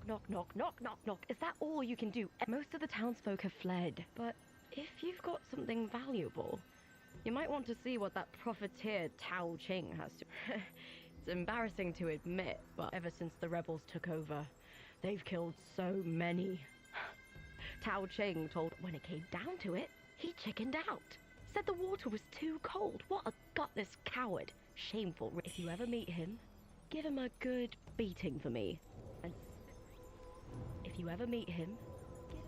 knock, knock, knock, knock, knock. Is that all you can do? Most of the townsfolk have fled, but if you've got something valuable, you might want to see what that profiteer Tao Ching has to. It's embarrassing to admit, but ever since the rebels took over, they've killed so many. Tao Ching told when it came down to it, he chickened out. Said the water was too cold. What a gutless coward. Shameful. If you ever meet him, give him a good beating for me. And if you ever meet him, give him...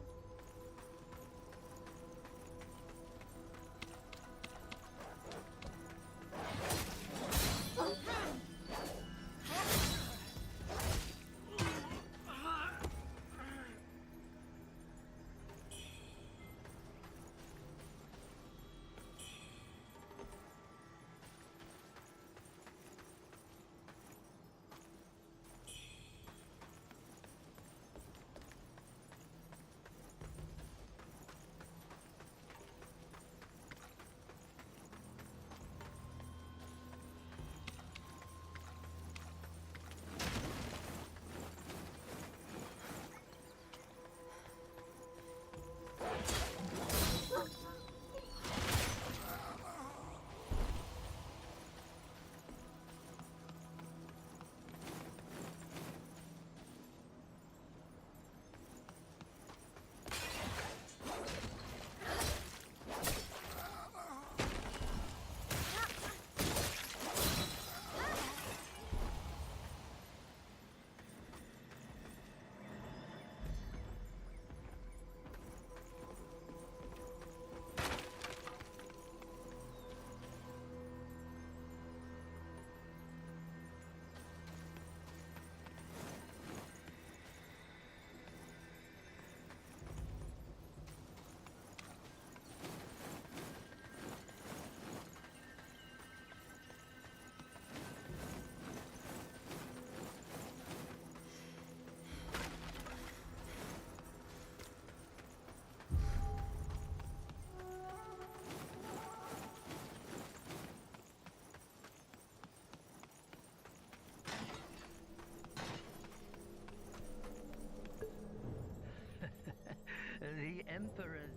The Emperor.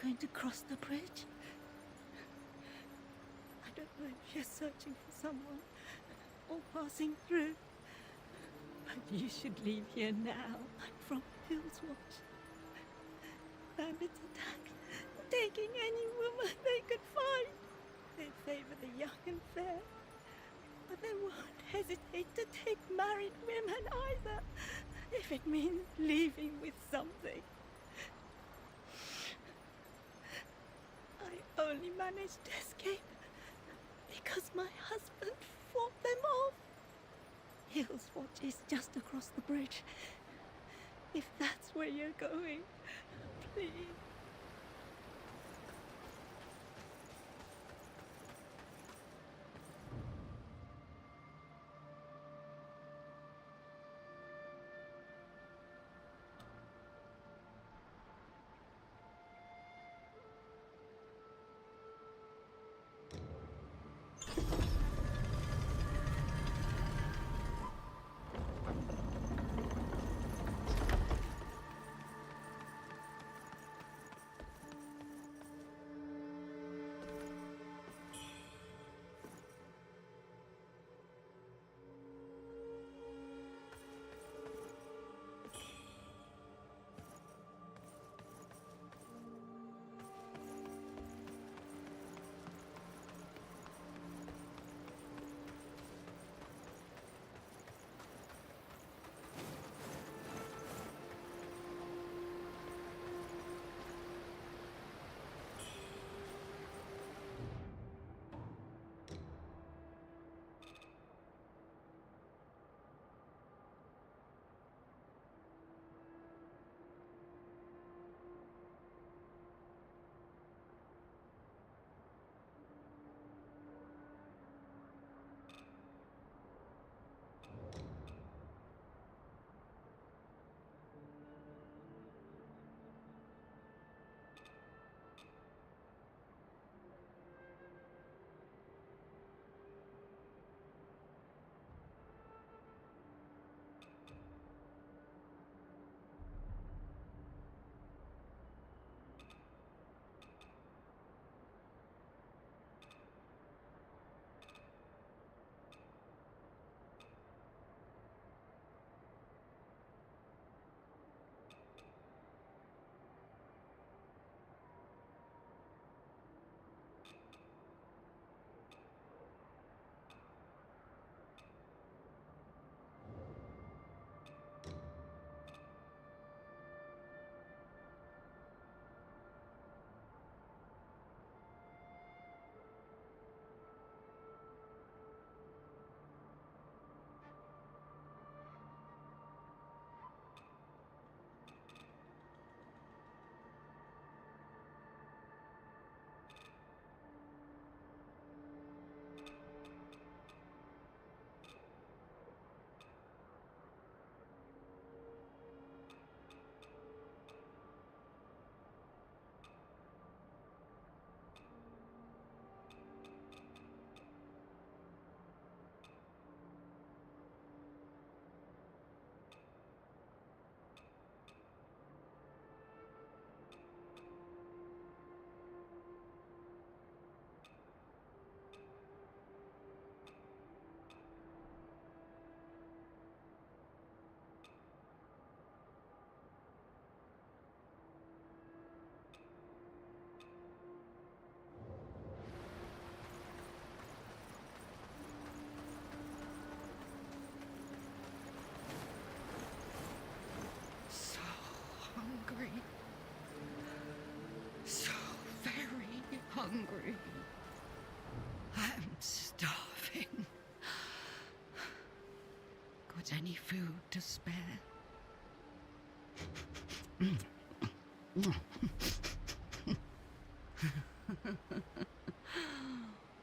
going to cross the bridge? I don't know if you're searching for someone or passing through, but you should leave here now. I'm from Hill's Watch. Bandits attack, taking any woman they could find. They favor the young and fair, but they won't hesitate to take married women either, if it means leaving with something. I only managed to escape because my husband fought them off. Hill's Watch is just across the bridge. If that's where you're going, please. Hungry. I'm starving. Got any food to spare?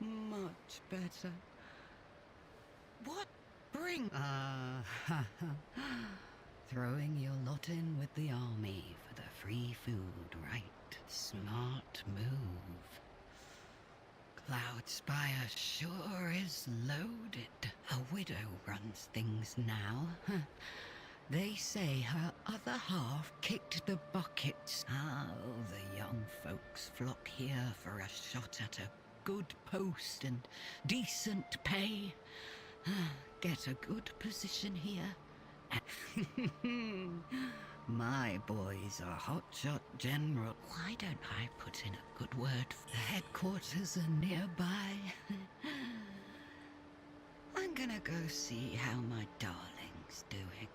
Much better. What bring? Throwing your lot in with the army for the free food, right? Smart move. Cloudspire sure is loaded. A widow runs things now. They say her other half kicked the buckets. How the young folk folks flock here for a shot at a good post and decent pay. Get a good position here. My boy's a hotshot general. Why don't I put in a good word? The headquarters are nearby. I'm gonna go see how my darling's doing.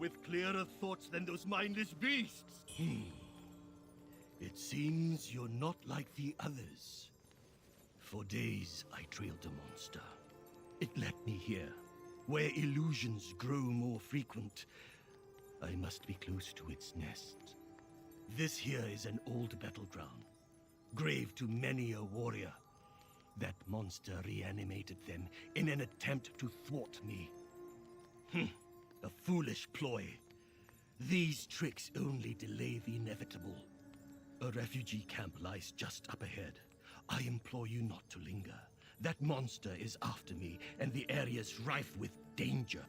with clearer thoughts than those mindless beasts. It seems you're not like the others. For days, I trailed the monster. It led me here, where illusions grow more frequent. I must be close to its nest. This here is an old battleground, grave to many a warrior. That monster reanimated them in an attempt to thwart me. A foolish ploy. These tricks only delay the inevitable. A refugee camp lies just up ahead. I implore you not to linger. That monster is after me, and the area's rife with danger.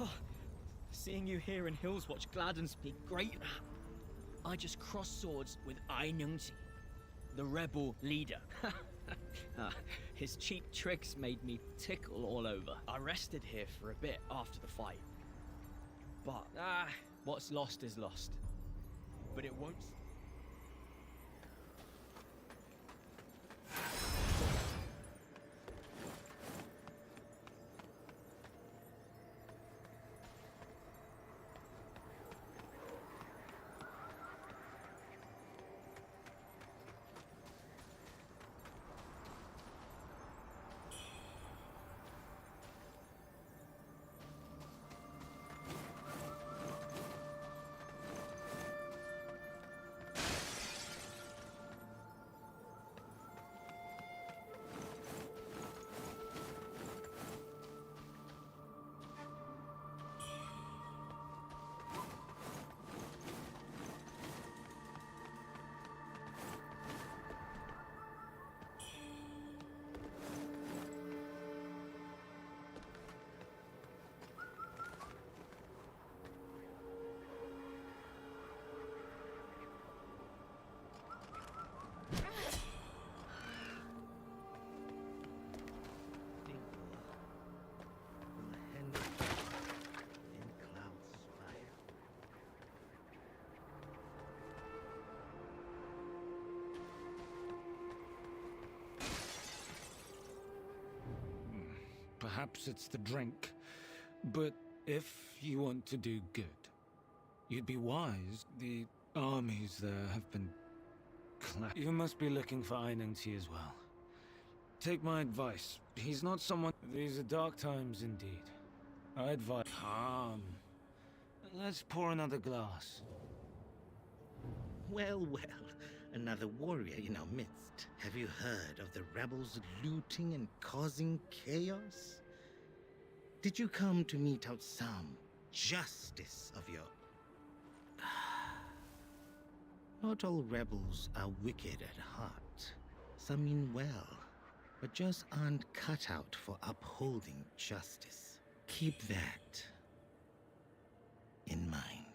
Oh, seeing you here in Hillswatch gladdens me greatly. I just crossed swords with Ai Nungji, the rebel leader. His cheap tricks made me tickle all over. I rested here for a bit after the fight. But, what's lost is lost. But it won't... Perhaps it's the drink. But if you want to do good, you'd be wise. The armies there have been You must be looking for Ainungti as well. Take my advice. He's not someone... These are dark times indeed. I advise... Calm. Let's pour another glass. Well, well. Another warrior in our midst. Have you heard of the rebels looting and causing chaos? Did you come to mete out some justice of your... Not all rebels are wicked at heart. Some mean well, but just aren't cut out for upholding justice. Keep that in mind.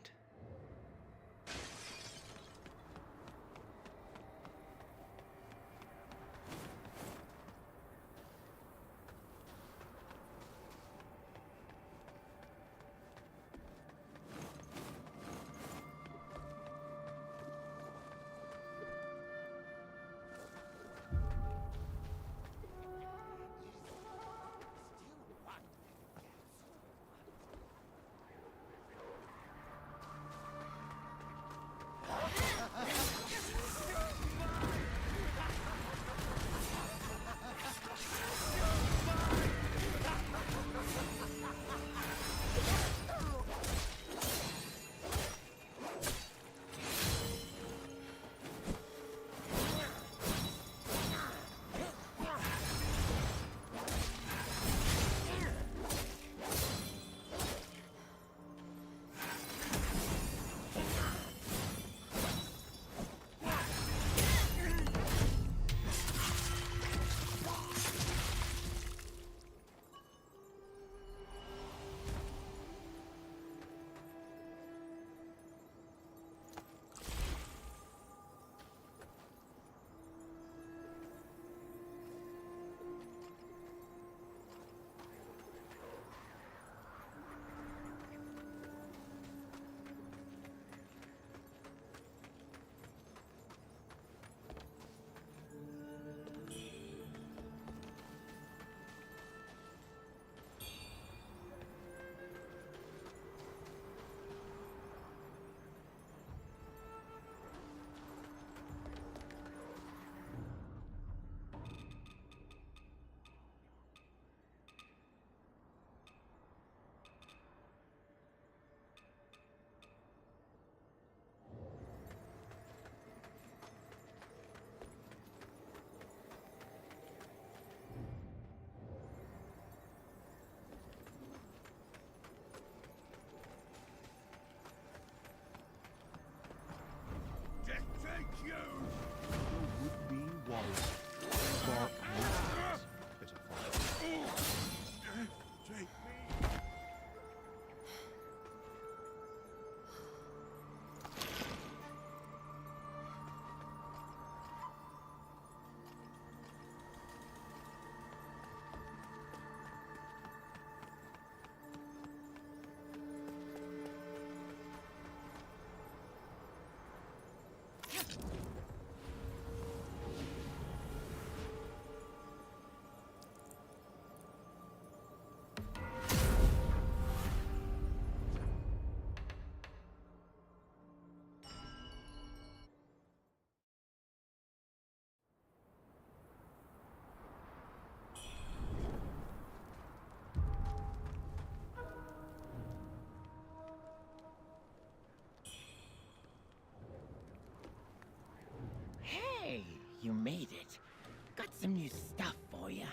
you made it. Got some new stuff for you.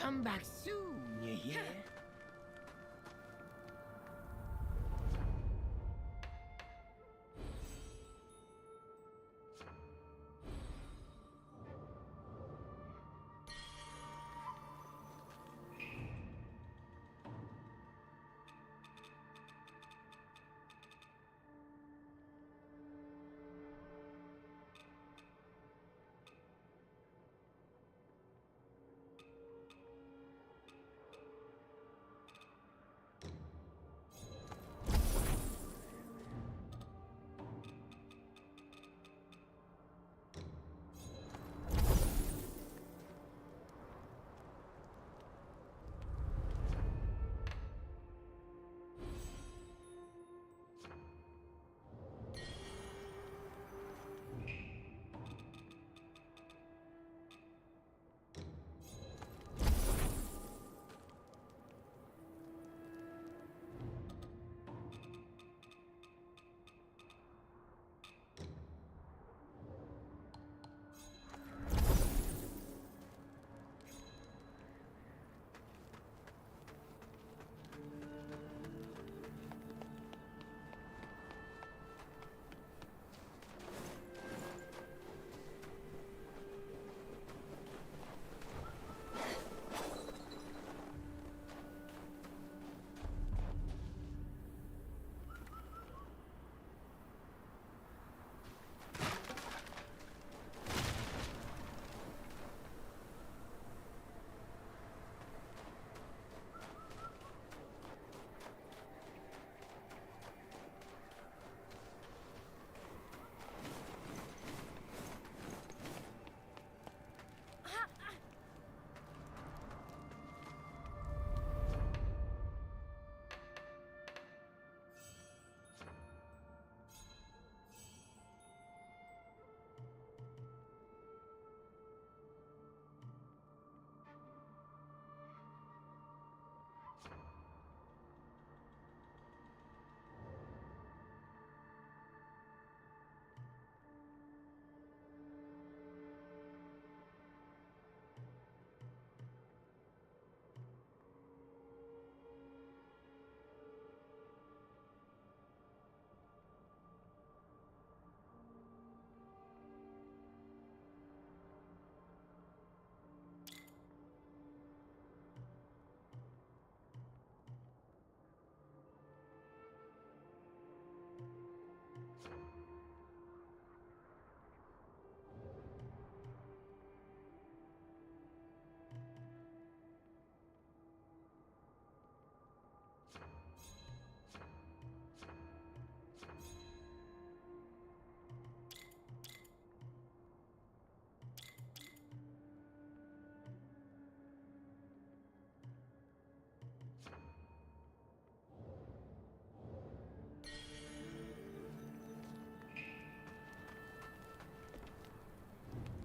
Come back soon, you hear?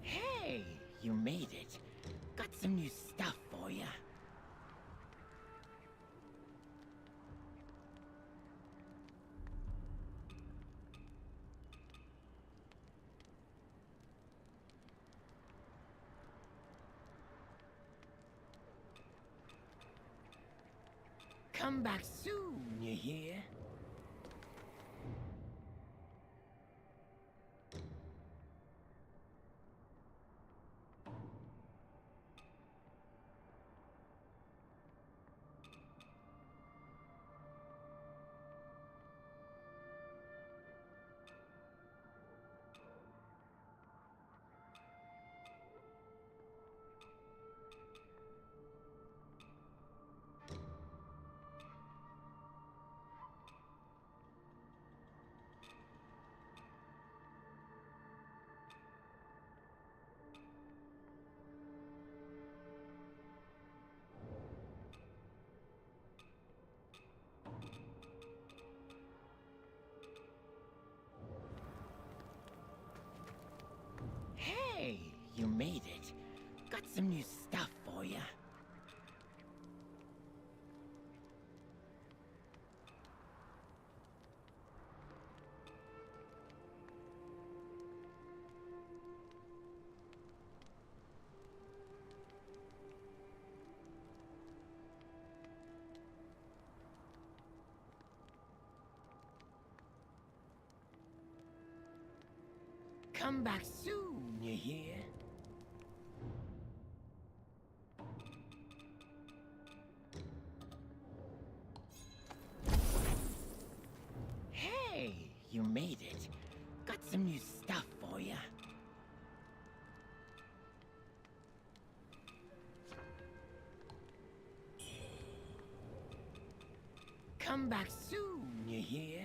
Hey, you made it. Got some new stuff for you. Come back soon, you hear? Hey, you made it. Got some new stuff for you. Come back soon, you hear? Hey, you made it. Got some new stuff for you. Come back soon, you hear?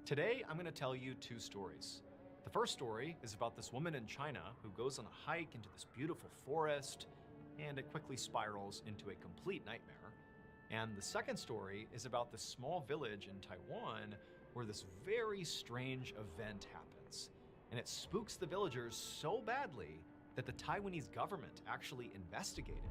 Today, I'm going to tell you two stories. The first story is about this woman in China who goes on a hike into this beautiful forest, and it quickly spirals into a complete nightmare. And the second story is about this small village in Taiwan where this very strange event happens. And it spooks the villagers so badly that the Taiwanese government actually investigated.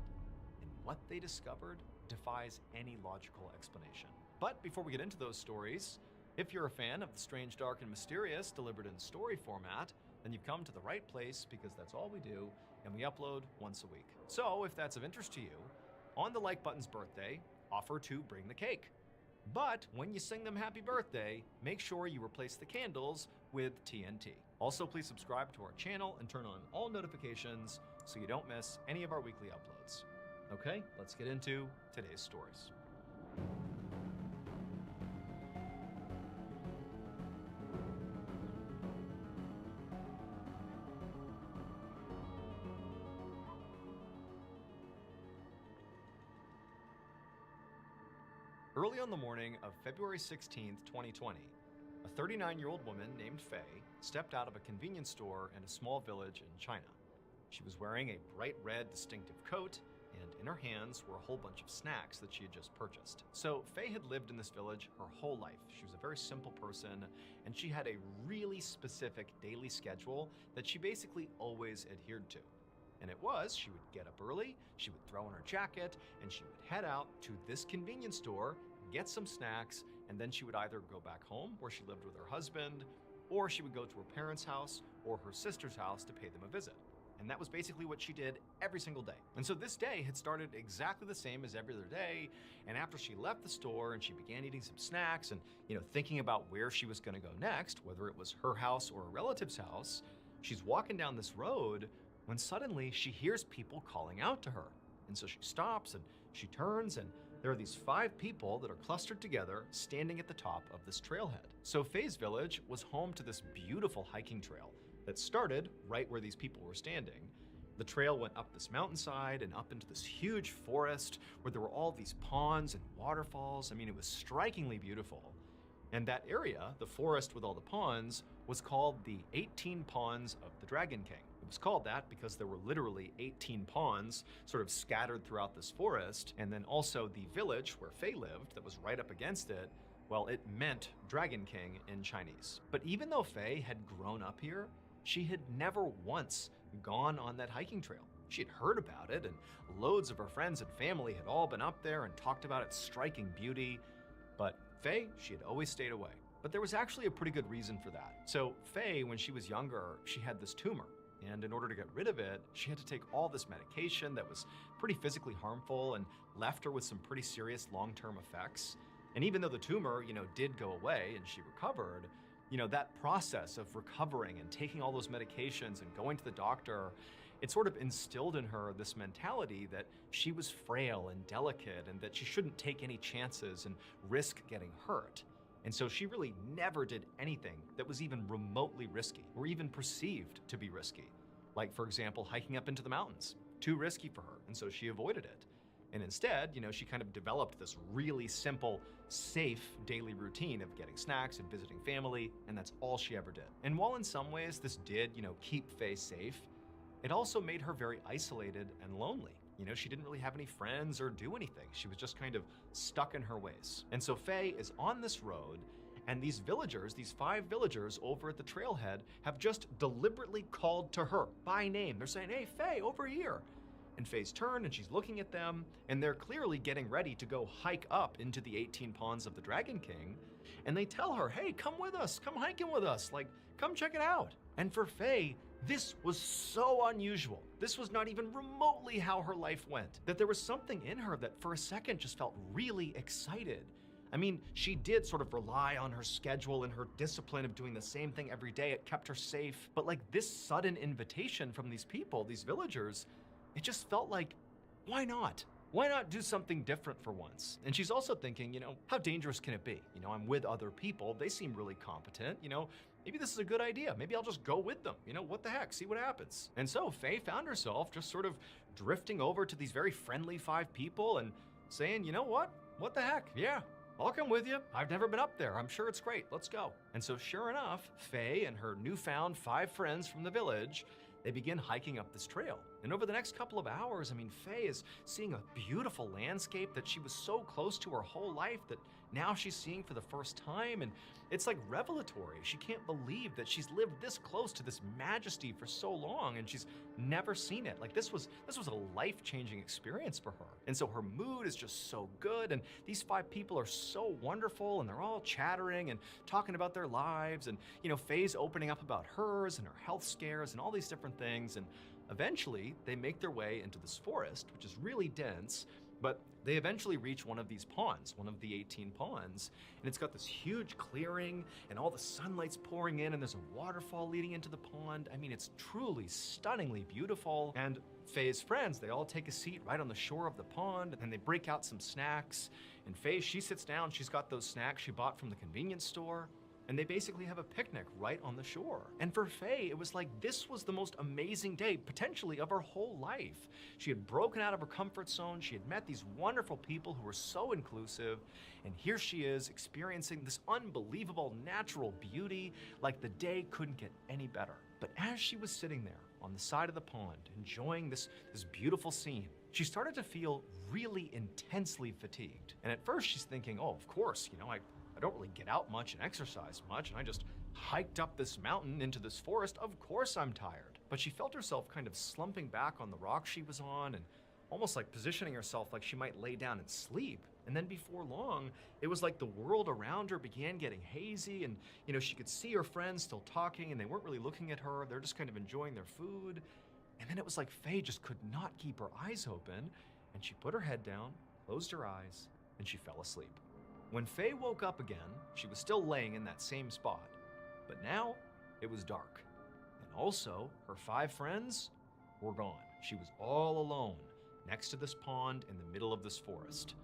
And what they discovered defies any logical explanation. But before we get into those stories, if you're a fan of the strange, dark, and mysterious delivered in story format, then you've come to the right place because that's all we do, and we upload once a week. So if that's of interest to you, on the like button's birthday, offer to bring the cake. But when you sing them happy birthday, make sure you replace the candles with TNT. Also, please subscribe to our channel and turn on all notifications so you don't miss any of our weekly uploads. Okay, let's get into today's stories. Early on the morning of February 16th, 2020, a 39-year-old woman named Faye stepped out of a convenience store in a small village in China. She was wearing a bright red distinctive coat, and in her hands were a whole bunch of snacks that she had just purchased. So Faye had lived in this village her whole life. She was a very simple person, and she had a really specific daily schedule that she basically always adhered to. And it was, she would get up early, she would throw on her jacket, and she would head out to this convenience store, get some snacks, and then she would either go back home where she lived with her husband, or she would go to her parents' house or her sister's house to pay them a visit. And that was basically what she did every single day. And so this day had started exactly the same as every other day, and after she left the store and she began eating some snacks and, thinking about where she was gonna go next, whether it was her house or a relative's house, she's walking down this road when suddenly she hears people calling out to her. And so she stops and she turns, and there are these 5 people that are clustered together standing at the top of this trailhead. So Faye's village was home to this beautiful hiking trail that started right where these people were standing. The trail went up this mountainside and up into this huge forest where there were all these ponds and waterfalls. I mean, it was strikingly beautiful. And that area, the forest with all the ponds, was called the 18 Ponds of the Dragon King. It was called that because there were literally 18 ponds sort of scattered throughout this forest, and then also the village where Faye lived that was right up against it, well, it meant Dragon King in Chinese. But even though Faye had grown up here, she had never once gone on that hiking trail. She had heard about it, and loads of her friends and family had all been up there and talked about its striking beauty, but Faye, she had always stayed away. But there was actually a pretty good reason for that. So Faye, when she was younger, she had this tumor. And in order to get rid of it, she had to take all this medication that was pretty physically harmful and left her with some pretty serious long-term effects. And even though the tumor, did go away and she recovered, that process of recovering and taking all those medications and going to the doctor, it sort of instilled in her this mentality that she was frail and delicate and that she shouldn't take any chances and risk getting hurt. And so she really never did anything that was even remotely risky or even perceived to be risky. Like, for example, hiking up into the mountains. Too risky for her, and so she avoided it. And instead, she kind of developed this really simple, safe daily routine of getting snacks and visiting family, and that's all she ever did. And while in some ways this did, keep Faye safe, it also made her very isolated and lonely. She didn't really have any friends or do anything. She was just kind of stuck in her ways. And so Faye is on this road, and these villagers, these 5 villagers over at the trailhead, have just deliberately called to her by name. They're saying, "Hey, Faye, over here." And Faye's turned and she's looking at them, and they're clearly getting ready to go hike up into the 18 Ponds of the Dragon King. And they tell her, "Hey, come with us, come hiking with us, come check it out." And for Faye, this was so unusual. This was not even remotely how her life went, that there was something in her that for a second just felt really excited. I mean, she did sort of rely on her schedule and her discipline of doing the same thing every day. It kept her safe. But this sudden invitation from these people, these villagers, it just felt like, why not? Why not do something different for once? And she's also thinking, how dangerous can it be? I'm with other people. They seem really competent. Maybe this is a good idea. Maybe I'll just go with them. What the heck? See what happens. And so Faye found herself just sort of drifting over to these very friendly 5 people and saying, "You know what? What the heck? Yeah, I'll come with you. I've never been up there. I'm sure it's great. Let's go. And so sure enough, Faye and her newfound 5 friends from the village, they begin hiking up this trail. And over the next couple of hours, I mean, Faye is seeing a beautiful landscape that she was so close to her whole life that now she's seeing for the first time. And it's like revelatory. She can't believe that she's lived this close to this majesty for so long and she's never seen it. Like this was a life-changing experience for her. And so her mood is just so good. And these 5 people are so wonderful and they're all chattering and talking about their lives. And, you know, Faye's opening up about hers and her health scares and all these different things. And eventually, they make their way into this forest, which is really dense, but they eventually reach one of these ponds, one of the 18 ponds, and it's got this huge clearing, and all the sunlight's pouring in, and there's a waterfall leading into the pond. I mean, it's truly stunningly beautiful. And Faye's friends, they all take a seat right on the shore of the pond, and they break out some snacks. And Faye, she sits down, she's got those snacks she bought from the convenience store. And they basically have a picnic right on the shore. And for Faye, it was like this was the most amazing day, potentially, of her whole life. She had broken out of her comfort zone, she had met these wonderful people who were so inclusive, and here she is experiencing this unbelievable natural beauty, like the day couldn't get any better. But as she was sitting there on the side of the pond, enjoying this beautiful scene, she started to feel really intensely fatigued. And at first she's thinking, oh, of course, you know, I don't really get out much and exercise much, and I just hiked up this mountain into this forest. Of course I'm tired. But she felt herself kind of slumping back on the rock she was on and almost like positioning herself like she might lay down and sleep. And then before long, it was like the world around her began getting hazy and, you know, she could see her friends still talking and they weren't really looking at her. They're just kind of enjoying their food. And then it was like Faye just could not keep her eyes open, and she put her head down, closed her eyes, and she fell asleep. When Faye woke up again, she was still laying in that same spot, but now it was dark. And also, her 5 friends were gone. She was all alone next to this pond in the middle of this forest.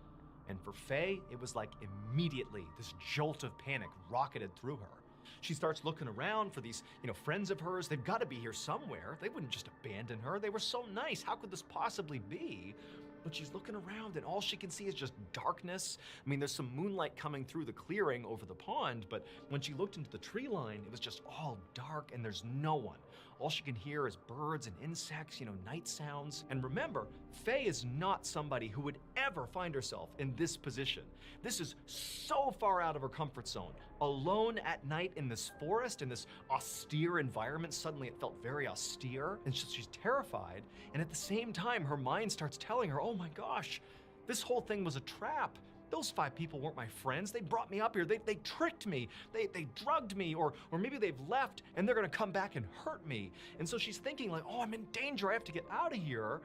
And for Faye, it was like immediately this jolt of panic rocketed through her. She starts looking around for these, you know, friends of hers. They've got to be here somewhere. They wouldn't just abandon her. They were so nice. How could this possibly be? But she's looking around and all she can see is just darkness. I mean, there's some moonlight coming through the clearing over the pond, but when she looked into the tree line, it was just all dark and there's no one. All she can hear is birds and insects, you know, night sounds. And remember, Faye is not somebody who would ever find herself in this position. This is so far out of her comfort zone. Alone at night in this forest, in this austere environment, suddenly it felt very austere, and she's terrified. And at the same time, her mind starts telling her, oh my gosh, this whole thing was a trap. Those 5 people weren't my friends. They brought me up here. They tricked me. They drugged me, or maybe they've left and they're gonna come back and hurt me. And so she's thinking like, oh, I'm in danger. I have to get out of here.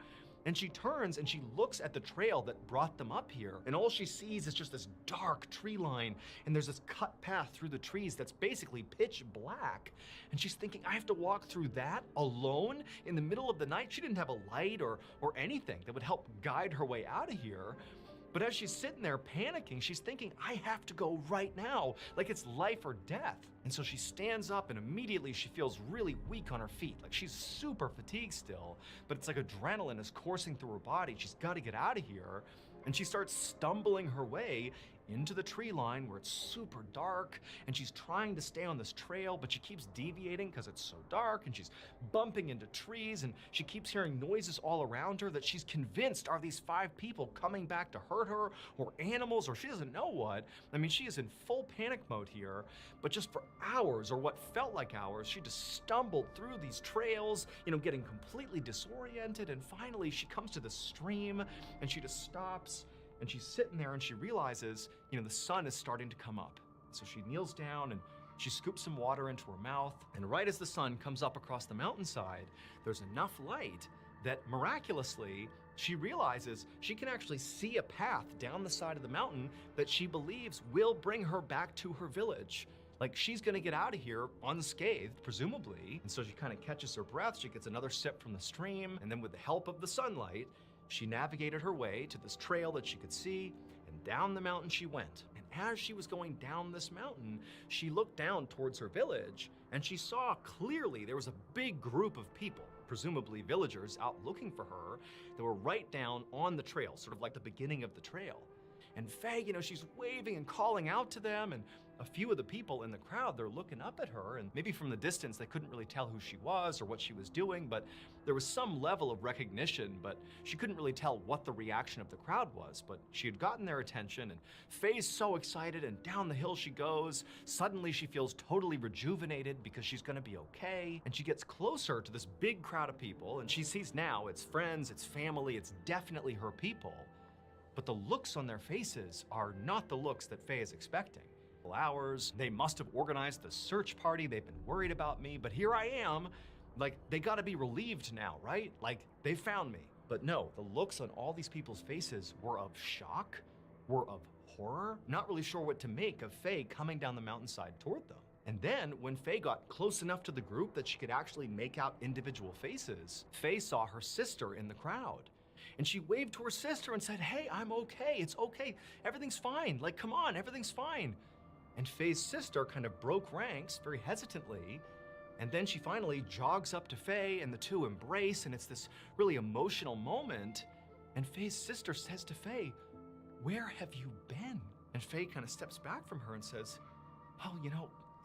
And she turns and she looks at the trail that brought them up here. And all she sees is just this dark tree line. And there's this cut path through the trees that's basically pitch black. And she's thinking, I have to walk through that alone in the middle of the night. She didn't have a light or anything that would help guide her way out of here. But as she's sitting there panicking, she's thinking, I have to go right now, like it's life or death. And so she stands up and immediately she feels really weak on her feet. Like she's super fatigued still, but it's like adrenaline is coursing through her body. She's got to get out of here. And she starts stumbling her way into the tree line where it's super dark, and she's trying to stay on this trail, but she keeps deviating because it's so dark, and she's bumping into trees, and she keeps hearing noises all around her that she's convinced are these 5 people coming back to hurt her, or animals, or she doesn't know what. I mean, she is in full panic mode here, but just for hours, or what felt like hours, she just stumbled through these trails, you know, getting completely disoriented, and finally she comes to the stream, and she just stops. And she's sitting there and she realizes, you know, the sun is starting to come up. So she kneels down and she scoops some water into her mouth. And right as the sun comes up across the mountainside, there's enough light that miraculously she realizes she can actually see a path down the side of the mountain that she believes will bring her back to her village. Like she's gonna get out of here unscathed, presumably. And so she kind of catches her breath. She gets another sip from the stream. And then with the help of the sunlight, she navigated her way to this trail that she could see, and down the mountain she went. And as she was going down this mountain, she looked down towards her village, and she saw clearly there was a big group of people, presumably villagers, out looking for her, that were right down on the trail, sort of like the beginning of the trail. And Faye, she's waving and calling out to them, and a few of the people in the crowd, they're looking up at her, and maybe from the distance they couldn't really tell who she was or what she was doing, but there was some level of recognition, but she couldn't really tell what the reaction of the crowd was. But she had gotten their attention, and Faye's so excited, and down the hill she goes. Suddenly she feels totally rejuvenated because she's gonna be okay, and she gets closer to this big crowd of people, and she sees now it's friends, it's family, it's definitely her people. But the looks on their faces are not the looks that Faye is expecting. Hours. They must have organized the search party. They've been worried about me, but here I am. Like, they gotta be relieved now, right? Like, they found me. But no, the looks on all these people's faces were of shock, were of horror, not really sure what to make of Faye coming down the mountainside toward them. And then, when Faye got close enough to the group that she could actually make out individual faces, Faye saw her sister in the crowd. And she waved to her sister and said, "Hey, I'm okay, it's okay, everything's fine, like, come on, everything's fine." And Faye's sister kind of broke ranks very hesitantly, and then she finally jogs up to Faye, and the two embrace, and it's this really emotional moment. And Faye's sister says to Faye, "Where have you been?" And Faye kind of steps back from her and says, "Oh,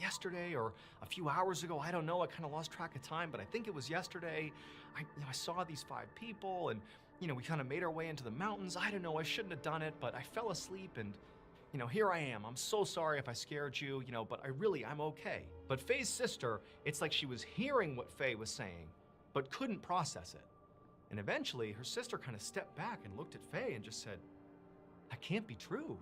yesterday or a few hours ago, I don't know, I kind of lost track of time, but I think it was yesterday. I saw these 5 people, and we kind of made our way into the mountains. I don't know, I shouldn't have done it, but I fell asleep, and here I am. I'm so sorry if I scared you, but I'm okay." But Faye's sister, it's like she was hearing what Faye was saying, but couldn't process it. And eventually, her sister kind of stepped back and looked at Faye and just said, "That can't be true.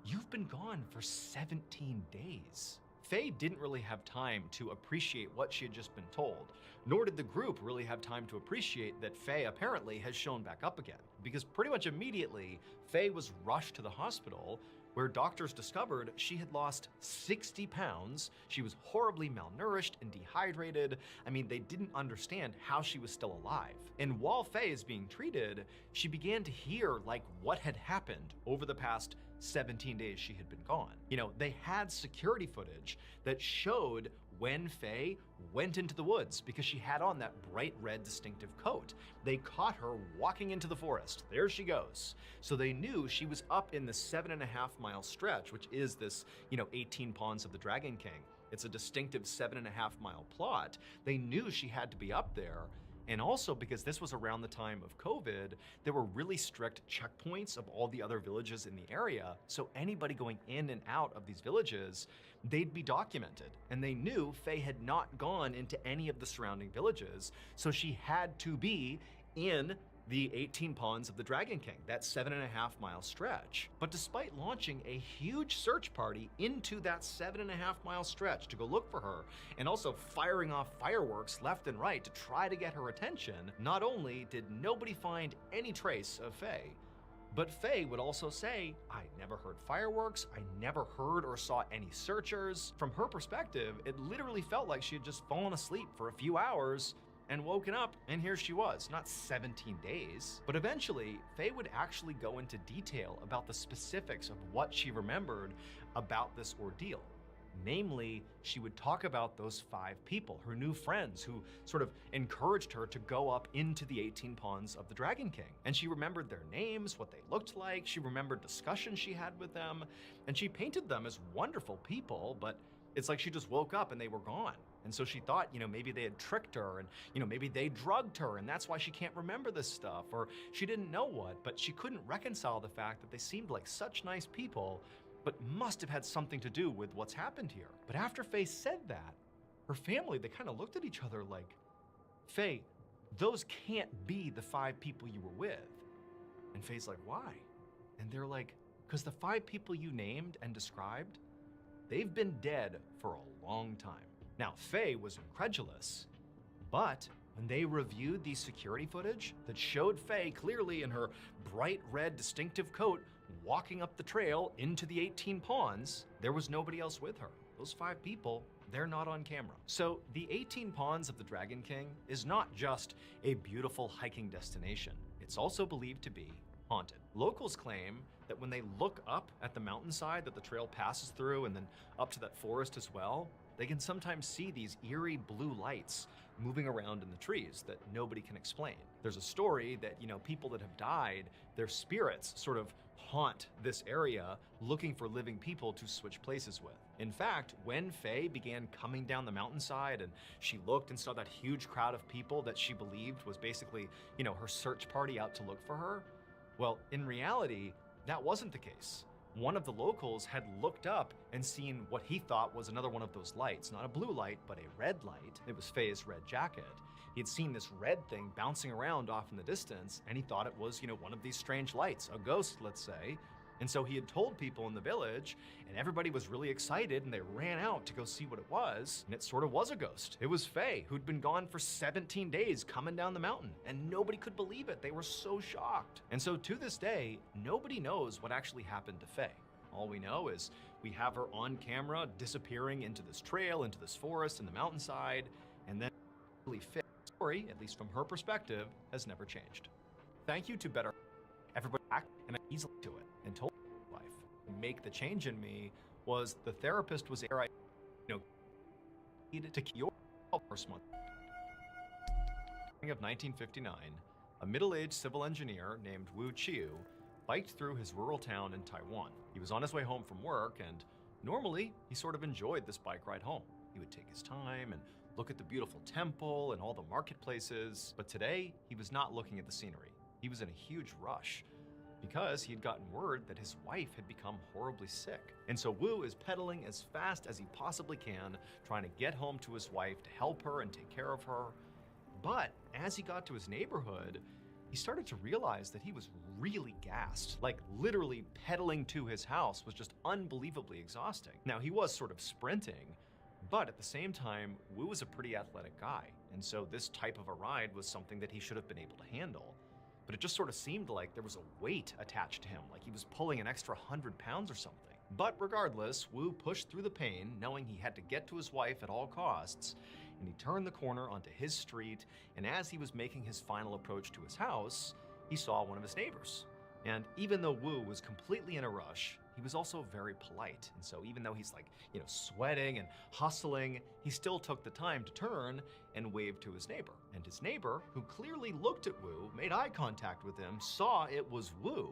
You've been gone for 17 days. Faye didn't really have time to appreciate what she had just been told, nor did the group really have time to appreciate that Faye apparently has shown back up again. Because pretty much immediately, Faye was rushed to the hospital, where doctors discovered she had lost 60 pounds. She was horribly malnourished and dehydrated. They didn't understand how she was still alive. And while Faye is being treated, she began to hear what had happened over the past 17 days she had been gone. They had security footage that showed when Faye went into the woods because she had on that bright red distinctive coat. They caught her walking into the forest. There she goes. So they knew she was up in the 7.5-mile stretch, which is this, 18 Ponds of the Dragon King. It's a distinctive 7.5-mile plot. They knew she had to be up there. And also because this was around the time of COVID, there were really strict checkpoints of all the other villages in the area. So anybody going in and out of these villages, they'd be documented. And they knew Faye had not gone into any of the surrounding villages. So she had to be in the 18 Ponds of the Dragon King, that 7.5-mile stretch. But despite launching a huge search party into that 7.5-mile stretch to go look for her, and also firing off fireworks left and right to try to get her attention, not only did nobody find any trace of Faye, but Faye would also say, "I never heard fireworks, I never heard or saw any searchers." From her perspective, it literally felt like she had just fallen asleep for a few hours and woken up, and here she was, not 17 days. But eventually, Faye would actually go into detail about the specifics of what she remembered about this ordeal. Namely, she would talk about those 5 people, her new friends, who sort of encouraged her to go up into the 18 Ponds of the Dragon King. And she remembered their names, what they looked like, she remembered discussions she had with them, and she painted them as wonderful people, but it's like she just woke up and they were gone. And so she thought, maybe they had tricked her, and, maybe they drugged her, and that's why she can't remember this stuff, or she didn't know what, but she couldn't reconcile the fact that they seemed like such nice people, but must have had something to do with what's happened here. But after Faye said that, her family, they kind of looked at each other like, "Faye, those can't be the 5 people you were with." And Faye's like, "Why?" And they're like, "'Cause the 5 people you named and described, they've been dead for a long time." Now, Faye was incredulous, but when they reviewed the security footage that showed Faye clearly in her bright red distinctive coat walking up the trail into the 18 Ponds, there was nobody else with her. Those 5 people, they're not on camera. So the 18 Ponds of the Dragon King is not just a beautiful hiking destination. It's also believed to be haunted. Locals claim that when they look up at the mountainside that the trail passes through and then up to that forest as well, they can sometimes see these eerie blue lights moving around in the trees that nobody can explain. There's a story that, people that have died, their spirits sort of haunt this area looking for living people to switch places with. In fact, when Faye began coming down the mountainside and she looked and saw that huge crowd of people that she believed was basically, her search party out to look for her, well, in reality, that wasn't the case. One of the locals had looked up and seen what he thought was another one of those lights, not a blue light, but a red light. It was Faye's red jacket. He had seen this red thing bouncing around off in the distance, and he thought it was, one of these strange lights, a ghost, let's say. And so he had told people in the village, and everybody was really excited, and they ran out to go see what it was, and it sort of was a ghost. It was Faye, who'd been gone for 17 days coming down the mountain, and nobody could believe it. They were so shocked. And so to this day, nobody knows what actually happened to Faye. All we know is we have her on camera disappearing into this trail, into this forest, in the mountainside, and then really Faye's story, at least from her perspective, has never changed. Thank you to Better. Everybody back and easily to it and told my life. Make the change in me was the therapist was there. Needed to cure first month. Of 1959, a middle-aged civil engineer named Wu Chiu biked through his rural town in Taiwan. He was on his way home from work, and normally he sort of enjoyed this bike ride home. He would take his time and look at the beautiful temple and all the marketplaces. But today, he was not looking at the scenery. He was in a huge rush because he had gotten word that his wife had become horribly sick. And so Wu is pedaling as fast as he possibly can, trying to get home to his wife to help her and take care of her. But as he got to his neighborhood, he started to realize that he was really gassed. Like literally pedaling to his house was just unbelievably exhausting. Now he was sort of sprinting, but at the same time, Wu was a pretty athletic guy. And so this type of a ride was something that he should have been able to handle. But it just sort of seemed like there was a weight attached to him, like he was pulling an extra 100 pounds or something. But regardless, Wu pushed through the pain, knowing he had to get to his wife at all costs, and he turned the corner onto his street, and as he was making his final approach to his house, he saw one of his neighbors. And even though Wu was completely in a rush, he was also very polite. And so even though he's sweating and hustling, he still took the time to turn and wave to his neighbor. And his neighbor, who clearly looked at Wu, made eye contact with him, saw it was Wu.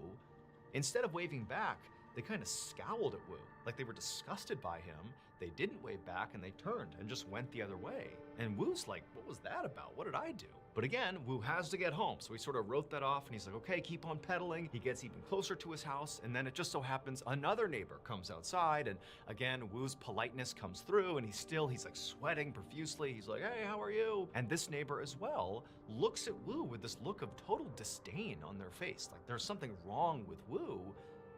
Instead of waving back, they kind of scowled at Wu, like they were disgusted by him. They didn't wave back and they turned and just went the other way. And Wu's like, what was that about? What did I do? But again, Wu has to get home, so he sort of wrote that off and he's like, okay, keep on pedaling. He gets even closer to his house, and then it just so happens another neighbor comes outside, and again, Wu's politeness comes through, and he's like sweating profusely. He's like, hey, how are you? And this neighbor as well looks at Wu with this look of total disdain on their face, like there's something wrong with Wu.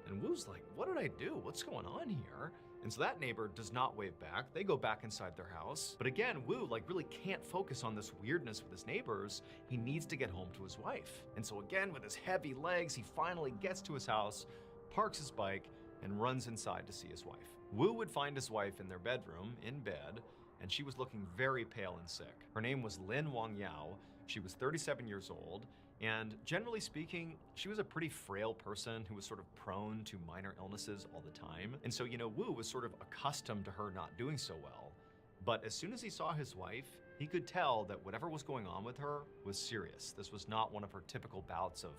And Wu's like, what did I do? What's going on here? And so that neighbor does not wave back. They go back inside their house. But again, Wu really can't focus on this weirdness with his neighbors. He needs to get home to his wife. And so again, with his heavy legs, he finally gets to his house, parks his bike, and runs inside to see his wife. Wu would find his wife in their bedroom, in bed, and she was looking very pale and sick. Her name was Lin Wang Yao. She was 37 years old. And generally speaking, she was a pretty frail person who was sort of prone to minor illnesses all the time. And so, Wu was sort of accustomed to her not doing so well. But as soon as he saw his wife, he could tell that whatever was going on with her was serious. This was not one of her typical bouts of,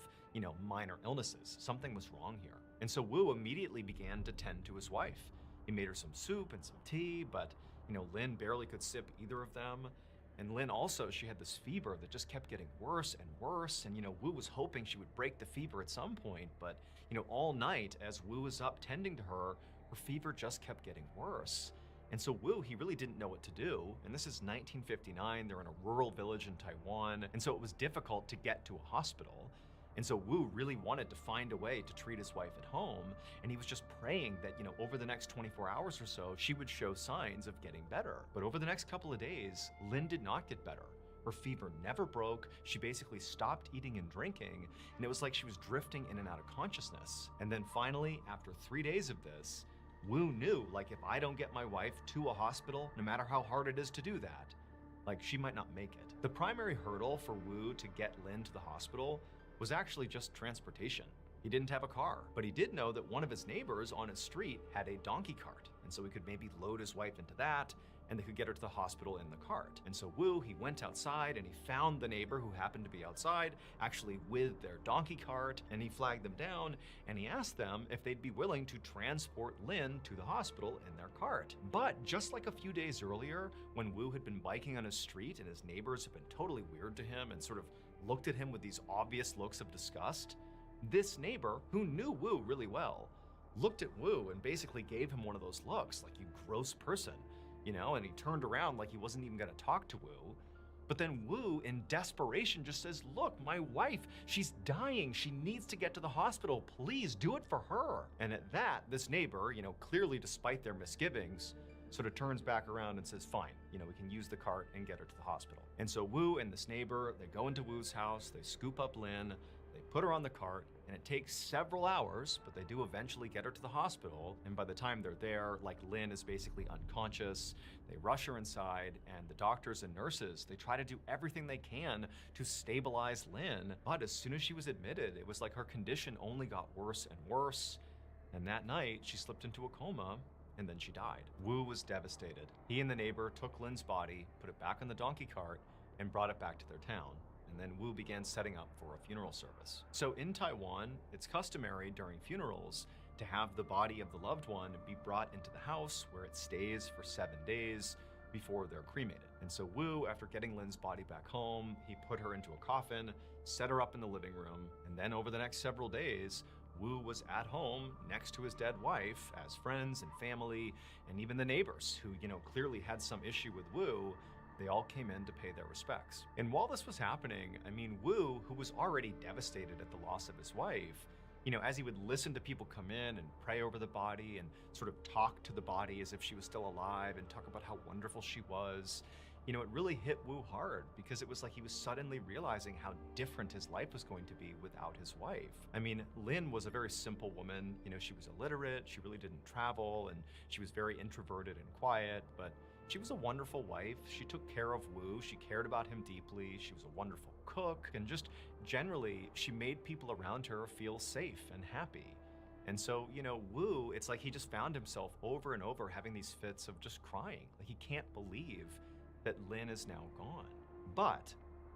minor illnesses. Something was wrong here. And so Wu immediately began to tend to his wife. He made her some soup and some tea, but, Lin barely could sip either of them. And Lin also, she had this fever that just kept getting worse and worse. And, Wu was hoping she would break the fever at some point. But, all night as Wu was up tending to her fever just kept getting worse. And so Wu, he really didn't know what to do. And this is 1959. They're in a rural village in Taiwan. And so it was difficult to get to a hospital. And so Wu really wanted to find a way to treat his wife at home. And he was just praying that, over the next 24 hours or so, she would show signs of getting better. But over the next couple of days, Lin did not get better. Her fever never broke. She basically stopped eating and drinking. And it was like she was drifting in and out of consciousness. And then finally, after 3 days of this, Wu knew, if I don't get my wife to a hospital, no matter how hard it is to do that, she might not make it. The primary hurdle for Wu to get Lin to the hospital was actually just transportation. He didn't have a car, but he did know that one of his neighbors on his street had a donkey cart, and so he could maybe load his wife into that and they could get her to the hospital in the cart. And so Wu, he went outside and he found the neighbor who happened to be outside, actually with their donkey cart, and he flagged them down and he asked them if they'd be willing to transport Lin to the hospital in their cart. But just like a few days earlier, when Wu had been biking on his street and his neighbors had been totally weird to him and sort of looked at him with these obvious looks of disgust, this neighbor, who knew Wu really well, looked at Wu and basically gave him one of those looks, like, you gross person, you know, and he turned around like he wasn't even gonna talk to Wu. But then Wu, in desperation, just says, look, my wife, she's dying. She needs to get to the hospital. Please do it for her. And at that, this neighbor, you know, clearly despite their misgivings, sort of turns back around and says, fine, you know, we can use the cart and get her to the hospital. And so Wu and this neighbor, they go into Wu's house, they scoop up Lin, they put her on the cart, and it takes several hours, but they do eventually get her to the hospital. And by the time they're there, like, Lin is basically unconscious. They rush her inside, and the doctors and nurses, they try to do everything they can to stabilize Lin. But as soon as she was admitted, it was like her condition only got worse and worse. And that night, she slipped into a coma, and then she died. Wu was devastated. He and the neighbor took Lin's body, put it back on the donkey cart, and brought it back to their town. And then Wu began setting up for a funeral service. So in Taiwan, it's customary during funerals to have the body of the loved one be brought into the house where it stays for 7 days before they're cremated. And so Wu, after getting Lin's body back home, he put her into a coffin, set her up in the living room, and then over the next several days, Wu was at home next to his dead wife as friends and family, and even the neighbors who, you know, clearly had some issue with Wu, they all came in to pay their respects. And while this was happening, I mean, Wu, who was already devastated at the loss of his wife, you know, as he would listen to people come in and pray over the body and sort of talk to the body as if she was still alive and talk about how wonderful she was, you know, it really hit Wu hard because it was like he was suddenly realizing how different his life was going to be without his wife. I mean, Lin was a very simple woman. You know, she was illiterate, she really didn't travel, and she was very introverted and quiet, but she was a wonderful wife. She took care of Wu. She cared about him deeply. She was a wonderful cook. And just generally, she made people around her feel safe and happy. And so, you know, Wu, it's like he just found himself over and over having these fits of just crying. Like, he can't believe that Lin is now gone. But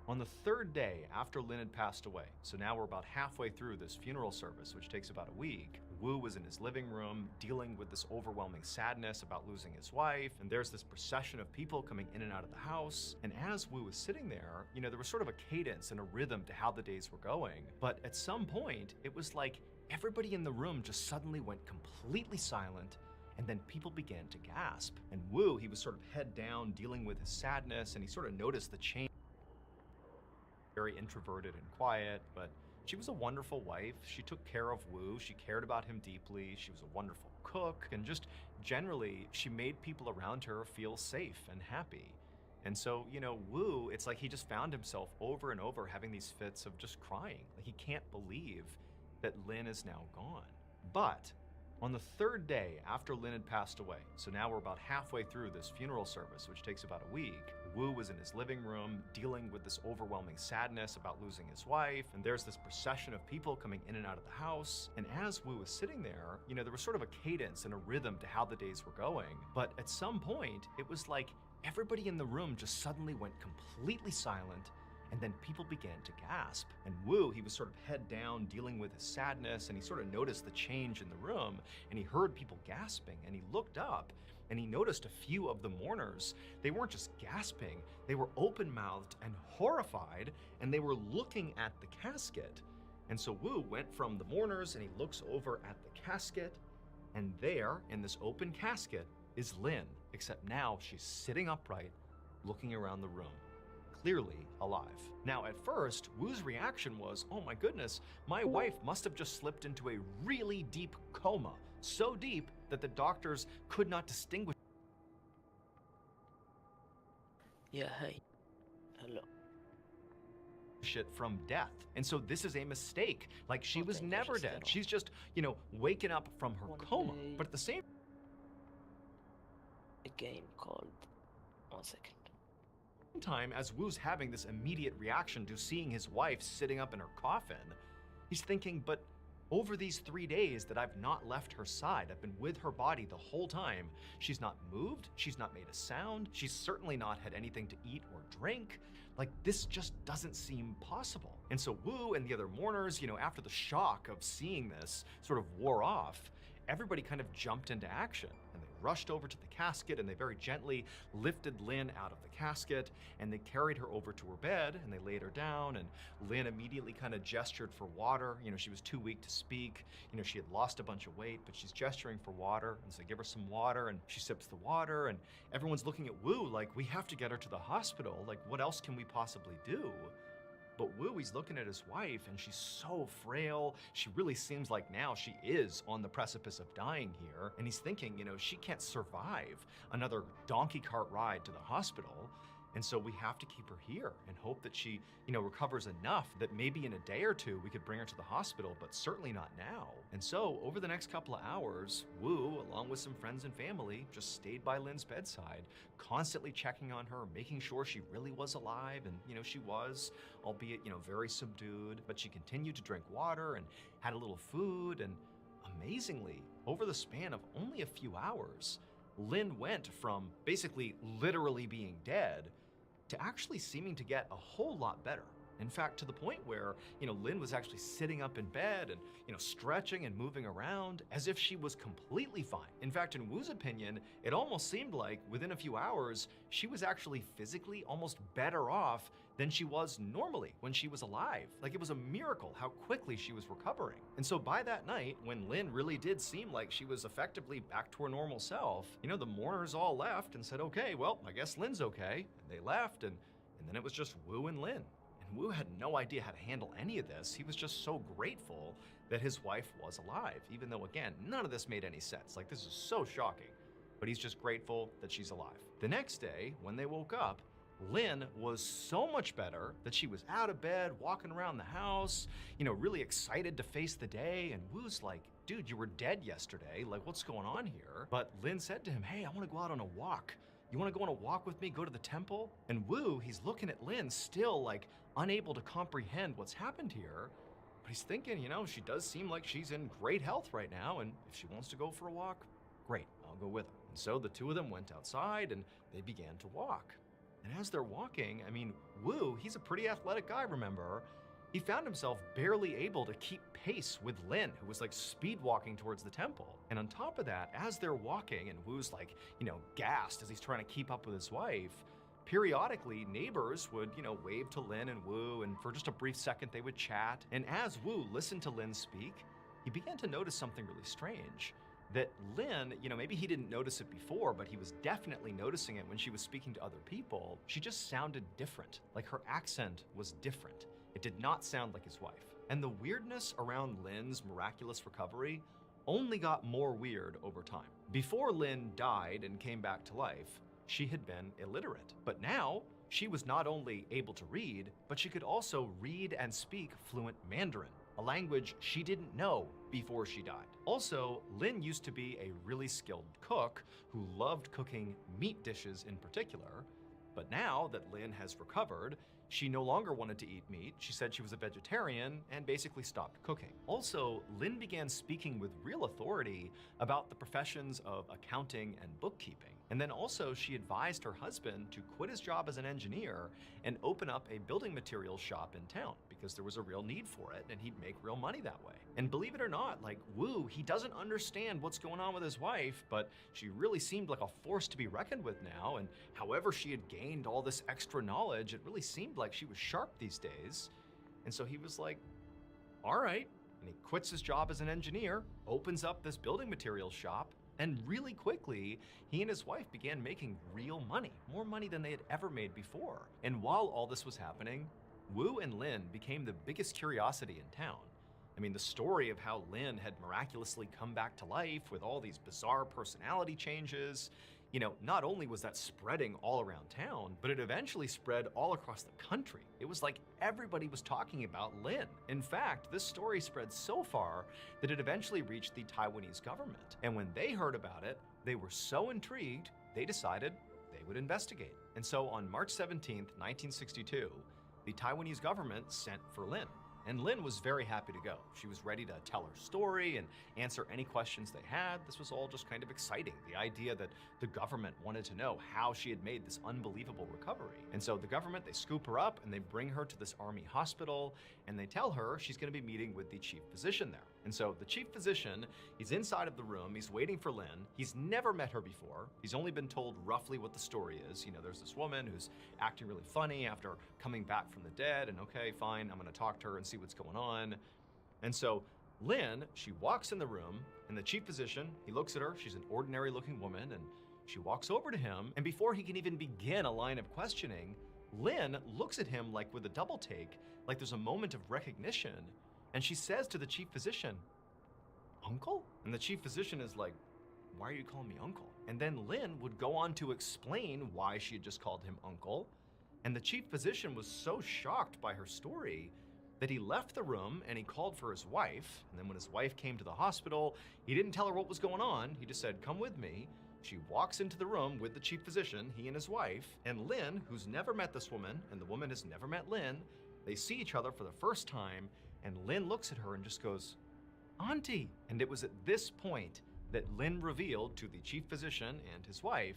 on the third day after Lin had passed away, so now we're about halfway through this funeral service, which takes about a week, Wu was in his living room dealing with this overwhelming sadness about losing his wife, and there's this procession of people coming in and out of the house. And as Wu was sitting there, you know, there was sort of a cadence and a rhythm to how the days were going. But at some point, it was like everybody in the room just suddenly went completely silent, and then people began to gasp. And Wu, he was sort of head down dealing with his sadness, and he sort of noticed the change. Very introverted and quiet, but she was a wonderful wife. She took care of Wu. She cared about him deeply. She was a wonderful cook, and just generally, she made people around her feel safe and happy. And so, you know, Wu, it's like he just found himself over and over having these fits of just crying. Like, he can't believe that Lin is now gone. But on the third day after Lin had passed away, so now we're about halfway through this funeral service, which takes about a week, Wu was in his living room dealing with this overwhelming sadness about losing his wife, and there's this procession of people coming in and out of the house. And as Wu was sitting there, you know, there was sort of a cadence and a rhythm to how the days were going. But at some point, it was like everybody in the room just suddenly went completely silent, and then people began to gasp. And Wu, he was sort of head down dealing with his sadness, and he sort of noticed the change in the room, and he heard people gasping, and he looked up, and he noticed a few of the mourners. They weren't just gasping, they were open-mouthed and horrified, and they were looking at the casket. And so Wu went from the mourners, and he looks over at the casket, and there, in this open casket, is Lin, except now she's sitting upright, looking around the room, clearly alive. Now, at first, Wu's reaction was, oh my goodness, my wife must have just slipped into a really deep coma, so deep that the doctors could not distinguish Hey. Hello. it from death. And so this is a mistake. Like, she was Okay, never just dead. get on. She's just, you know, waking up from her One coma. day. But at the same A game called... 1 second. time, as Wu's having this immediate reaction to seeing his wife sitting up in her coffin, he's thinking, but Over these 3 days that I've not left her side, I've been with her body the whole time. She's not moved, she's not made a sound, she's certainly not had anything to eat or drink. Like, this just doesn't seem possible. And so Wu and the other mourners, after the shock of seeing this sort of wore off, everybody kind of jumped into action. And they rushed over to the casket and they very gently lifted Lynn out of the casket and they carried her over to her bed and they laid her down, and Lynn immediately kind of gestured for water. She was too weak to speak. She had lost a bunch of weight, but she's gesturing for water. And so they give her some water and she sips the water, and everyone's looking at Wu like, we have to get her to the hospital. Like, what else can we possibly do? But Wu, he's looking at his wife and she's so frail. She really seems like now she is on the precipice of dying here. And he's thinking, she can't survive another donkey cart ride to the hospital. And so we have to keep her here and hope that she, recovers enough that maybe in a day or two we could bring her to the hospital, but certainly not now. And so over the next couple of hours, Wu, along with some friends and family, just stayed by Lynn's bedside, constantly checking on her, making sure she really was alive. And, she was, albeit, very subdued, but she continued to drink water and had a little food. And amazingly, over the span of only a few hours, Lynn went from basically literally being dead to actually seeming to get a whole lot better. In fact, to the point where, Lynn was actually sitting up in bed and, stretching and moving around as if she was completely fine. In fact, in Wu's opinion, it almost seemed like within a few hours, she was actually physically almost better off than she was normally when she was alive. Like, it was a miracle how quickly she was recovering. And so by that night, when Lynn really did seem like she was effectively back to her normal self, the mourners all left and said, okay, well, I guess Lynn's okay. And they left, and then it was just Wu and Lynn. And Wu had no idea how to handle any of this. He was just so grateful that his wife was alive, even though, again, none of this made any sense. Like, this is so shocking. But he's just grateful that she's alive. The next day, when they woke up, Lynn was so much better that she was out of bed, walking around the house, really excited to face the day. And Wu's like, dude, you were dead yesterday. Like, what's going on here? But Lynn said to him, hey, I want to go out on a walk. You want to go on a walk with me, go to the temple? And Wu, he's looking at Lynn, still like unable to comprehend what's happened here. But he's thinking, she does seem like she's in great health right now. And if she wants to go for a walk, great, I'll go with her. And so the two of them went outside and they began to walk. And as they're walking, Wu, he's a pretty athletic guy, remember? He found himself barely able to keep pace with Lynn, who was like speed walking towards the temple. And on top of that, as they're walking and Wu's like, gassed as he's trying to keep up with his wife, periodically neighbors would, wave to Lynn and Wu, and for just a brief second they would chat. And as Wu listened to Lynn speak, he began to notice something really strange. That Lynn, maybe he didn't notice it before, but he was definitely noticing it when she was speaking to other people. She just sounded different. Like, her accent was different. It did not sound like his wife. And the weirdness around Lynn's miraculous recovery only got more weird over time. Before Lynn died and came back to life, she had been illiterate. But now, she was not only able to read, but she could also read and speak fluent Mandarin, a language she didn't know before she died. Also, Lynn used to be a really skilled cook who loved cooking meat dishes in particular, but now that Lynn has recovered, she no longer wanted to eat meat. She said she was a vegetarian and basically stopped cooking. Also, Lynn began speaking with real authority about the professions of accounting and bookkeeping. And then also she advised her husband to quit his job as an engineer and open up a building materials shop in town because there was a real need for it and he'd make real money that way. And believe it or not, like, Wu, he doesn't understand what's going on with his wife, but she really seemed like a force to be reckoned with now. And however she had gained all this extra knowledge, it really seemed like she was sharp these days. And so he was like, all right. And he quits his job as an engineer, opens up this building materials shop, and really quickly, he and his wife began making real money, more money than they had ever made before. And while all this was happening, Wu and Lynn became the biggest curiosity in town. The story of how Lynn had miraculously come back to life with all these bizarre personality changes, not only was that spreading all around town, but it eventually spread all across the country. It was like everybody was talking about Lynn. In fact, this story spread so far that it eventually reached the Taiwanese government. And when they heard about it, they were so intrigued, they decided they would investigate. And so on March 17th, 1962, the Taiwanese government sent for Lynn. And Lynn was very happy to go. She was ready to tell her story and answer any questions they had. This was all just kind of exciting. The idea that the government wanted to know how she had made this unbelievable recovery. And so the government, they scoop her up and they bring her to this army hospital and they tell her she's going to be meeting with the chief physician there. And so the chief physician, he's inside of the room, he's waiting for Lynn. He's never met her before. He's only been told roughly what the story is. You know, there's this woman who's acting really funny after coming back from the dead, and okay, fine, I'm gonna talk to her and see what's going on. And so Lynn, she walks in the room, and the chief physician, he looks at her, she's an ordinary looking woman, and she walks over to him, and before he can even begin a line of questioning, Lynn looks at him like with a double take, like there's a moment of recognition. And she says to the chief physician, "Uncle?" And the chief physician is like, "Why are you calling me uncle?" And then Lynn would go on to explain why she had just called him uncle. And the chief physician was so shocked by her story that he left the room and he called for his wife. And then when his wife came to the hospital, he didn't tell her what was going on. He just said, "Come with me." She walks into the room with the chief physician, he and his wife, and Lynn, who's never met this woman, and the woman has never met Lynn, they see each other for the first time, and Lynn looks at her and just goes, "Auntie." And it was at this point that Lynn revealed to the chief physician and his wife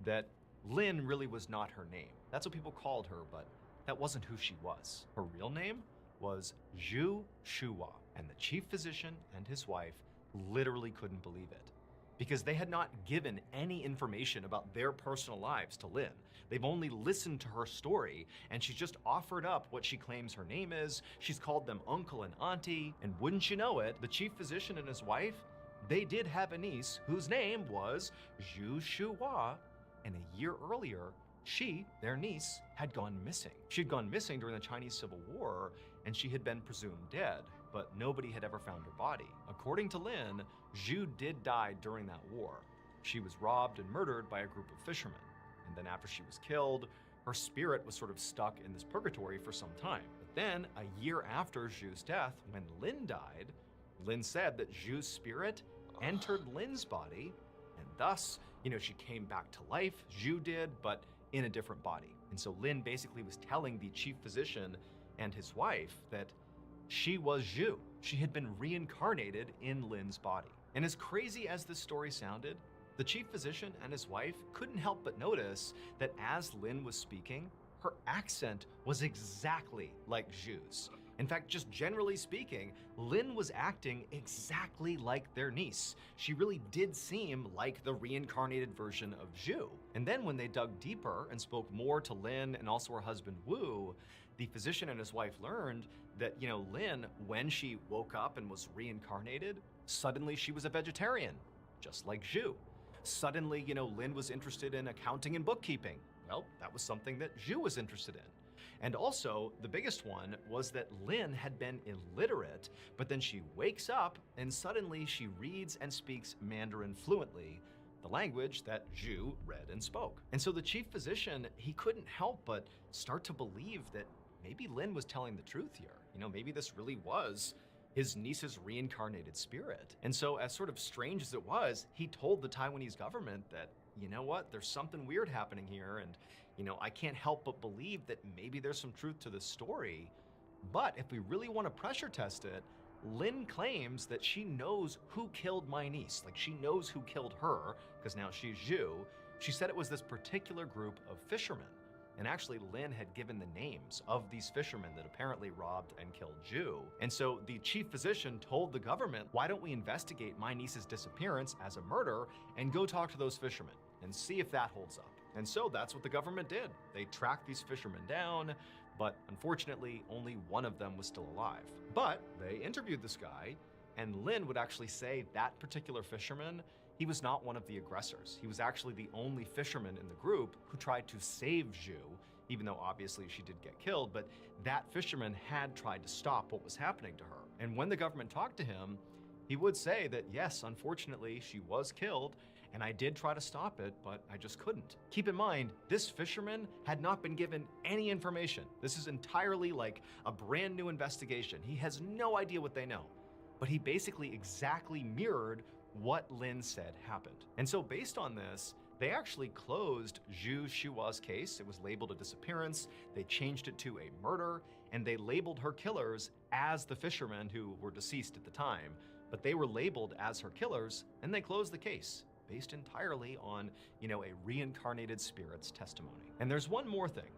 that Lynn really was not her name. That's what people called her, but that wasn't who she was. Her real name was Zhu Shuhua, and the chief physician and his wife literally couldn't believe it, because they had not given any information about their personal lives to Lynn. They've only listened to her story, and she's just offered up what she claims her name is. She's called them uncle and auntie, and wouldn't you know it, the chief physician and his wife, they did have a niece whose name was Zhu Shuhua, and a year earlier, she, their niece, had gone missing. She'd gone missing during the Chinese Civil War, and she had been presumed dead, but nobody had ever found her body. According to Lynn, Zhu did die during that war. She was robbed and murdered by a group of fishermen. And then after she was killed, her spirit was sort of stuck in this purgatory for some time. But then, a year after Zhu's death, when Lynn died, Lynn said that Zhu's spirit entered Lynn's body, and thus, she came back to life, Zhu did, but in a different body. And so Lynn basically was telling the chief physician and his wife that she was Zhu. She had been reincarnated in Lynn's body. And as crazy as this story sounded, the chief physician and his wife couldn't help but notice that as Lynn was speaking, her accent was exactly like Zhu's. In fact, just generally speaking, Lynn was acting exactly like their niece. She really did seem like the reincarnated version of Zhu. And then when they dug deeper and spoke more to Lynn and also her husband Wu, the physician and his wife learned that, Lynn, when she woke up and was reincarnated, suddenly she was a vegetarian, just like Zhu. Suddenly, Lynn was interested in accounting and bookkeeping. Well, that was something that Zhu was interested in. And also, the biggest one was that Lynn had been illiterate, but then she wakes up and suddenly she reads and speaks Mandarin fluently, the language that Zhu read and spoke. And so the chief physician, he couldn't help but start to believe that maybe Lynn was telling the truth here. Maybe this really was his niece's reincarnated spirit. And so, as sort of strange as it was, he told the Taiwanese government that, you know what, there's something weird happening here, and I can't help but believe that maybe there's some truth to this story. But if we really want to pressure test it, Lynn claims that she knows who killed my niece. Like, she knows who killed her, because now she's Zhu. She said it was this particular group of fishermen. And actually, Lynn had given the names of these fishermen that apparently robbed and killed Zhu. And so the chief physician told the government, why don't we investigate my niece's disappearance as a murder and go talk to those fishermen and see if that holds up. And so that's what the government did. They tracked these fishermen down, but unfortunately, only one of them was still alive. But they interviewed this guy, and Lynn would actually say that particular fisherman, he was not one of the aggressors. He was actually the only fisherman in the group who tried to save Zhu, even though obviously she did get killed, but that fisherman had tried to stop what was happening to her. And when the government talked to him, he would say that yes, unfortunately, she was killed, and I did try to stop it, but I just couldn't. Keep in mind, this fisherman had not been given any information. This is entirely like a brand new investigation. He has no idea what they know, but he basically exactly mirrored what Lynn said happened. And so based on this, they actually closed Zhu Shuhua's case. It was labeled a disappearance. They changed it to a murder, and they labeled her killers as the fishermen who were deceased at the time, but they were labeled as her killers, and they closed the case based entirely on, a reincarnated spirit's testimony. And there's one more thing.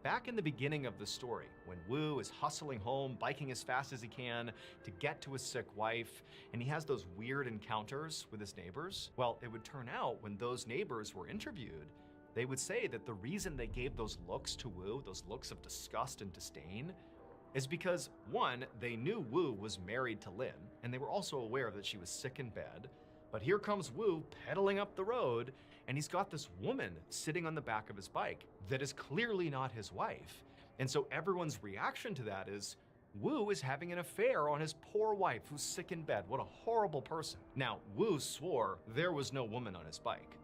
Back in the beginning of the story, when Wu is hustling home, biking as fast as he can to get to his sick wife, and he has those weird encounters with his neighbors, well, it would turn out when those neighbors were interviewed, they would say that the reason they gave those looks to Wu, those looks of disgust and disdain, is because, one, they knew Wu was married to Lin, and they were also aware that she was sick in bed. But here comes Wu pedaling up the road, and he's got this woman sitting on the back of his bike that is clearly not his wife. And so everyone's reaction to that is, Wu is having an affair on his poor wife who's sick in bed. What a horrible person. Now, Wu swore there was no woman on his bike,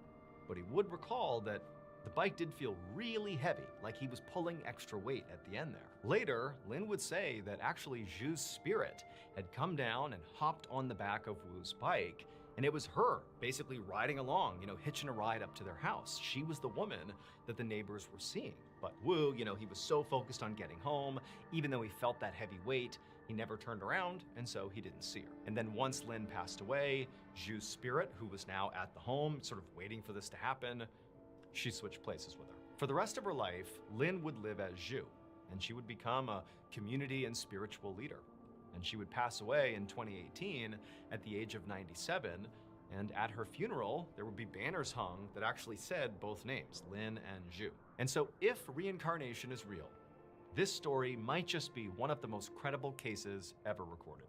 but he would recall that the bike did feel really heavy, like he was pulling extra weight at the end there. Later, Lin would say that actually Zhu's spirit had come down and hopped on the back of Wu's bike, and it was her basically riding along, hitching a ride up to their house. She was the woman that the neighbors were seeing. But Wu, he was so focused on getting home, even though he felt that heavy weight, he never turned around, and so he didn't see her. And then once Lin passed away, Zhu's spirit, who was now at the home, sort of waiting for this to happen, she switched places with her. For the rest of her life, Lin would live as Zhu, and she would become a community and spiritual leader. And she would pass away in 2018 at the age of 97, and at her funeral, there would be banners hung that actually said both names, Lin and Zhu. And so if reincarnation is real, this story might just be one of the most credible cases ever recorded.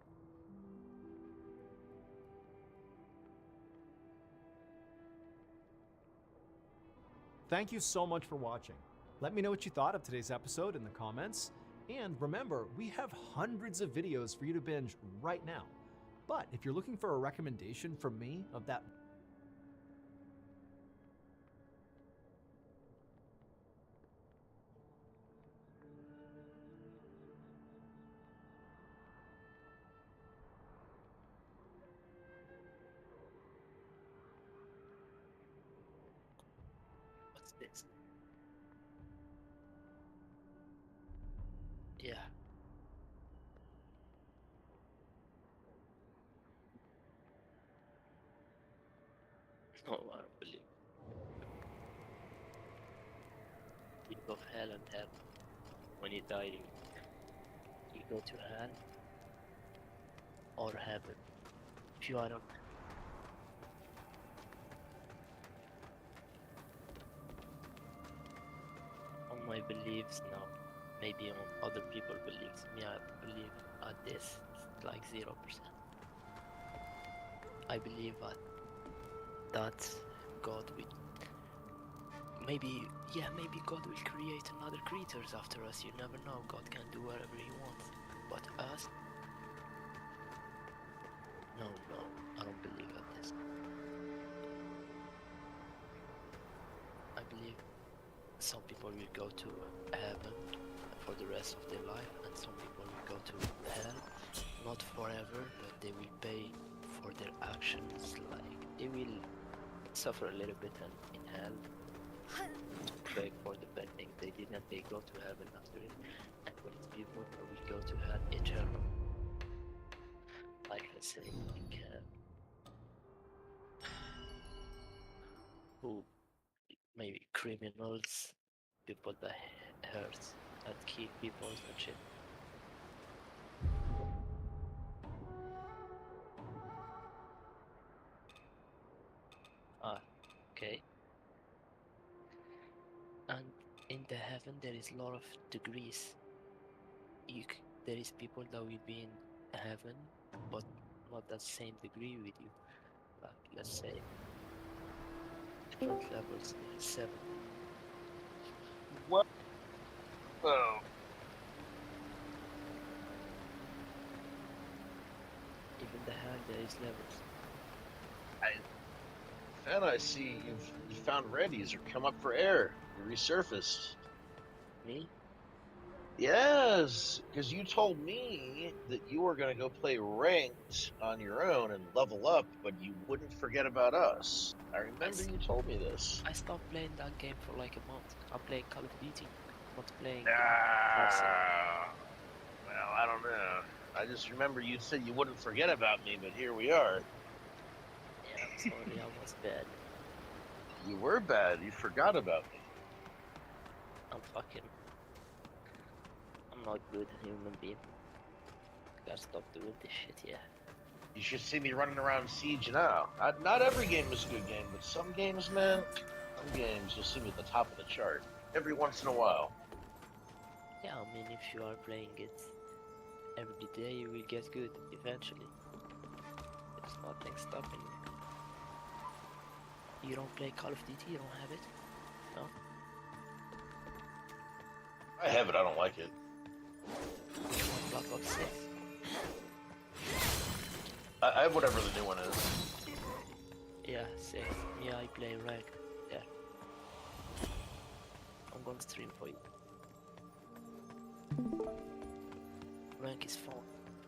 Thank you so much for watching. Let me know what you thought of today's episode in the comments. And remember, we have hundreds of videos for you to binge right now. But if you're looking for a recommendation from me of that What's this? Yeah. No, I don't believe. You go hell and heaven. When you die, you go to hell or heaven. If you are on my beliefs, no. Maybe on other people's beliefs. Me, I believe at this it's like 0%. I believe that God will maybe God will create another creatures after us. You never know. God can do whatever he wants. But us? No, I don't believe at this. I believe some people will go to heaven for the rest of their life, and some people will go to hell, not forever, but they will pay for their actions. Like they will suffer a little bit in hell, beg for the bad things they did, and they go to heaven after it. And when it's people who will go to hell eternal, like let's say, who maybe criminals, people that hurt, that kill people and shit. Okay. And in the heaven there is a lot of degrees. There is people that will be in heaven, but not that same degree with you. Like let's say different levels, 7. What? Oh. Even the hell there is levels. And I see you found Reddy's or come up for air. You resurfaced. Me? Yes, because you told me that you were going to go play ranked on your own and level up, but you wouldn't forget about us. I remember you told me this. I stopped playing that game for like a month. I'm playing Call of Duty, not playing. Well, I don't know. I just remember you said you wouldn't forget about me, but here we are. Yeah, I'm sorry, I was bad. You were bad. You forgot about me. I'm not good human being. Gotta stop doing this shit, yeah. You should see me running around Siege now. Not every game is a good game, but some games, man, some games you'll see me at the top of the chart every once in a while. Yeah, I mean, if you are playing it every day, you will get good eventually. There's nothing stopping you. You don't play Call of Duty, you don't have it? No? I have it, I don't like it. Which one, Black Ops 6? I have whatever the new one is. Yeah, same. Yeah, I play ranked. Yeah. I'm gonna stream for you. Rank is 4.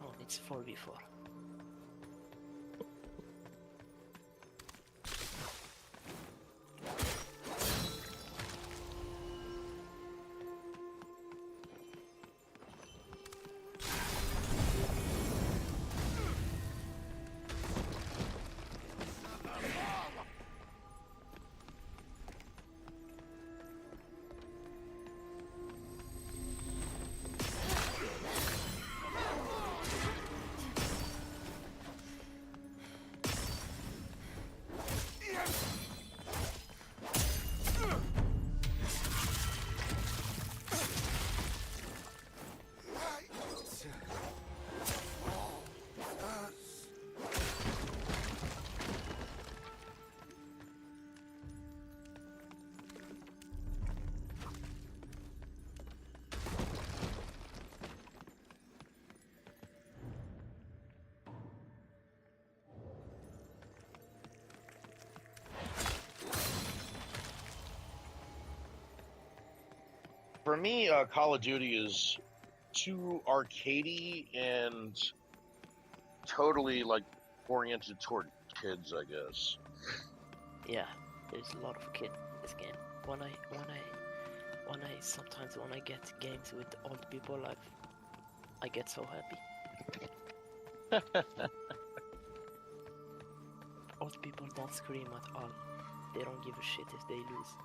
Oh, it's 4v4. For me, Call of Duty is too arcadey and totally like oriented toward kids, I guess. Yeah, there's a lot of kid in this game. Sometimes when I get games with old people, I get so happy. Old people don't scream at all. They don't give a shit if they lose.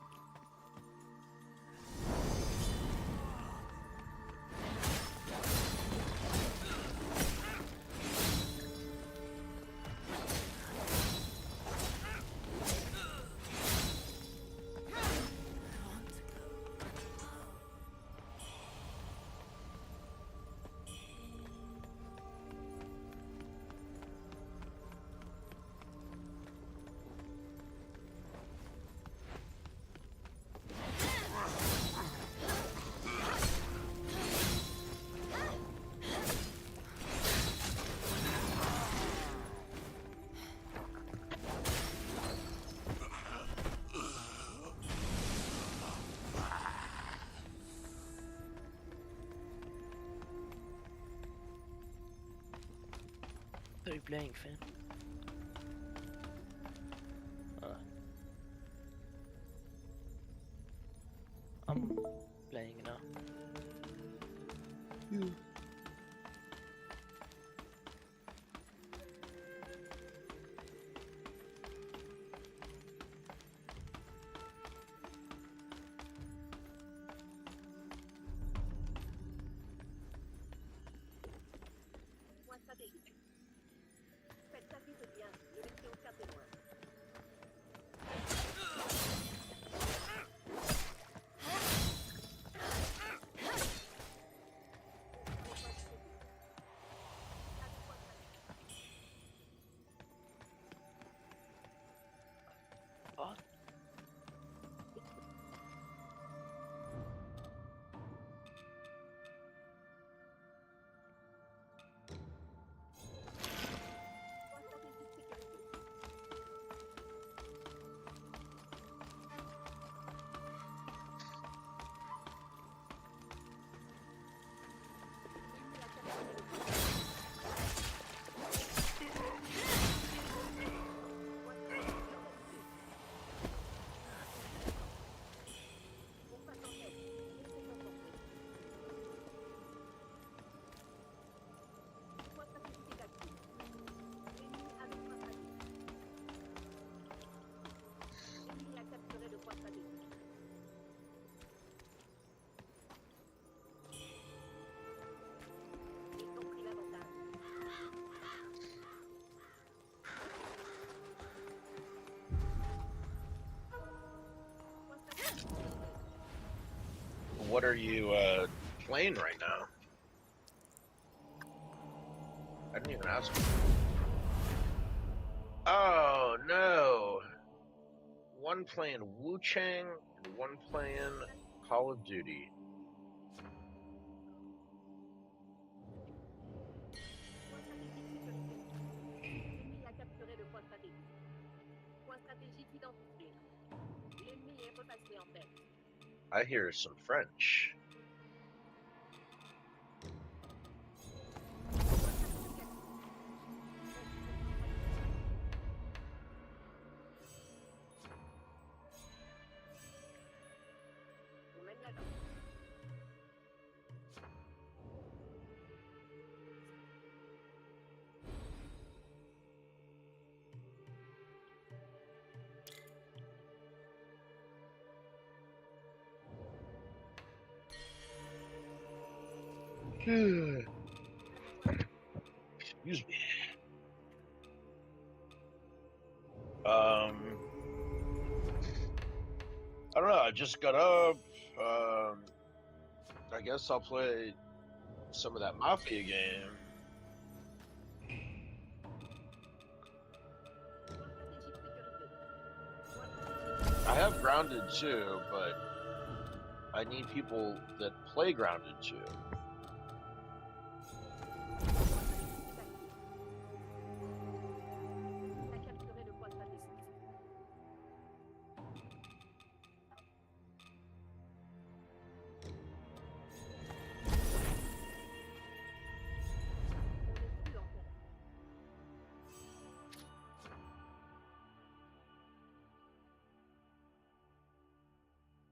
What are you playing, Finn? I'm playing now. what are you playing right now? I didn't even ask. Oh no! One playing Wuchang and one playing Call of Duty. I hear some French. Excuse me. I don't know. I just got up. I guess I'll play some of that Mafia game. I have Grounded too, but I need people that play Grounded too.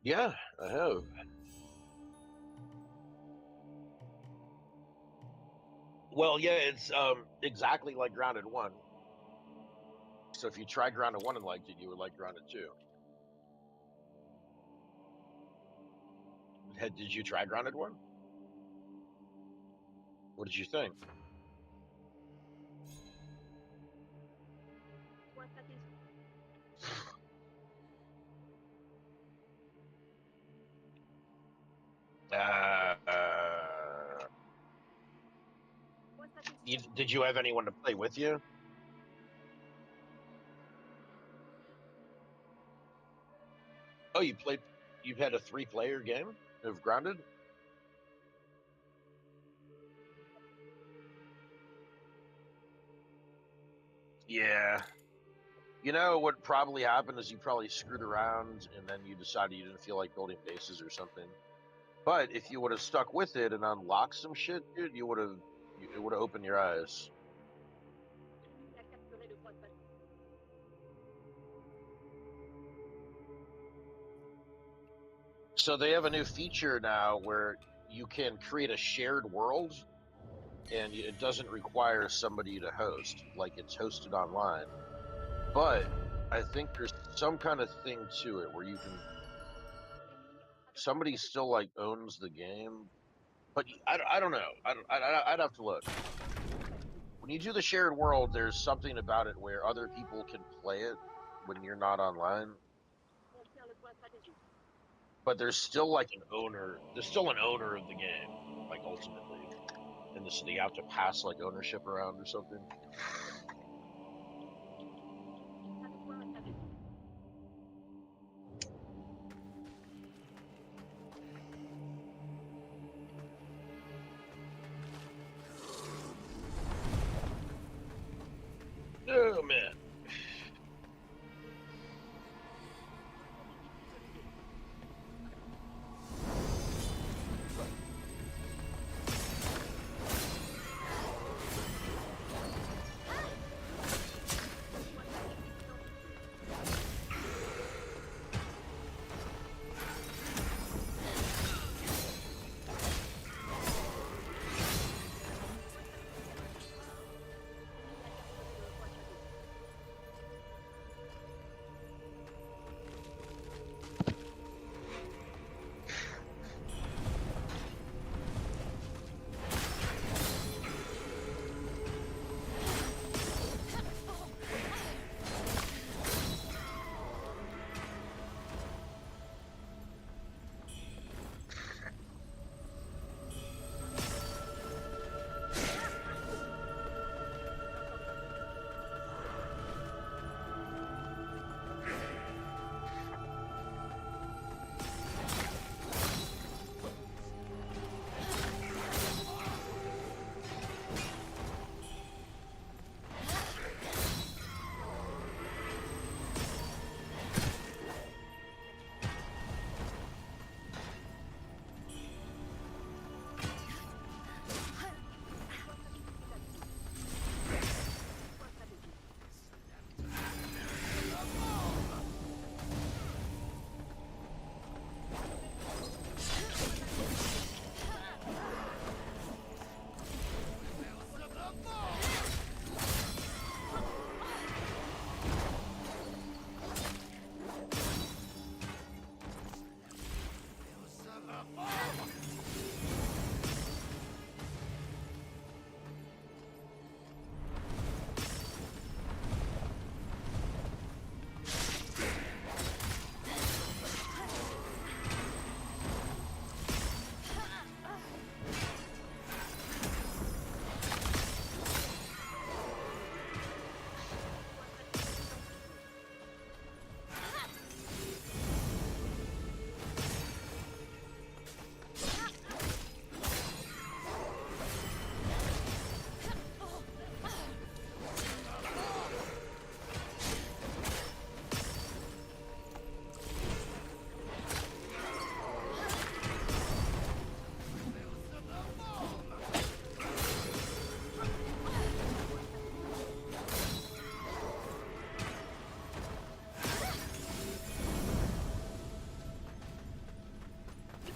Yeah, I have. Well, yeah, it's exactly like Grounded 1. So if you tried Grounded 1 and liked it, you would like Grounded 2. Did you try Grounded 1? What did you think? Did you have anyone to play with you? Oh, you've had a 3-player game of Grounded? Yeah. You know what probably happened is you probably screwed around and then you decided you didn't feel like building bases or something. But if you would have stuck with it and unlocked some shit, dude, it would have opened your eyes. So they have a new feature now where you can create a shared world and it doesn't require somebody to host, like it's hosted online. But I think there's some kind of thing to it where you can, somebody still like owns the game, but I don't know. I'd have to look. When you do the shared world, there's something about it where other people can play it when you're not online. But there's still like an owner. There's still an owner of the game, like ultimately, and this you have to pass like ownership around or something. Oh man.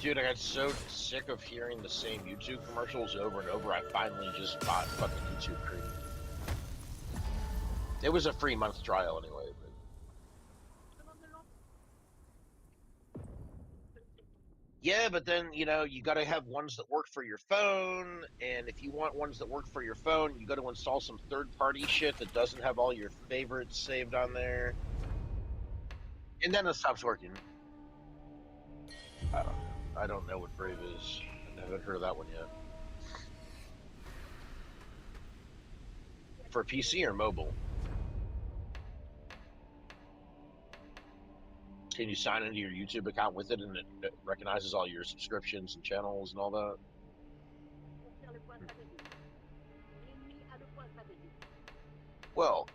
Dude, I got so sick of hearing the same YouTube commercials over and over, I finally just bought fucking YouTube Premium. It was a free month trial anyway, but... Yeah, but then, you know, you gotta have ones that work for your phone, and if you want ones that work for your phone, you gotta install some third-party shit that doesn't have all your favorites saved on there. And then it stops working. I don't know what Brave is. I haven't heard of that one yet. For PC or mobile? Can you sign into your YouTube account with it and it recognizes all your subscriptions and channels and all that? Well,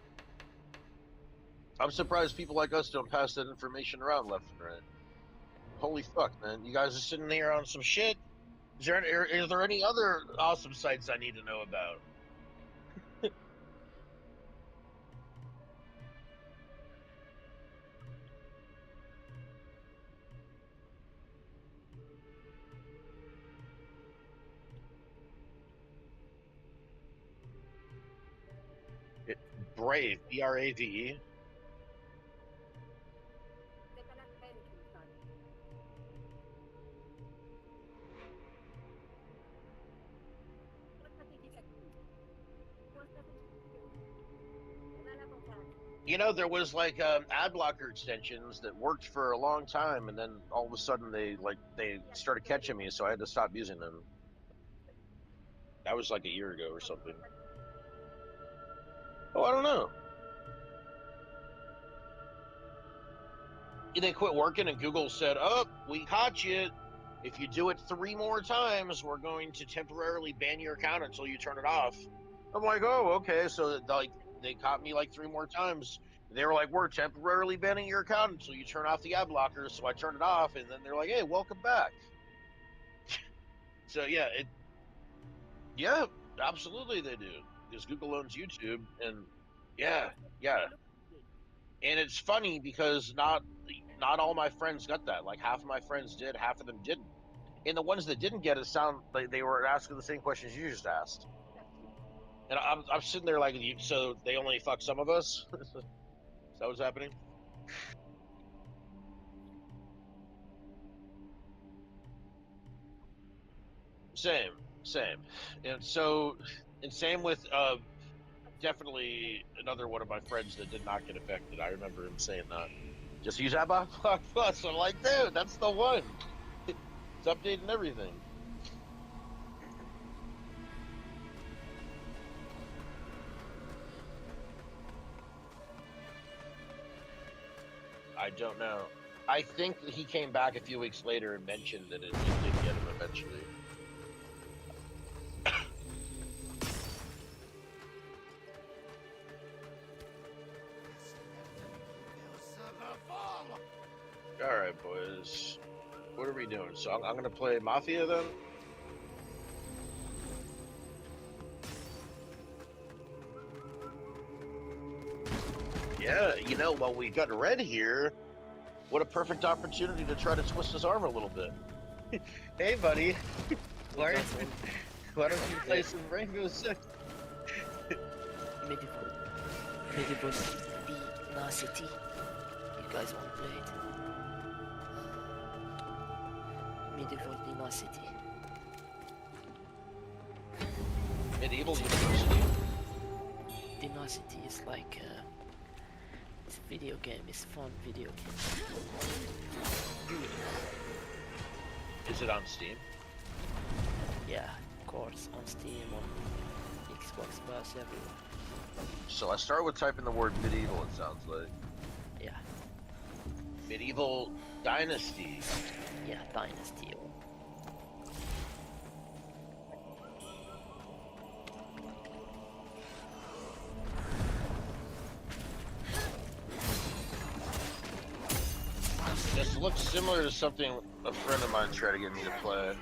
I'm surprised people like us don't pass that information around left and right. Holy fuck, man. You guys are sitting here on some shit? Is there any other awesome sites I need to know about? Brave, B-R-A-V-E. You know, there was like ad blocker extensions that worked for a long time, and then all of a sudden they started catching me, so I had to stop using them. That was like a year ago or something. Oh, I don't know. They quit working, and Google said, "Oh, we caught you. If you do it 3 more times, we're going to temporarily ban your account until you turn it off." I'm like, "Oh, okay." So like they caught me like 3 more times. They were like, "We're temporarily banning your account until you turn off the ad blocker." So I turned it off, and then they're like, "Hey, welcome back." So yeah, absolutely they do, because Google owns YouTube, and yeah. And it's funny because not all my friends got that. Like half of my friends did, half of them didn't. And the ones that didn't get it sound like they were asking the same questions you just asked. And I'm sitting there like, so they only fuck some of us? Is that what's happening? Same. And same with definitely another one of my friends that did not get affected. I remember him saying that. Just use AdBlock Plus. I'm like, dude, that's the one. It's updating everything. I don't know. I think that he came back a few weeks later and mentioned that it did get him eventually. Alright, boys. What are we doing? So I'm going to play Mafia then? Yeah, you know, while we got Red here, what a perfect opportunity to try to twist his arm a little bit. Hey, buddy. Why don't you play some Rainbow Six? Medieval City. You guys want to play it? Medieval Dynasty. Medieval University? Dynasty is like it's a video game, it's a fun video game. Is it on Steam? Yeah, of course, on Steam, on Xbox Pass, everywhere. So I start with typing the word medieval, it sounds like. Yeah. Medieval Dynasty. Yeah, Dynasty. This looks similar to something a friend of mine tried to get me to play.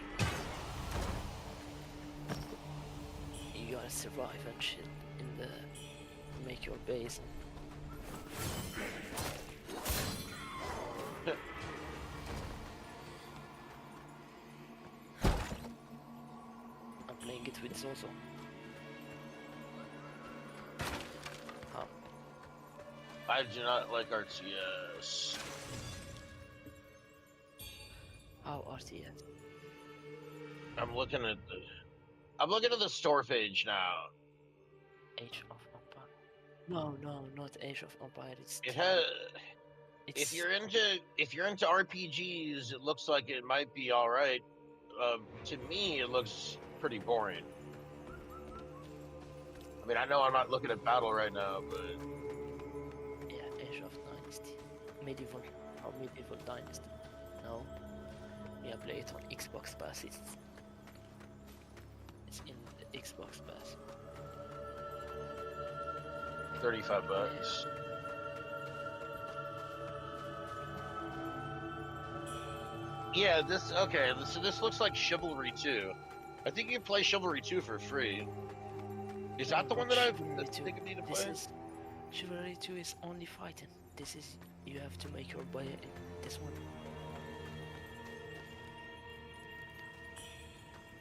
You gotta survive and shit in the make your base. playing it with Zozo. How? I do not like RTS. How RTS? I'm looking at the store page now. Age of Empire. No, not Age of Empire. It has. It's If you're into RPGs, it looks like it might be all right. To me, it looks pretty boring. I mean, I know I'm not looking at battle right now, but yeah, Age of Dynasty, medieval dynasty. No, yeah, play it on Xbox Pass. It's in the Xbox Pass. $35. Yeah, so this looks like Chivalry 2. I think you can play Chivalry 2 for free. Is that the one that I think I need to play? Chivalry 2 is only fighting. This is, you have to make your way in this one.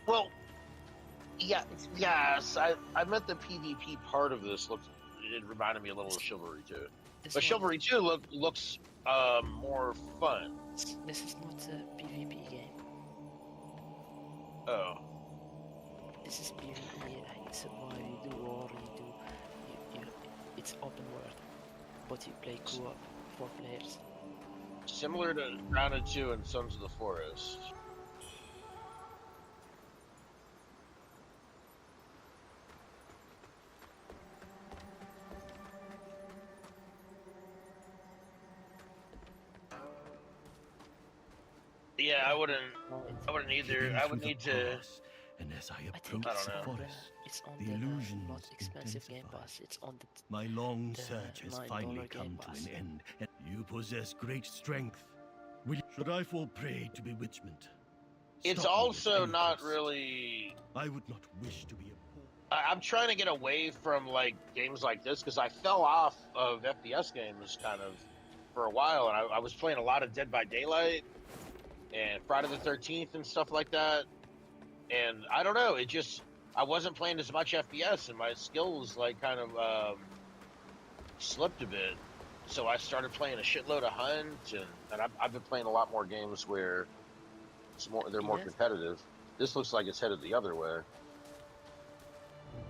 Well, yes, I meant the PvP part of this it reminded me a little of Chivalry 2. But Chivalry 2 looks more fun. This is not a PvP game. Oh. This is PvP, like you survive, you do war, it's open world, but you play co-op, 4 players. Similar to Grounded 2 and Sons of the Forest. Yeah, I wouldn't either. I would need to. And as I I think approach it's the on forest, it's on the the illusions not expensive Game intensify. Pass. It's on the My long the search has $9 finally Game come to Pass. an end, and you possess great strength. Should I fall prey to bewitchment? It's Stop me at also any not cost. really. I would not wish to be a poor. I'm trying to get away from like games like this because I fell off of FPS games kind of for a while, and I was playing a lot of Dead by Daylight and Friday the 13th and stuff like that. And I don't know, I wasn't playing as much FPS, and my skills like kind of slipped a bit. So I started playing a shitload of Hunt, and I've been playing a lot more games where they're more Yes. competitive. This looks like it's headed the other way.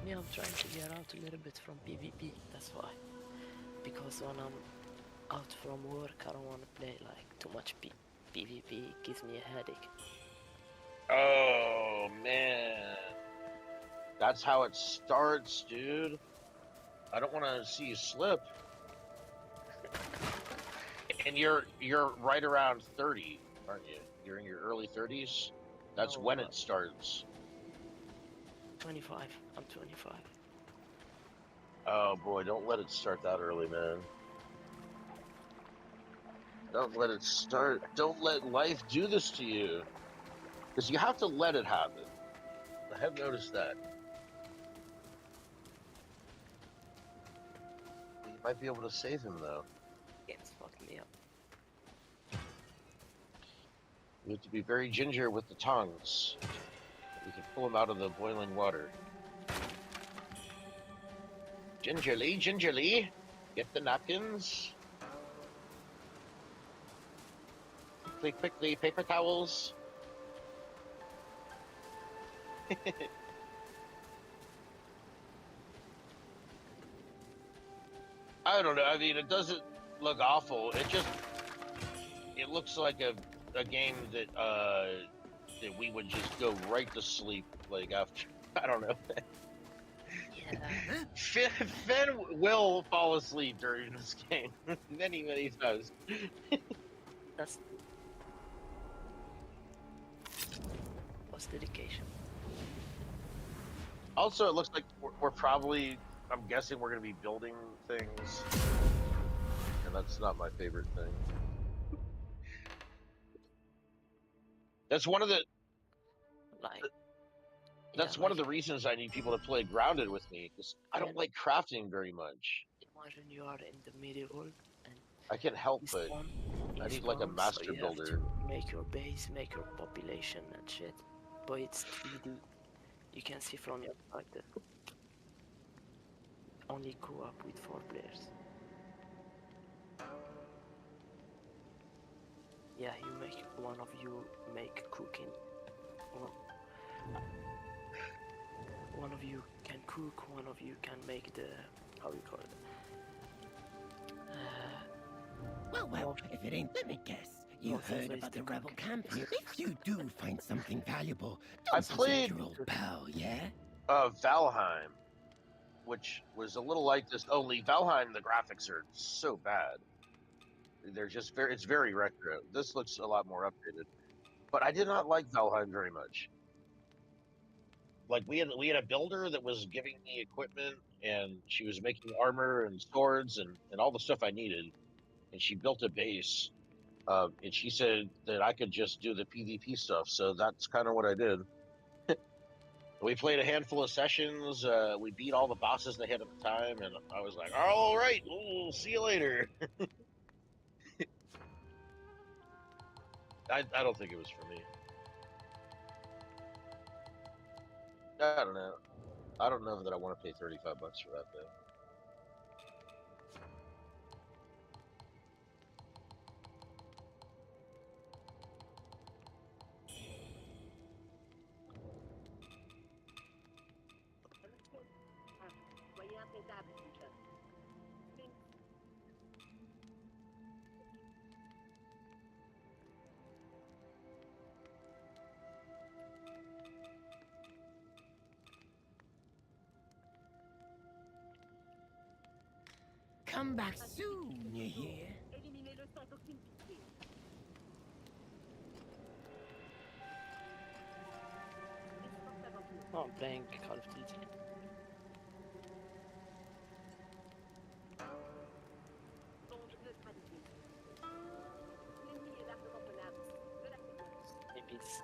Me, I'm trying to get out a little bit from PvP. That's why. Because when I'm out from work, I don't want to play like too much PvP. It gives me a headache. Oh man, that's how it starts, dude. I don't want to see you slip. And you're right around 30, aren't you? You're in your early 30s. That's No, when it starts. 25. I'm 25. Oh boy, don't let it start that early, man. Don't let it start. Don't let life do this to you. Because you have to let it happen. I have noticed that. You might be able to save him, though. Game's fucking me up. You have to be very ginger with the tongues. You can pull him out of the boiling water. Gingerly, gingerly. Get the napkins. Quickly, quickly, paper towels. I don't know. I mean, it doesn't look awful. It looks like a game that that we would just go right to sleep like after. I don't know. Yeah. Finn will fall asleep during this game many times. That's what's dedication. Also, it looks like we're probably. I'm guessing we're going to be building things, and that's not my favorite thing. That's one of the. Like. That's one of the reasons I need people to play Grounded with me, because I don't like crafting very much. Imagine you are in the medieval and I can't help you but spawn, I you need like a spawn, so master you have builder. to make your base, make your population and shit. But it's 3D. You can see from your side that only co-op with 4 players. Yeah, you make one of you make cooking. One of you can cook. One of you can make the how you call it. Well, if it ain't, let me guess. You North heard is about the the rebel cook. camp here. If you do find something valuable, I don't forget played your old pal, yeah? Valheim, which was a little like this. Only Valheim, the graphics are so bad. They're just it's very retro. This looks a lot more updated. But I did not like Valheim very much. Like we had a builder that was giving me equipment, and she was making armor and swords and all the stuff I needed, and she built a base. And she said that I could just do the PvP stuff, so that's kind of what I did. We played a handful of sessions. We beat all the bosses they had at the time, and I was like, "All right, we'll see you later." I don't think it was for me. I don't know. I don't know that I want to pay $35 for that though. Come back soon, you hear? Oh, I'm playing Call of Duty. Maybe it's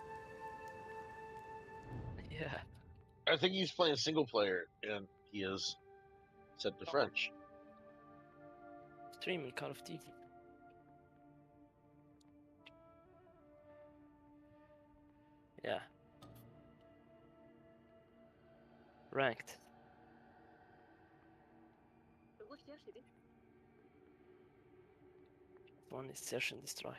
yeah. I think he's playing single player, and he is set to French. Streaming Call of Duty. Yeah. Ranked. One is search and destroy.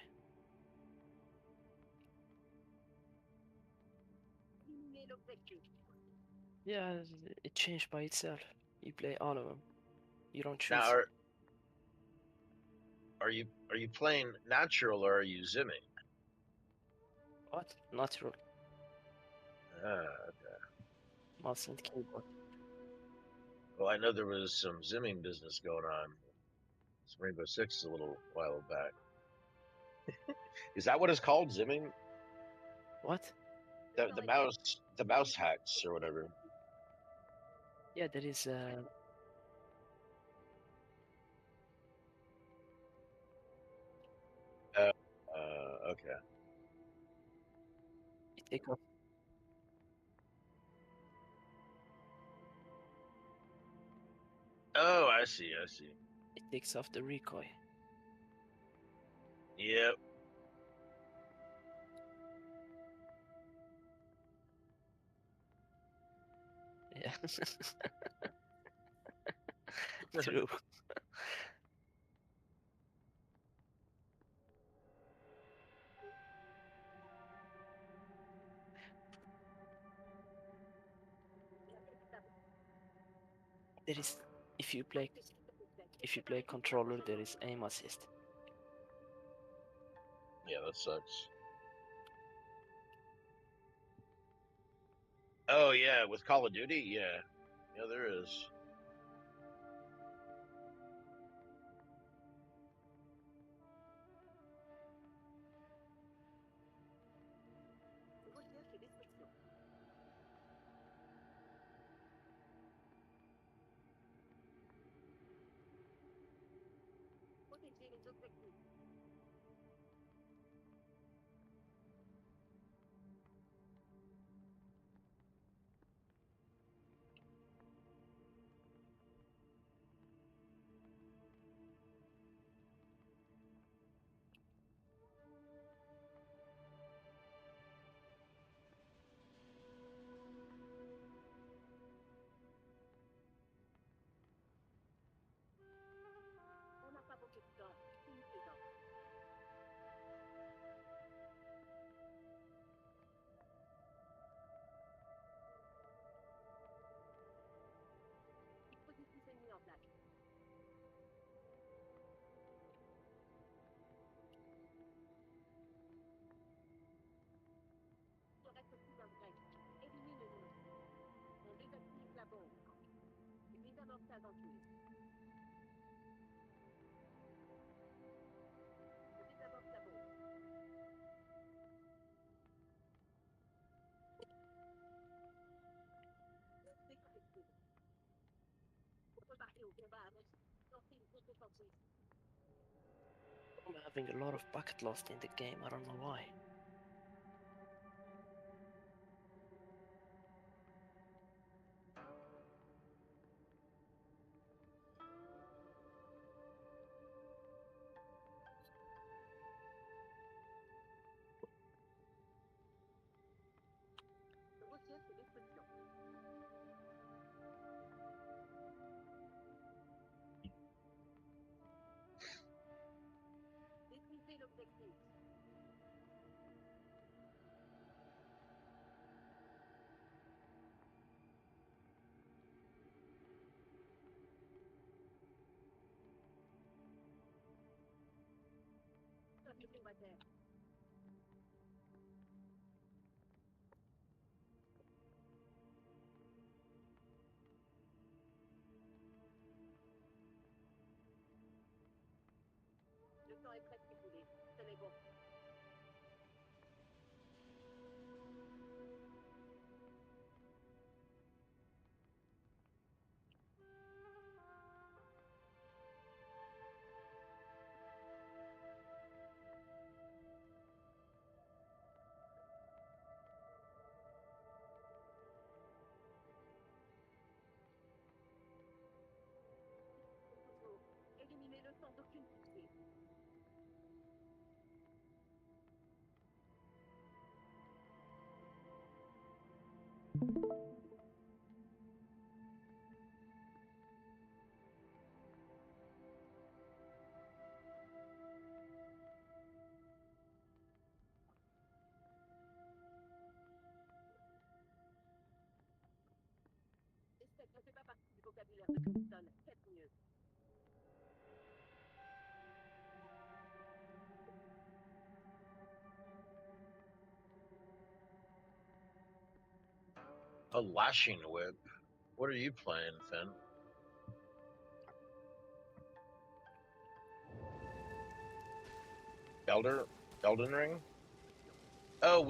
Yeah, it changed by itself. You play all of them. You don't choose. Now, are you playing natural or are you zimming? What? Natural. Okay. Mouse and keyboard. Well, I know there was some zimming business going on. It's Rainbow Six a little while back. Is that what it's called, zimming? What? The mouse hacks or whatever. Yeah, there is Okay. it takes off. Oh, I see. I see. It takes off the recoil. Yep. Yeah. True. There is if you play controller, there is aim assist. Yeah, that sucks. Oh yeah, with Call of Duty, yeah, there is. I'm having a lot of bucket lost in the game, I don't know why. A lashing whip. What are you playing, Finn? Elden Ring? Oh,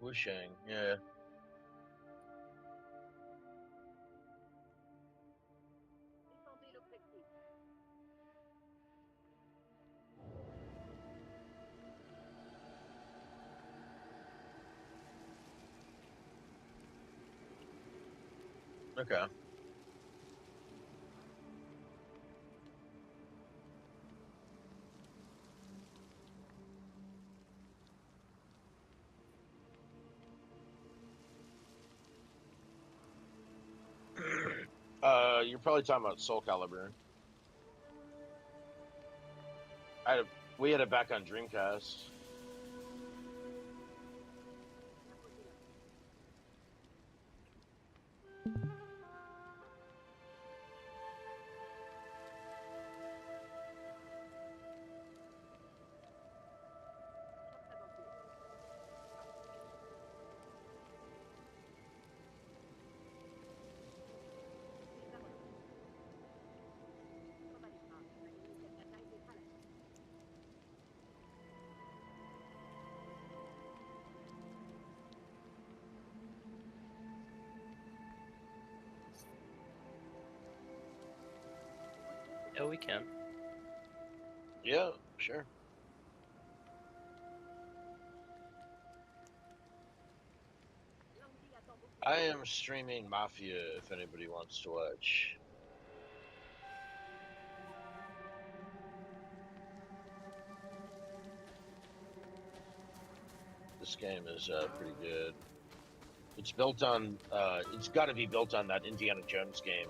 Wuchang. Yeah. Okay. You're probably talking about Soul Calibur. We had it back on Dreamcast. Yeah, we can. Yeah, sure. I am streaming Mafia if anybody wants to watch. This game is pretty good. It's built on, it's got to be built on that Indiana Jones game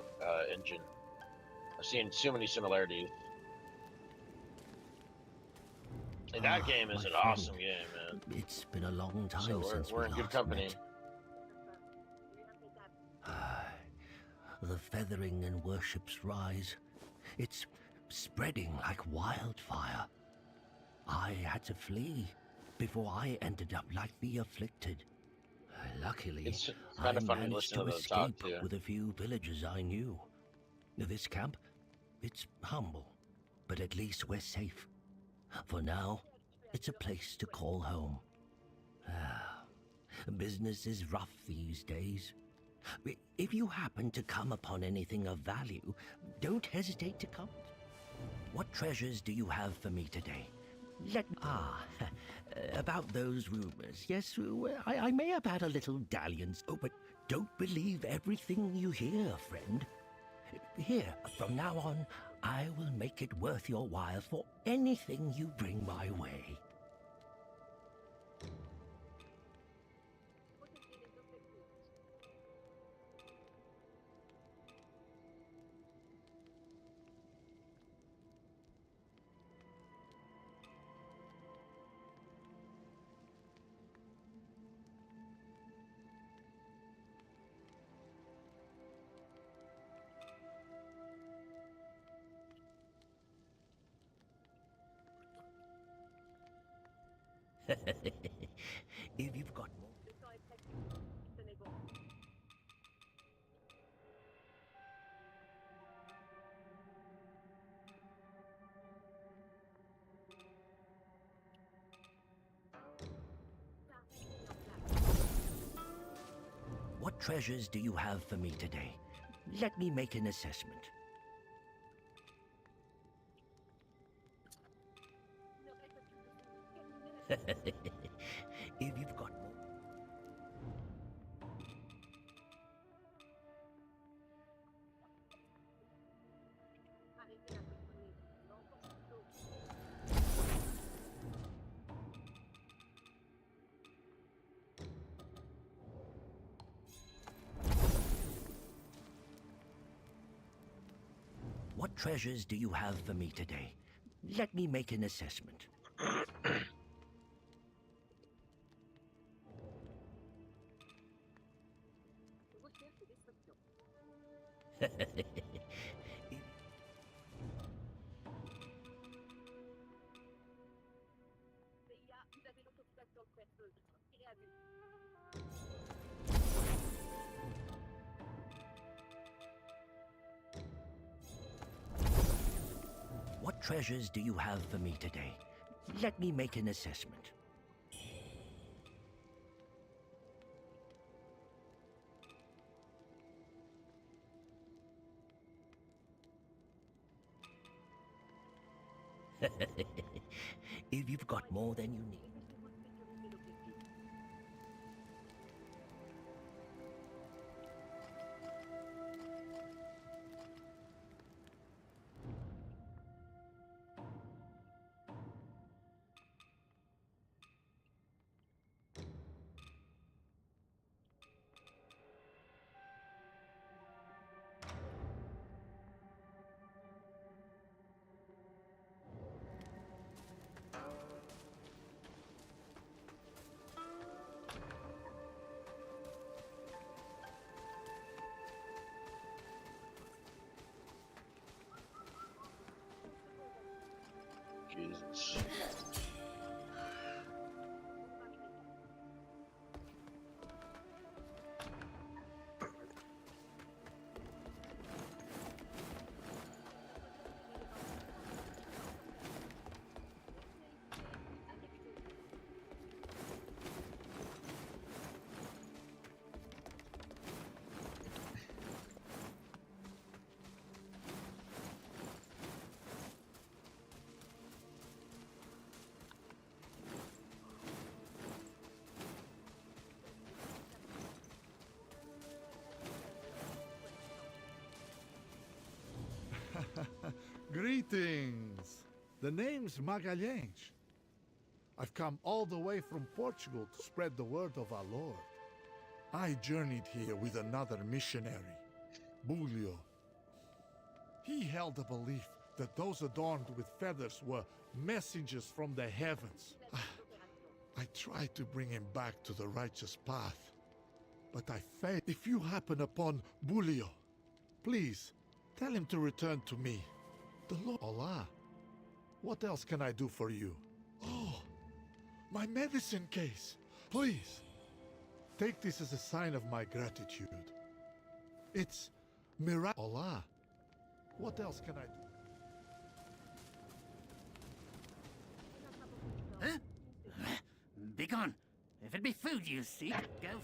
engine. I've seen so many similarities. And that game is an awesome game, man. It's been a long time So since we're we in good last company. met. The feathering and worships rise. It's spreading like wildfire. I had to flee before I ended up like the afflicted. Luckily, It's I kind of funny managed listening to to them talk escape too. with a few villagers I knew. This camp, it's humble, but at least we're safe. For now, it's a place to call home. Business is rough these days. If you happen to come upon anything of value, don't hesitate to come. What treasures do you have for me today? About those rumors. Yes, I may have had a little dalliance. Oh, but don't believe everything you hear, friend. Here, from now on, I will make it worth your while for anything you bring my way. If you've got more. What treasures do you have for me today? Let me make an assessment. If you've got more. What treasures do you have for me today? Let me make an assessment. What treasures do you have for me today? Let me make an assessment. If you've got more than you need. Jesus. Greetings. The name's Magalhães. I've come all the way from Portugal to spread the word of our Lord. I journeyed here with another missionary, Bulio. He held the belief that those adorned with feathers were messengers from the heavens. I tried to bring him back to the righteous path, but I failed. If you happen upon Bulio, please tell him to return to me. The Lord Allah. What else can I do for you? Oh, my medicine case. Please, take this as a sign of my gratitude. It's Allah. What else can I do? Huh? Begone! If it be food you seek, go find.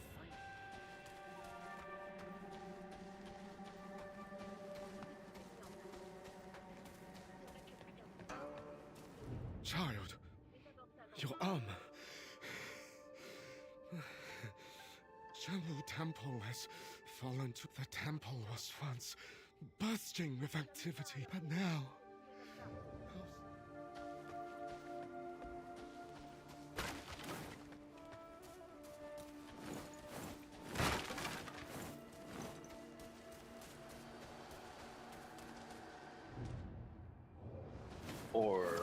Child, your arm. Jungle Temple has fallen to. The temple was once bursting with activity, but now. Or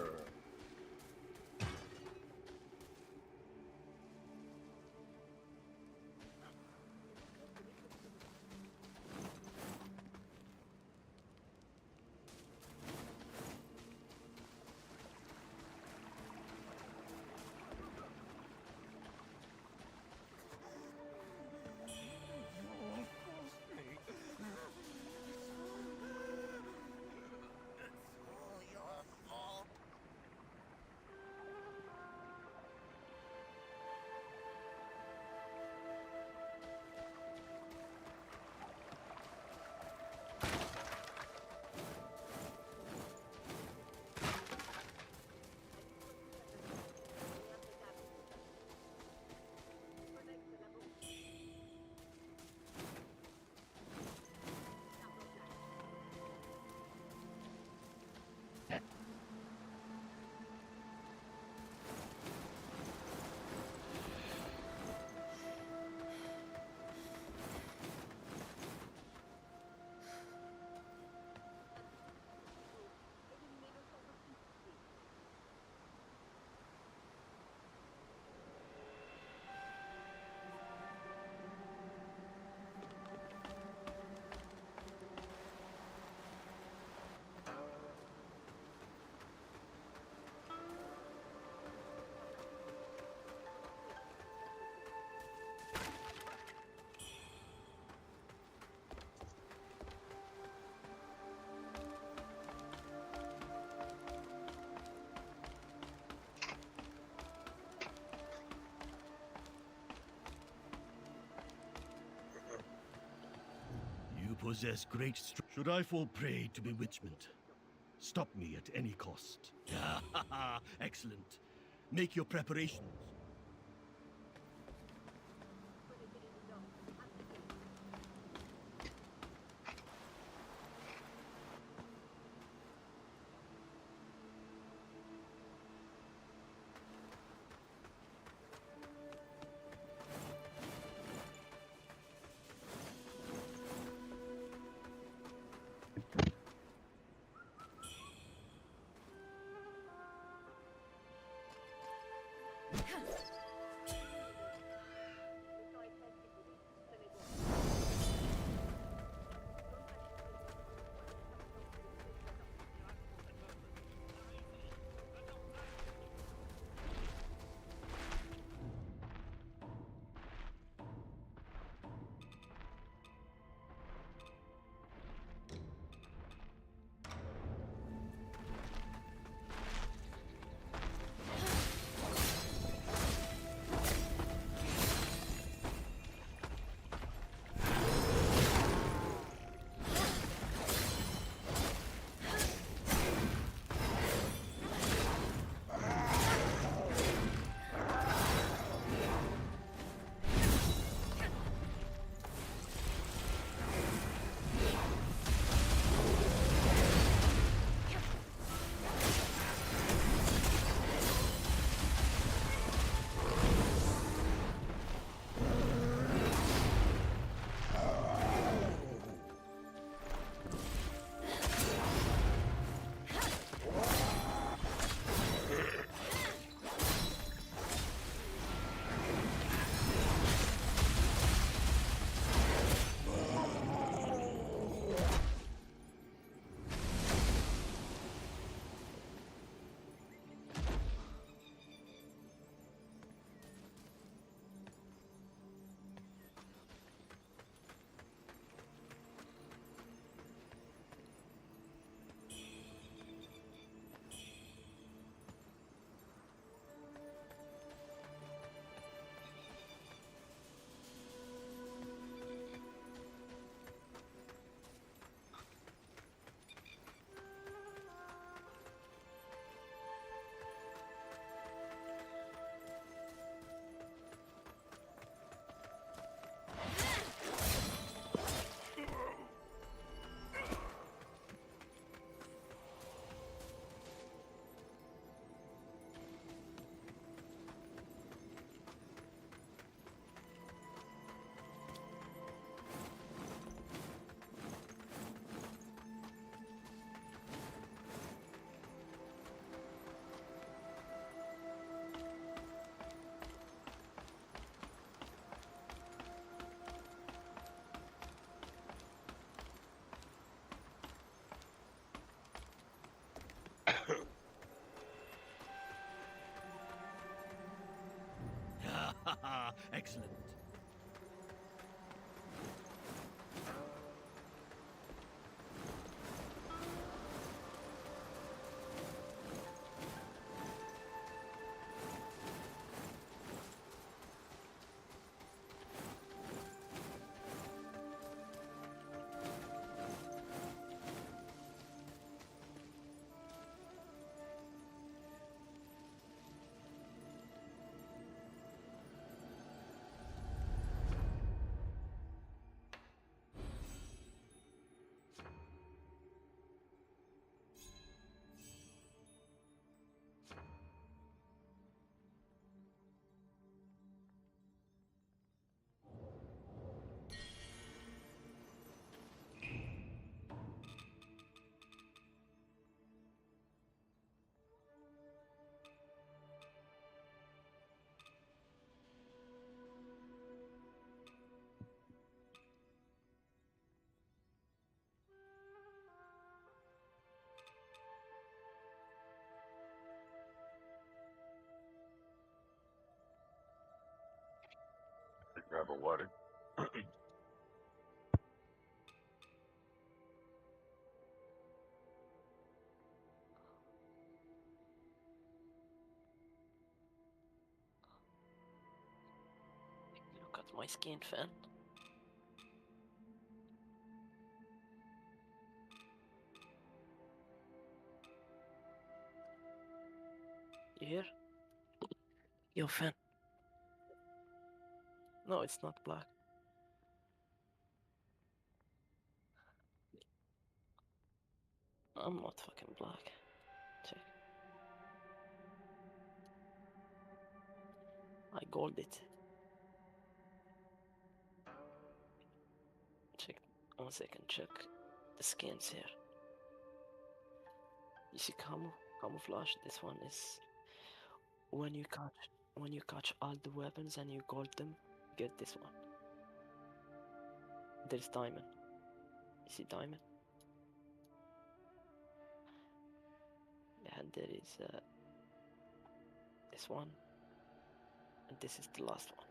You possess great strength. Should I fall prey to bewitchment, stop me at any cost. Excellent. Make your preparations. Excellent. Grab a water. Look at my skin, fan. You hear? Yo, fan. No, it's not black. I'm not fucking black. Check. I gold it. Check. 1 second, check the skins here. You see camouflage? This one is when you catch all the weapons and you gold them, you get this one. There's diamond. You see diamond? And there is this one, and this is the last one.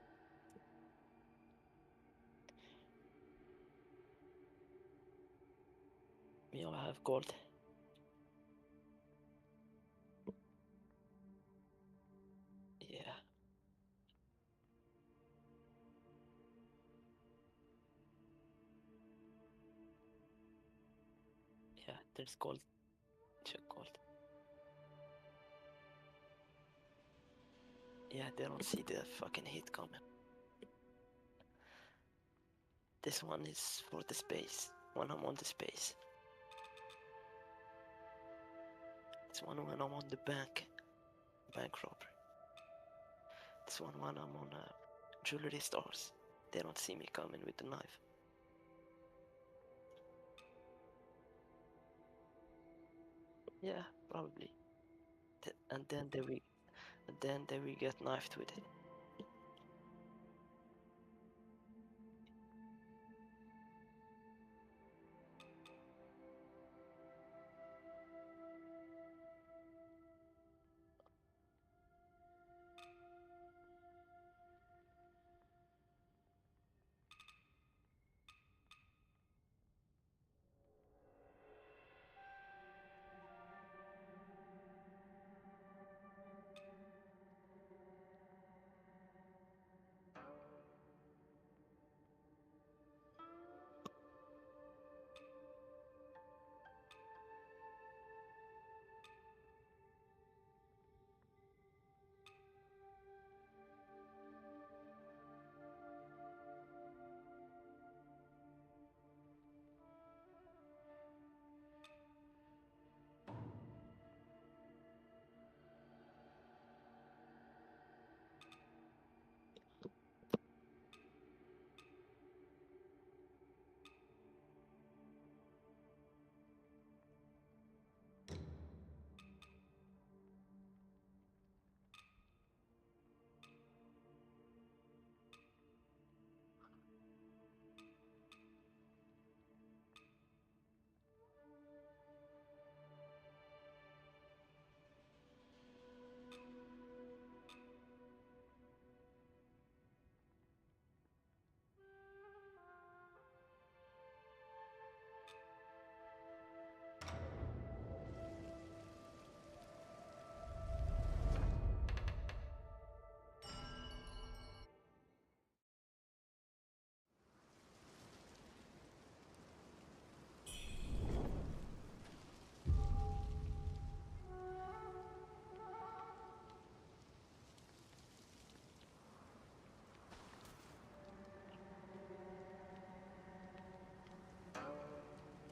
Me, I have gold. Yeah. Yeah, there's gold. Check gold. Yeah, they don't see the fucking heat coming. This one is for the space, when I'm on the space. This one when I'm on the bank robbery. This one when I'm on jewelry stores. They don't see me coming with the knife. Yeah, probably. And then they will get knifed with it.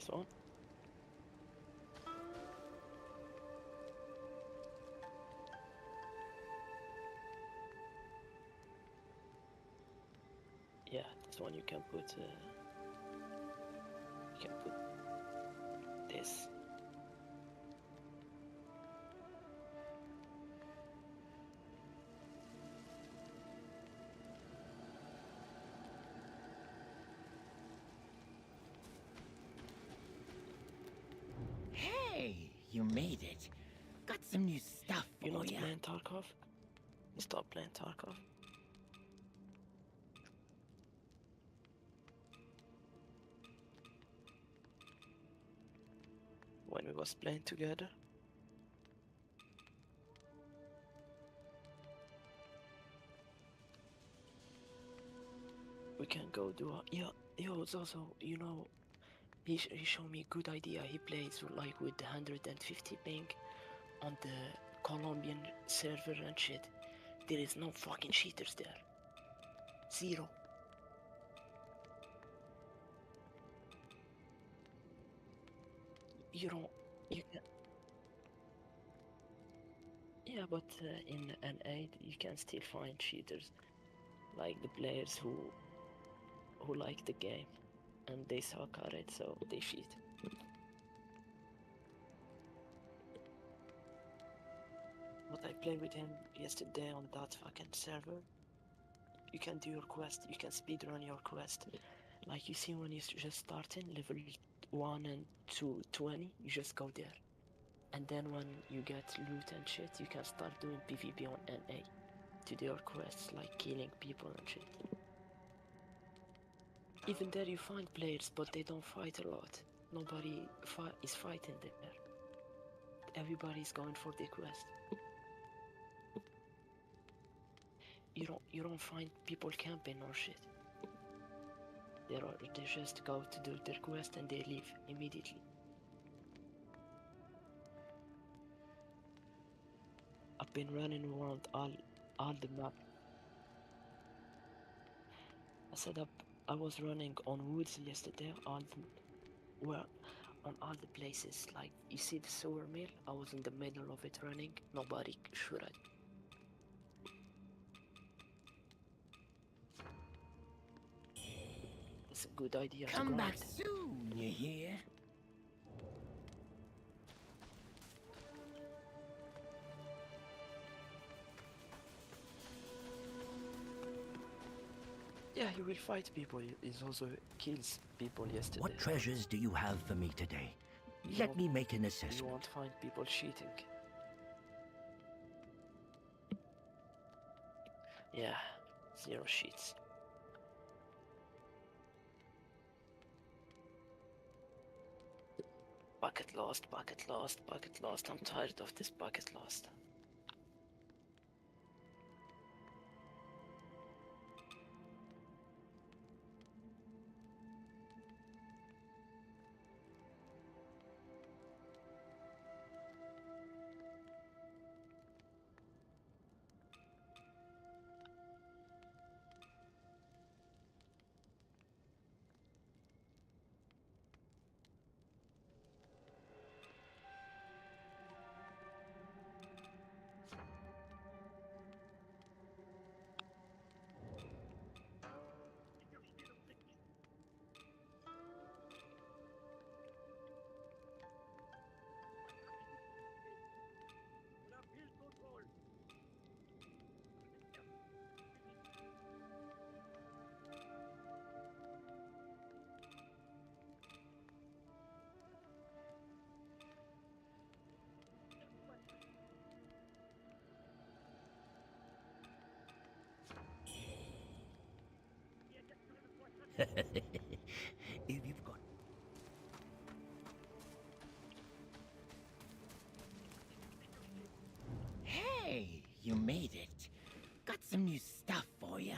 This one? Yeah, this one you can put this. Hey, you made it. Got some new stuff for You're not ya. playing Tarkov? Stop playing Tarkov. When we was playing together. We can go do a... Yeah, it's also, you know, he showed me a good idea. He plays like with 150 ping on the Colombian server and shit. There is no fucking cheaters there. Zero. You don't... You can... Yeah, but in N8 you can still find cheaters. Like the players who like the game. And they suck at it, so they cheat. But I played with him yesterday on that fucking server. You can do your quest, you can speedrun your quest. Like you see when you're just starting, level 1 and 2, 20, you just go there. And then when you get loot and shit, you can start doing PvP on NA. To do your quests, like killing people and shit. Even there you find players, but they don't fight a lot. Nobody is fighting there. Everybody's going for the quest. You don't find people camping or shit. They just go to do their quest and they leave immediately. I've been running around all the map. I said I was running on woods yesterday, on all the places. Like you see the sewer mill, I was in the middle of it running. Nobody shoot at me. It's a good idea to Come grind. back soon, you hear? Yeah, he will fight people. He also kills people yesterday. What treasures do you have for me today? You Let won't- me make an You assessment. won't find people cheating. Yeah, 0 cheats. Bucket lost, bucket lost, bucket lost. I'm tired of this bucket lost. If you've got... Hey, you made it. Got some new stuff for ya.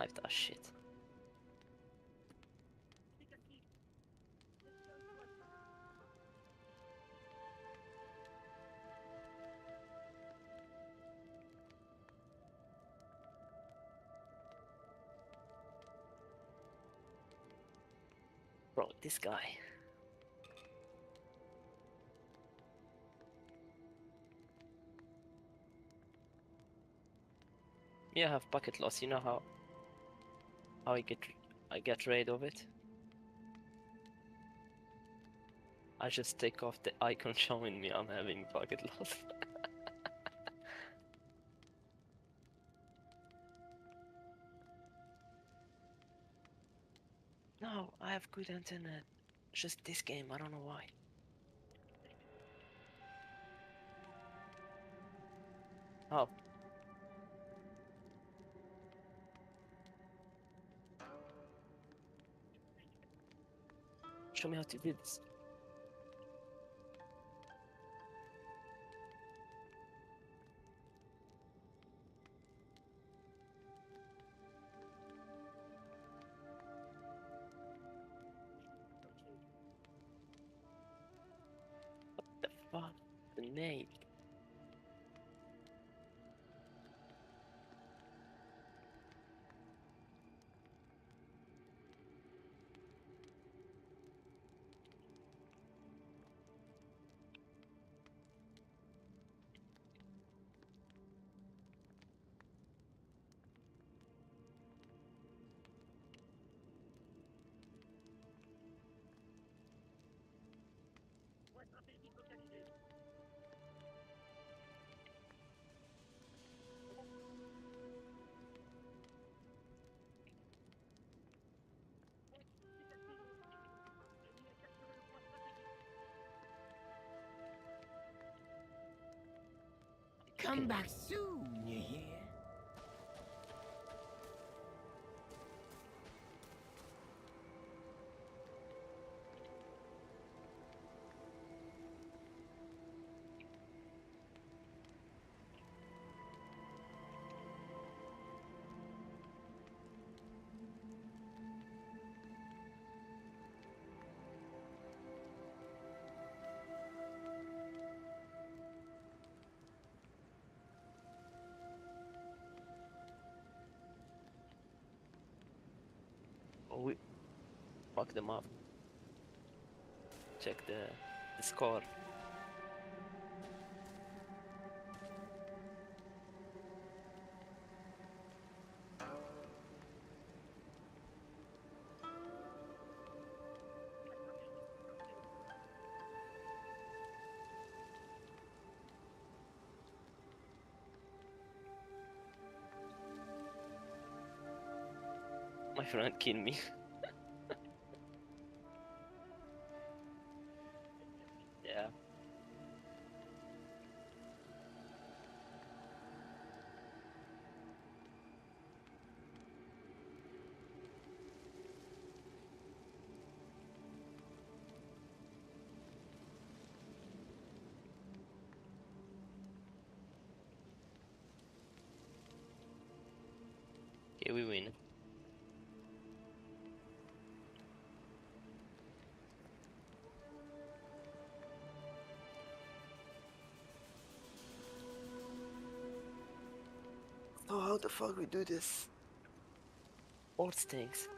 Knife that shit. Bro, this guy. Yeah, I have bucket loss. You know how I get rid of it? I just take off the icon showing me I'm having bucket loss. No, I have good internet. Just this game, I don't know why. Oh. Show me how to do this. What the fuck? Grenade. Come back soon, you hear? Oh, we fuck them up. Check the score. My friend killed me. Yeah. Okay, we win. So how the fuck we do this? All stinks.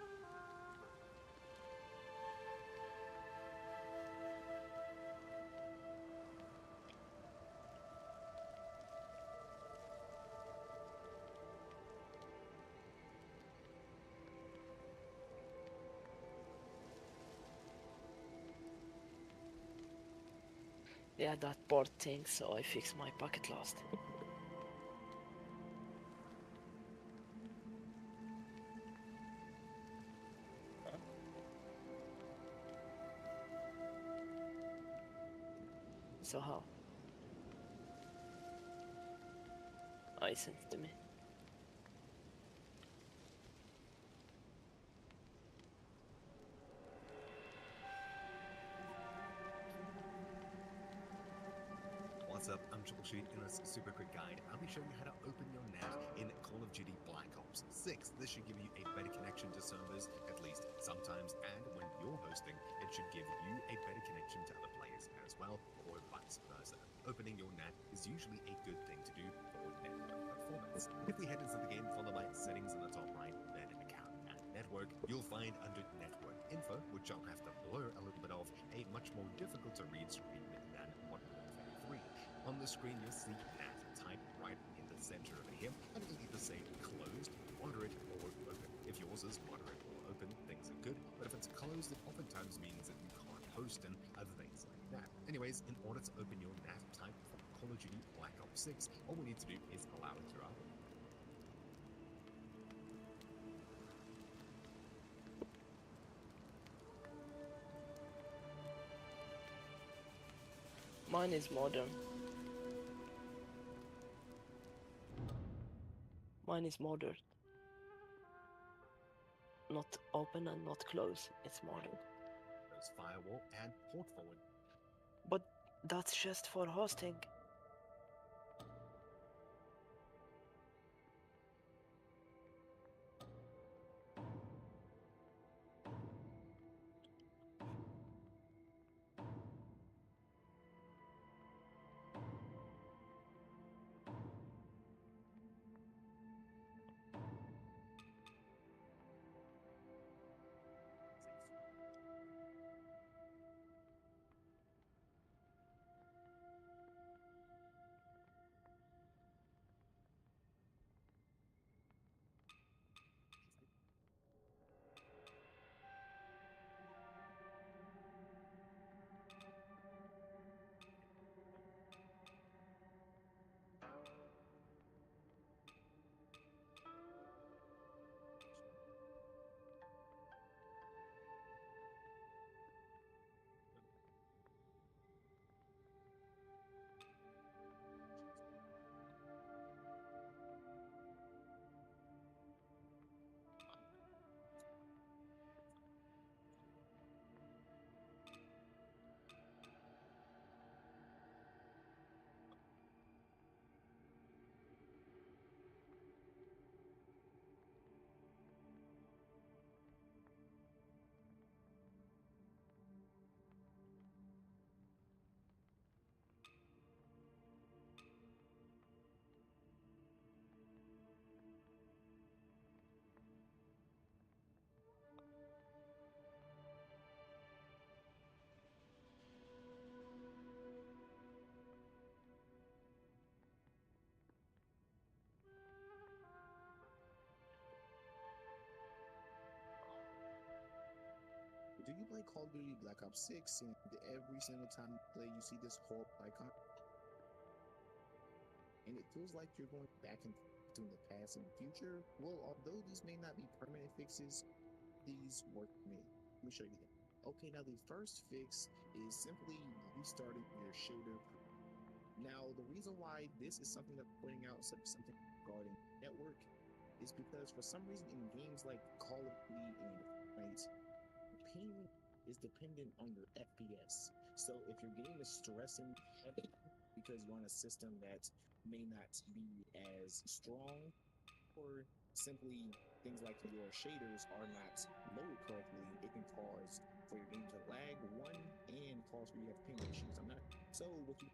Yeah, that board thing, so I fixed my bucket lost. So how? I sent it to me. What's up? I'm Troubleshoot. In this super quick guide, I'll be showing you how to open your net in Call of Duty Black Ops 6. This should give you a better connection to servers, at least sometimes, and when you're hosting, it should give you a better connection to other players as well, or vice versa. Opening your net is usually a good thing to do for network performance. If we head into the game, follow by settings in the top right, then account and network, you'll find under network info, which I'll have to blur a little bit of, a much more difficult to read screen than Modern Warfare 3. On the screen, you'll see NAT type right in the center over here, and it'll either say closed, moderate, or open. If yours is moderate or open, things are good, but if it's closed, it oftentimes means that you can't host and other things like that. Anyways, in order to open your NAT type for Call of Duty Black Ops 6, all we need to do is allow it to open. Mine is modern. Mine is modern. Not open and not close. It's modern. There's firewall and port forward. But that's just for hosting. Do you play Call of Duty Black Ops 6 and every single time you play you see this horrible icon? And it feels like you're going back and forth between the past and the future? Well, although these may not be permanent fixes, these work for me. Let me show you again. Okay, now the first fix is simply restarting your shader. Now, the reason why this is something that I'm pointing out instead of something regarding network is because for some reason in games like Call of Duty and Fortnite, ping is dependent on your FPS. So if your game is stressing heavy because you're on a system that may not be as strong, or simply things like your shaders are not loaded correctly, it can cause for your game to lag, one, and cause for you to have ping issues. So what you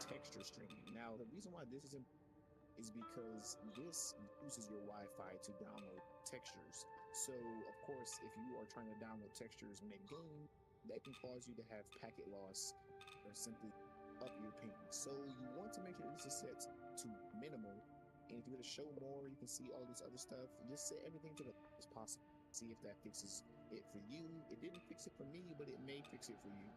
texture streaming. Now, the reason why this is important is because this uses your Wi-Fi to download textures. So, of course, if you are trying to download textures mid-game, that can cause you to have packet loss or simply up your ping. So you want to make sure this is set to minimal. And if you go to show more, you can see all this other stuff. Just set everything to the as possible. See if that fixes it for you. It didn't fix it for me, but it may fix it for you.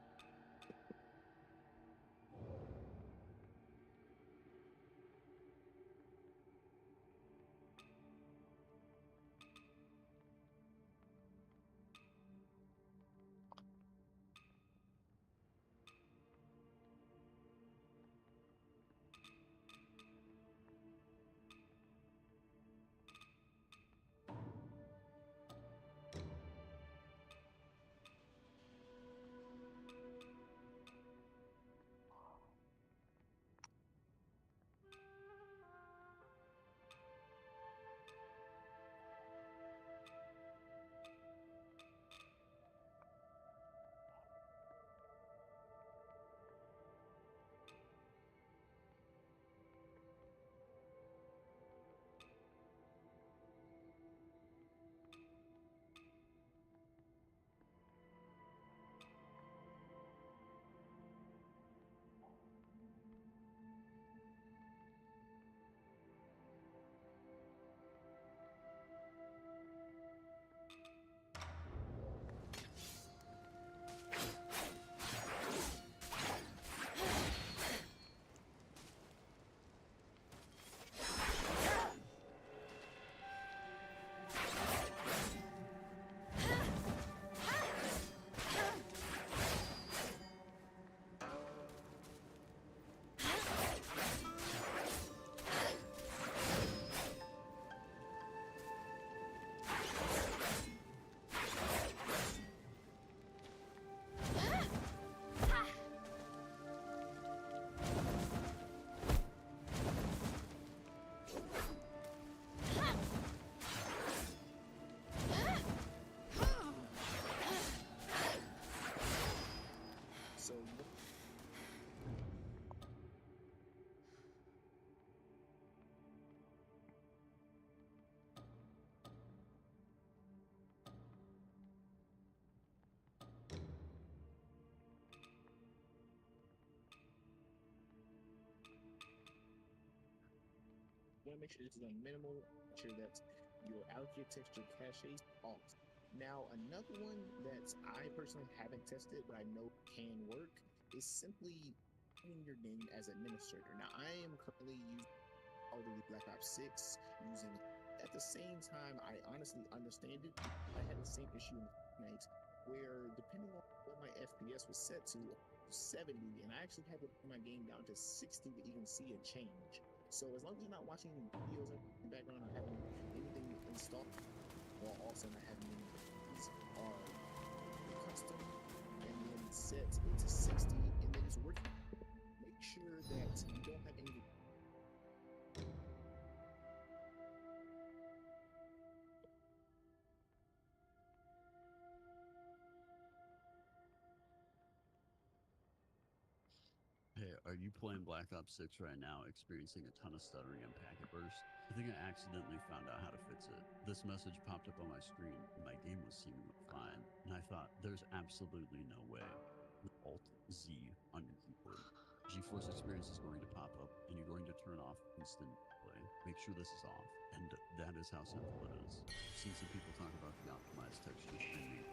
want to make sure this is on minimal, make sure that your allocated texture cache is off. Now, another one that I personally haven't tested, but I know can work, is simply putting your name as administrator. Now, I am currently using Call of Duty Black Ops 6 using. At the same time, I honestly understand it. I had the same issue in Fortnite where, depending on what my FPS was set to, 70, and I actually had to put my game down to 60 to even see a change. So as long as you're not watching videos in the background or having anything installed, while also not having any these are custom and then set it to 60 and then it's working. Make sure that you don't have any. Hey, are you playing Black Ops 6 right now, experiencing a ton of stuttering and packet bursts? I think I accidentally found out how to fix it. This message popped up on my screen, and my game was seemingly fine, and I thought, there's absolutely no way. Alt-Z on your keyboard. GeForce Experience is going to pop up, and you're going to turn off instant play. Make sure this is off, and that is how simple it is. I've seen some people talk about the optimized texture streaming.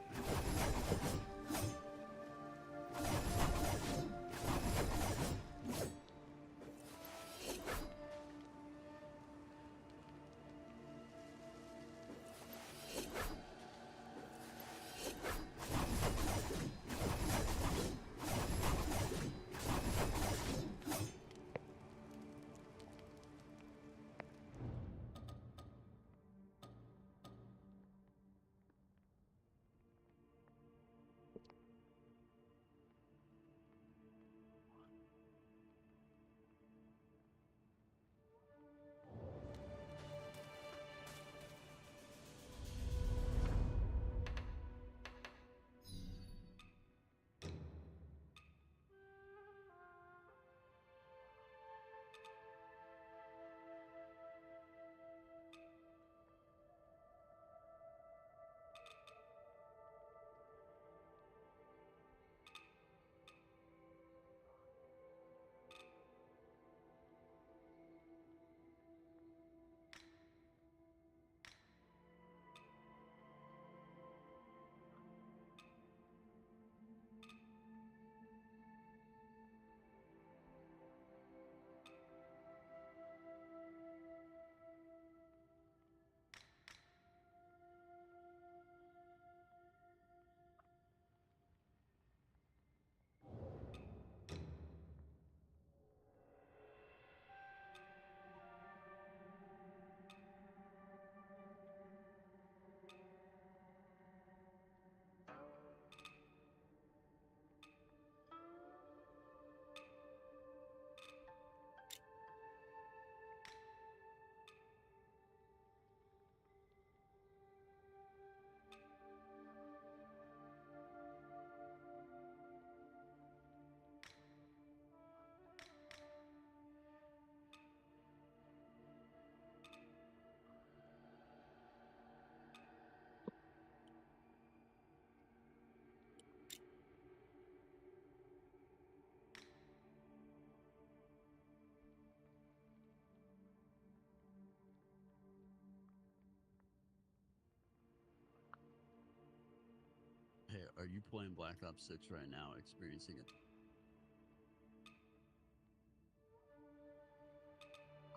Hey, are you playing Black Ops 6 right now, experiencing it?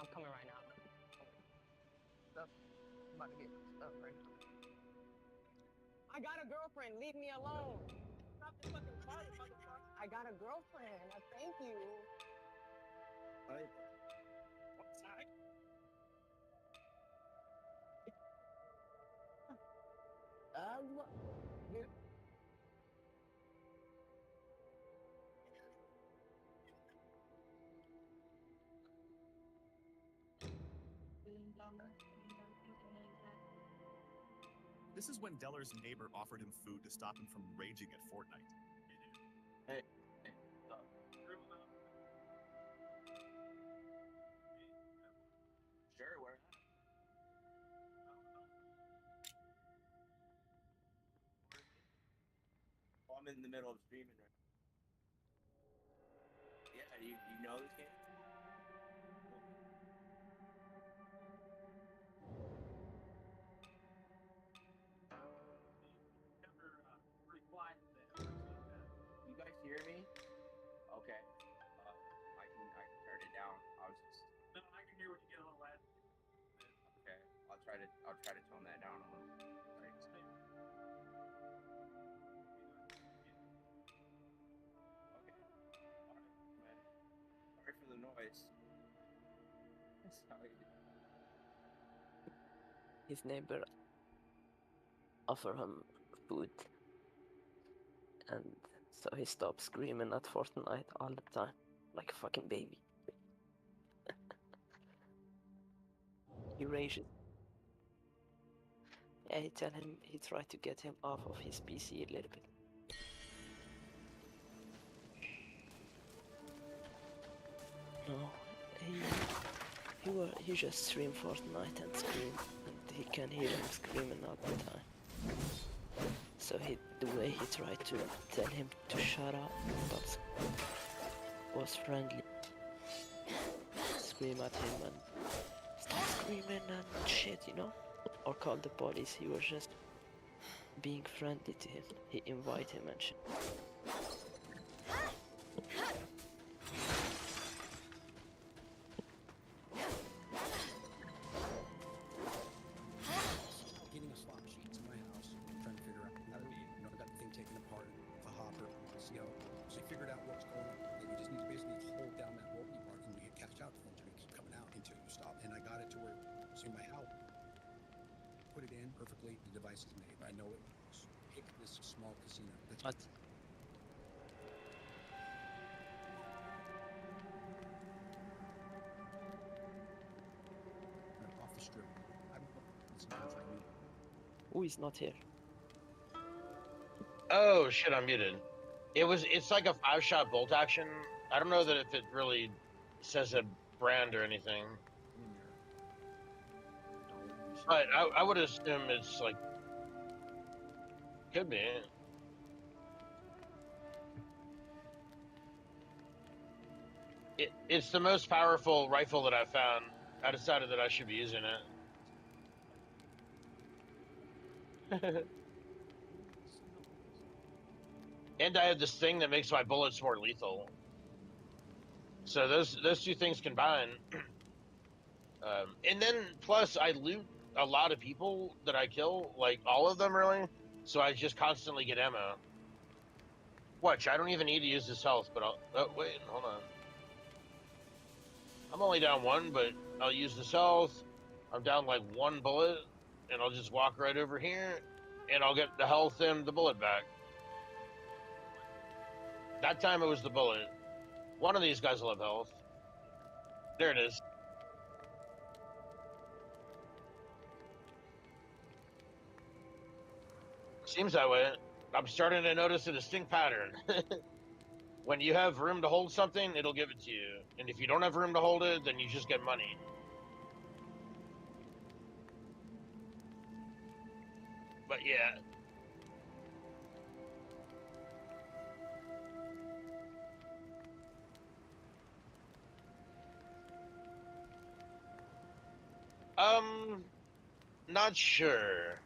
I'm coming right now. Stuff. I'm about to get stuff right now. I got a girlfriend. Leave me alone. Stop the fucking party, motherfucker. I got a girlfriend. Thank you. What's that? Yeah. This is when Deller's neighbor offered him food to stop him from raging at Fortnite. Hey. Sure, where? Oh, I'm in the middle of streaming right now. Yeah, you know this game? I'll try to tone that down a little. Right. Okay. Alright, man. Sorry for the noise. Sorry. His neighbor offer him food, and so he stopped screaming at Fortnite all the time, like a fucking baby. He rages. Yeah, he tried to get him off of his PC a little bit. No, he just stream Fortnite and scream, and he can hear him screaming all the time. So the way he tried to tell him to shut up, but was friendly. Scream at him and stop screaming and shit, you know? Or call the police. He was just being friendly to him. He invited him and shit. Getting a slot machine to my house, trying to figure out how to, I got the thing taken apart, the hopper, so he figured out what's going on. And you just need to basically hold down that bolty part and you get catch out from to keep coming out until you stop. And I got it to where it's in my house. Put it in perfectly, the device is made. I know it. Pick this small casino. That's what? Off the strip. Sometimes I need. Oh, he's not here. Oh shit, I'm muted. It's like a 5-shot bolt action. I don't know that if it really says a brand or anything. But I would assume it's like, could be. It's the most powerful rifle that I've found. I decided that I should be using it. And I have this thing that makes my bullets more lethal. So those two things combine. And then plus I loot a lot of people that I kill, like all of them really. So I just constantly get ammo. Watch, I don't even need to use this health, but oh wait, hold on. I'm only down one, but I'll use this health. I'm down like one bullet, and I'll just walk right over here, and I'll get the health and the bullet back. That time it was the bullet. One of these guys will have health. There it is. Seems that way. I'm starting to notice a distinct pattern. When you have room to hold something, it'll give it to you. And if you don't have room to hold it, then you just get money. But yeah. Not sure.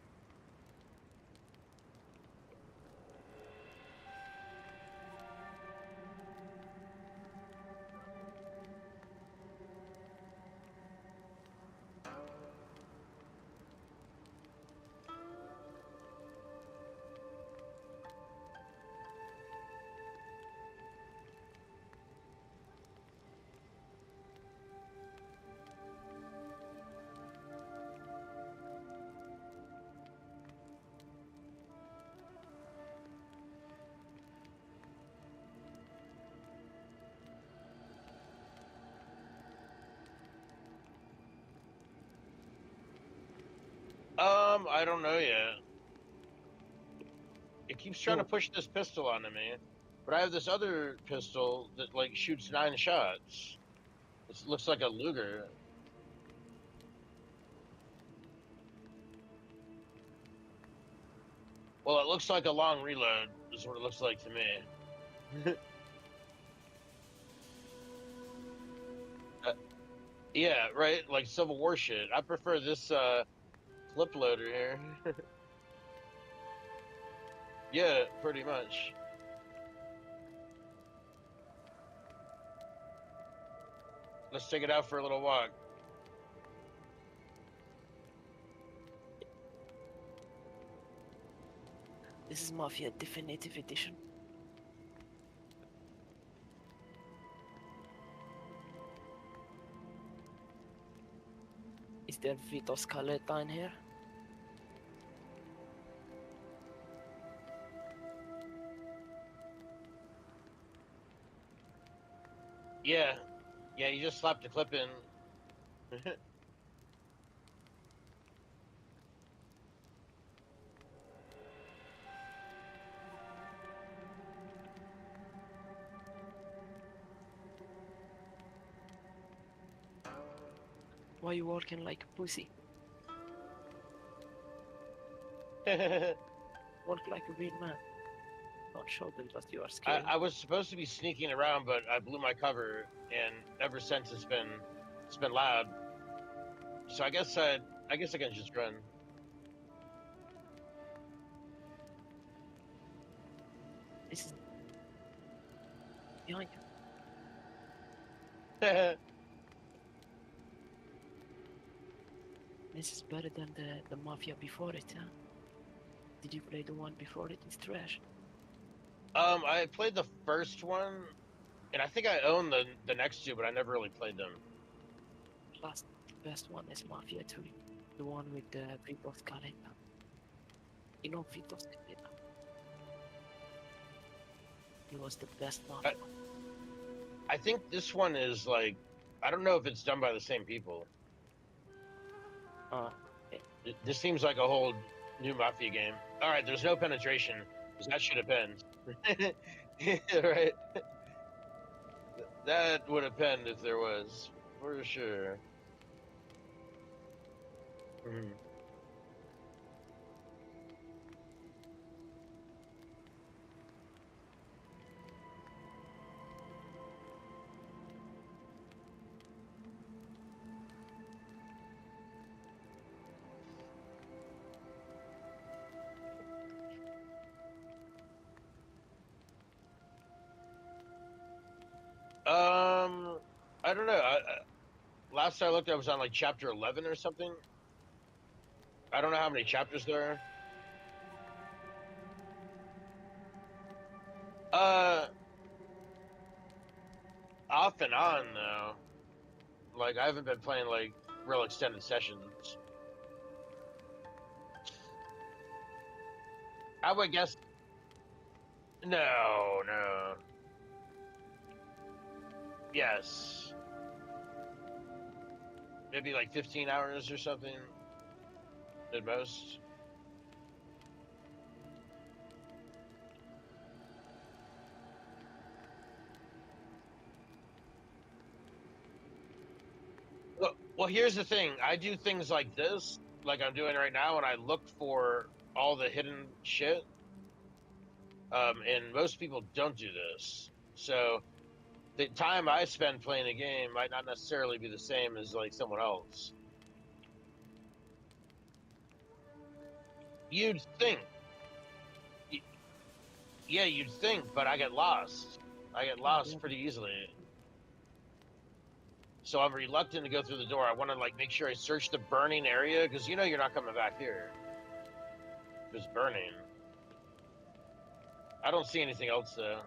I don't know yet. It keeps trying to push this pistol onto me, but I have this other pistol that like shoots 9 shots. It looks like a Luger. Well, it looks like a long reload is what it looks like to me. Yeah, right? Like Civil War shit. I prefer this clip loader here. Yeah, pretty much. Let's take it out for a little walk. This is Mafia Definitive Edition. Is there Vito Scaletta in here? Yeah. Yeah, you just slapped a clip in. Why you working like a pussy? Work like a real man. Don't show them that you are scared. I was supposed to be sneaking around, but I blew my cover, and ever since it's been loud. So I guess I can just run. This is behind you. This is better than the Mafia before it, huh? Did you play the one before it? It's trash. I played the first one, and I think I own the next two, but I never really played them. The best one is Mafia 3. The one with Vito Scaletta. You know Vito Scaletta? He was the best Mafia. I think this one is like, I don't know if it's done by the same people. This seems like a whole new Mafia game. All right, there's no penetration, because that should have been. Right? That would have been if there was, for sure. Mhm. I don't know. Last I looked, I was on like chapter 11 or something. I don't know how many chapters there are. Off and on though. Like I haven't been playing like real extended sessions. I would guess. No. Yes. Maybe like 15 hours or something at most. Well, here's the thing. I do things like this, like I'm doing right now, and I look for all the hidden shit. And most people don't do this. So the time I spend playing a game might not necessarily be the same as like someone else. You'd think. Yeah, you'd think, but I get lost. I get lost pretty easily. So I'm reluctant to go through the door. I want to like make sure I search the burning area because you know you're not coming back here. If it's burning. I don't see anything else though.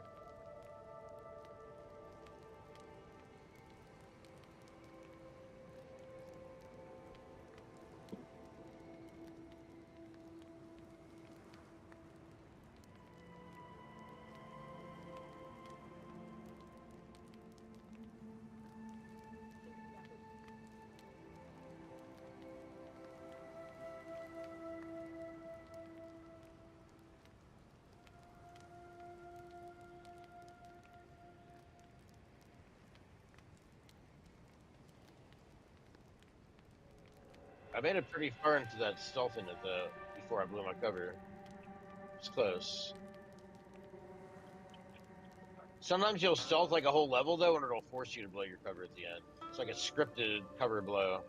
I made it pretty far into that stealth in it though before I blew my cover. It's close. Sometimes you'll stealth like a whole level though, and it'll force you to blow your cover at the end. It's like a scripted cover blow.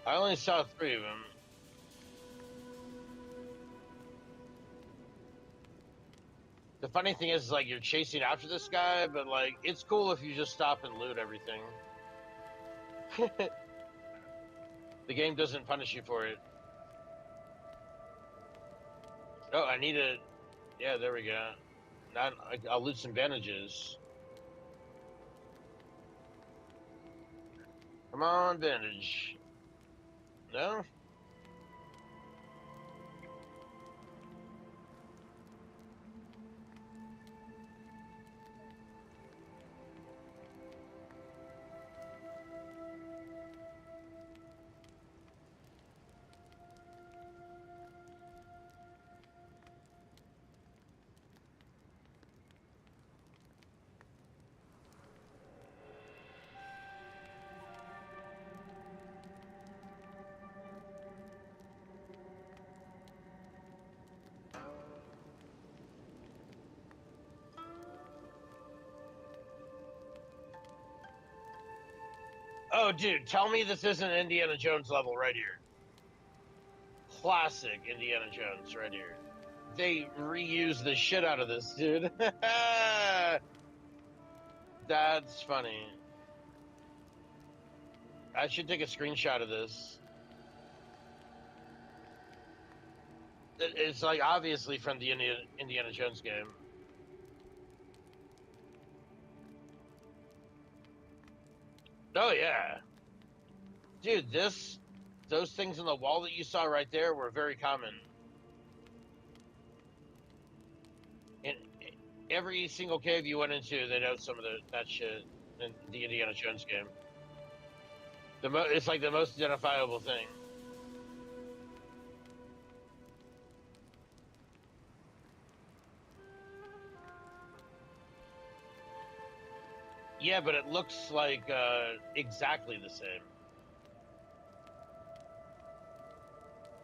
I only saw 3 of them. The funny thing is, like, you're chasing after this guy, but, like, it's cool if you just stop and loot everything. The game doesn't punish you for it. Oh, I need a... Yeah, there we go. Now I'll loot some bandages. Come on, bandage. No? Oh, dude, tell me this isn't Indiana Jones level right here. Classic Indiana Jones right here. They reuse the shit out of this, dude. That's funny. I should take a screenshot of this. It's like obviously from the Indiana Jones game. Oh yeah. Dude, those things on the wall that you saw right there were very common. In every single cave you went into, they know some of that shit in the Indiana Jones game. It's like the most identifiable thing. Yeah, but it looks like exactly the same.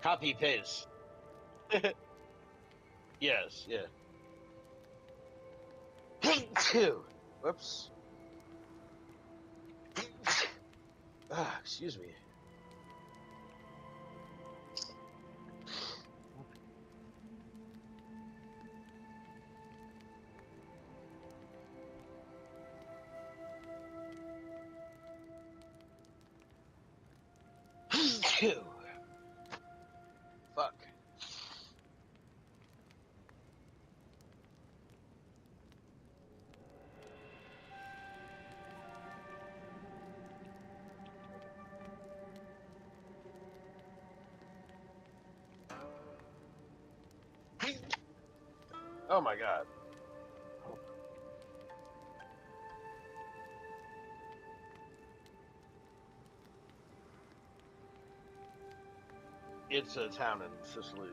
Copy paste. Yes, yeah. Whoops. Excuse me. Fuck. Oh my god. It's a town in Sicily.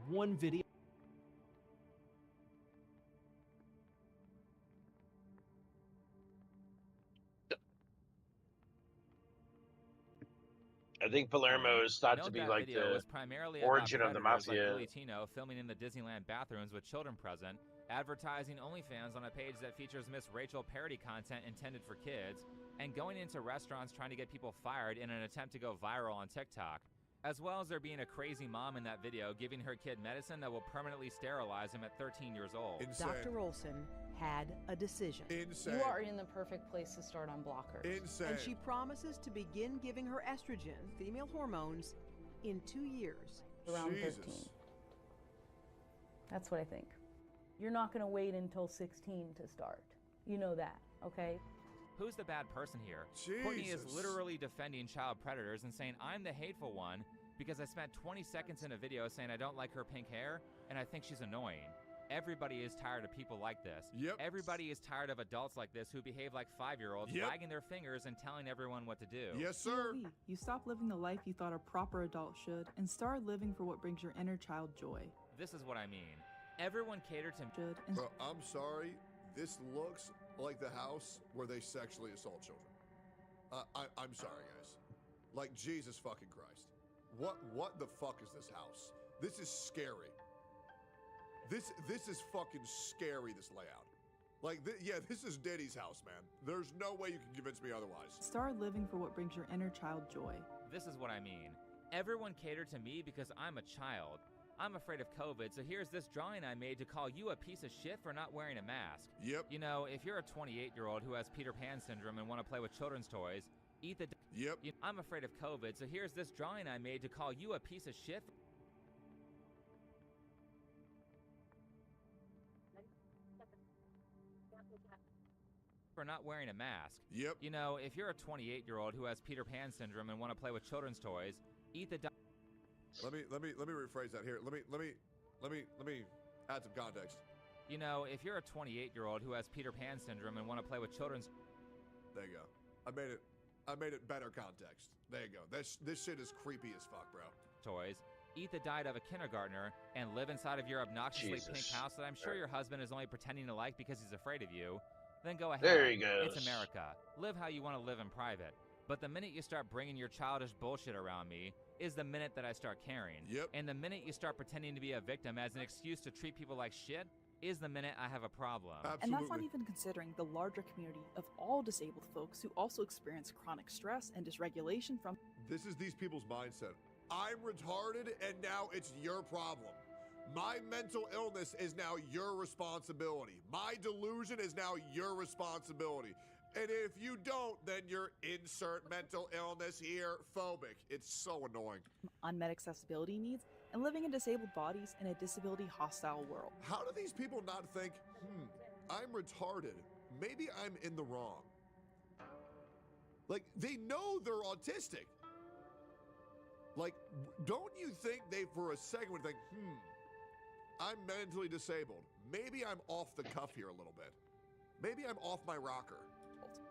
One video. I think Palermo is thought to Note be that like video the was primarily origin about of the predators like mafia. Billy Tino filming in the Disneyland bathrooms with children present, advertising OnlyFans on a page that features Miss Rachel parody content intended for kids, and going into restaurants trying to get people fired in an attempt to go viral on TikTok. As well as there being a crazy mom in that video giving her kid medicine that will permanently sterilize him at 13 years old. Dr. Olson had a decision. You are in the perfect place to start on blockers. And she promises to begin giving her estrogen, female hormones, in 2 years. Around 13. That's what I think. You're not going to wait until 16 to start. You know that, okay? Who's the bad person here? Courtney is literally defending child predators and saying I'm the hateful one because I spent 20 seconds in a video saying I don't like her pink hair and I think she's annoying. Everybody is tired of people like this. Everybody is tired of adults like this who behave like 5-year-olds, wagging their fingers and telling everyone what to do. Yes, sir. You stop living the life you thought a proper adult should and start living for what brings your inner child joy. This is what I mean. Everyone catered to I'm sorry. This looks like the house where they sexually assault children. I'm sorry, guys. Like, Jesus fucking Christ. What the fuck is this house? This is scary. This is fucking scary, this layout. Like, yeah, this is Diddy's house, man. There's no way you can convince me otherwise. Start living for what brings your inner child joy. This is what I mean. Everyone catered to me because I'm a child. I'm afraid of COVID, so here's this drawing I made to call you a piece of shit for not wearing a mask. Yep. You know, if you're a 28-year-old who has Peter Pan syndrome and want to play with children's toys, eat the... Yep. I'm afraid of COVID, so here's this drawing I made to call you a piece of shit for not wearing a mask. Yep. You know, if you're a 28-year-old who has Peter Pan syndrome and want to play with children's toys, eat the... Let me rephrase that here. Let me add some context. You know, if you're a 28-year-old who has Peter Pan syndrome and want to play with children's... There you go. I made it better context. There you go. This shit is creepy as fuck, bro. Toys, eat the diet of a kindergartner, and live inside of your obnoxiously pink house that I'm sure your husband is only pretending to like because he's afraid of you, then go ahead. There he goes. It's America. Live how you want to live in private. But the minute you start bringing your childish bullshit around me is the minute that I start caring. Yep. And the minute you start pretending to be a victim as an excuse to treat people like shit is the minute I have a problem. Absolutely. And that's not even considering the larger community of all disabled folks who also experience chronic stress and dysregulation from... This is these people's mindset. I'm retarded and now it's your problem. My mental illness is now your responsibility. My delusion is now your responsibility. And if you don't, then you're insert mental illness here phobic. It's so annoying. unmet accessibility needs and living in disabled bodies in a disability-hostile world. How do these people not think, I'm retarded. Maybe I'm in the wrong. Like, they know they're autistic. Like, don't you think they, for a second, would think, I'm mentally disabled. Maybe I'm off the cuff here a little bit. Maybe I'm off my rocker.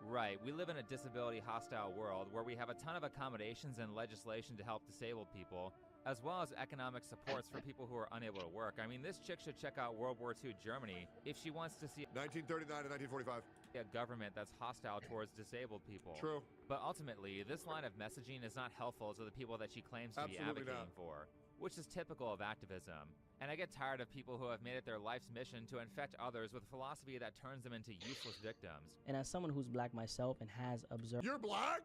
Right, we live in a disability-hostile world where we have a ton of accommodations and legislation to help disabled people, as well as economic supports for people who are unable to work. I mean, this chick should check out World War II Germany if she wants to see 1939 to 1945. A government that's hostile towards disabled people. True. But ultimately, this line of messaging is not helpful to the people that she claims to be advocating for, which is typical of activism. And I get tired of people who have made it their life's mission to infect others with philosophy that turns them into useless victims. And as someone who's black myself and has observed You're black?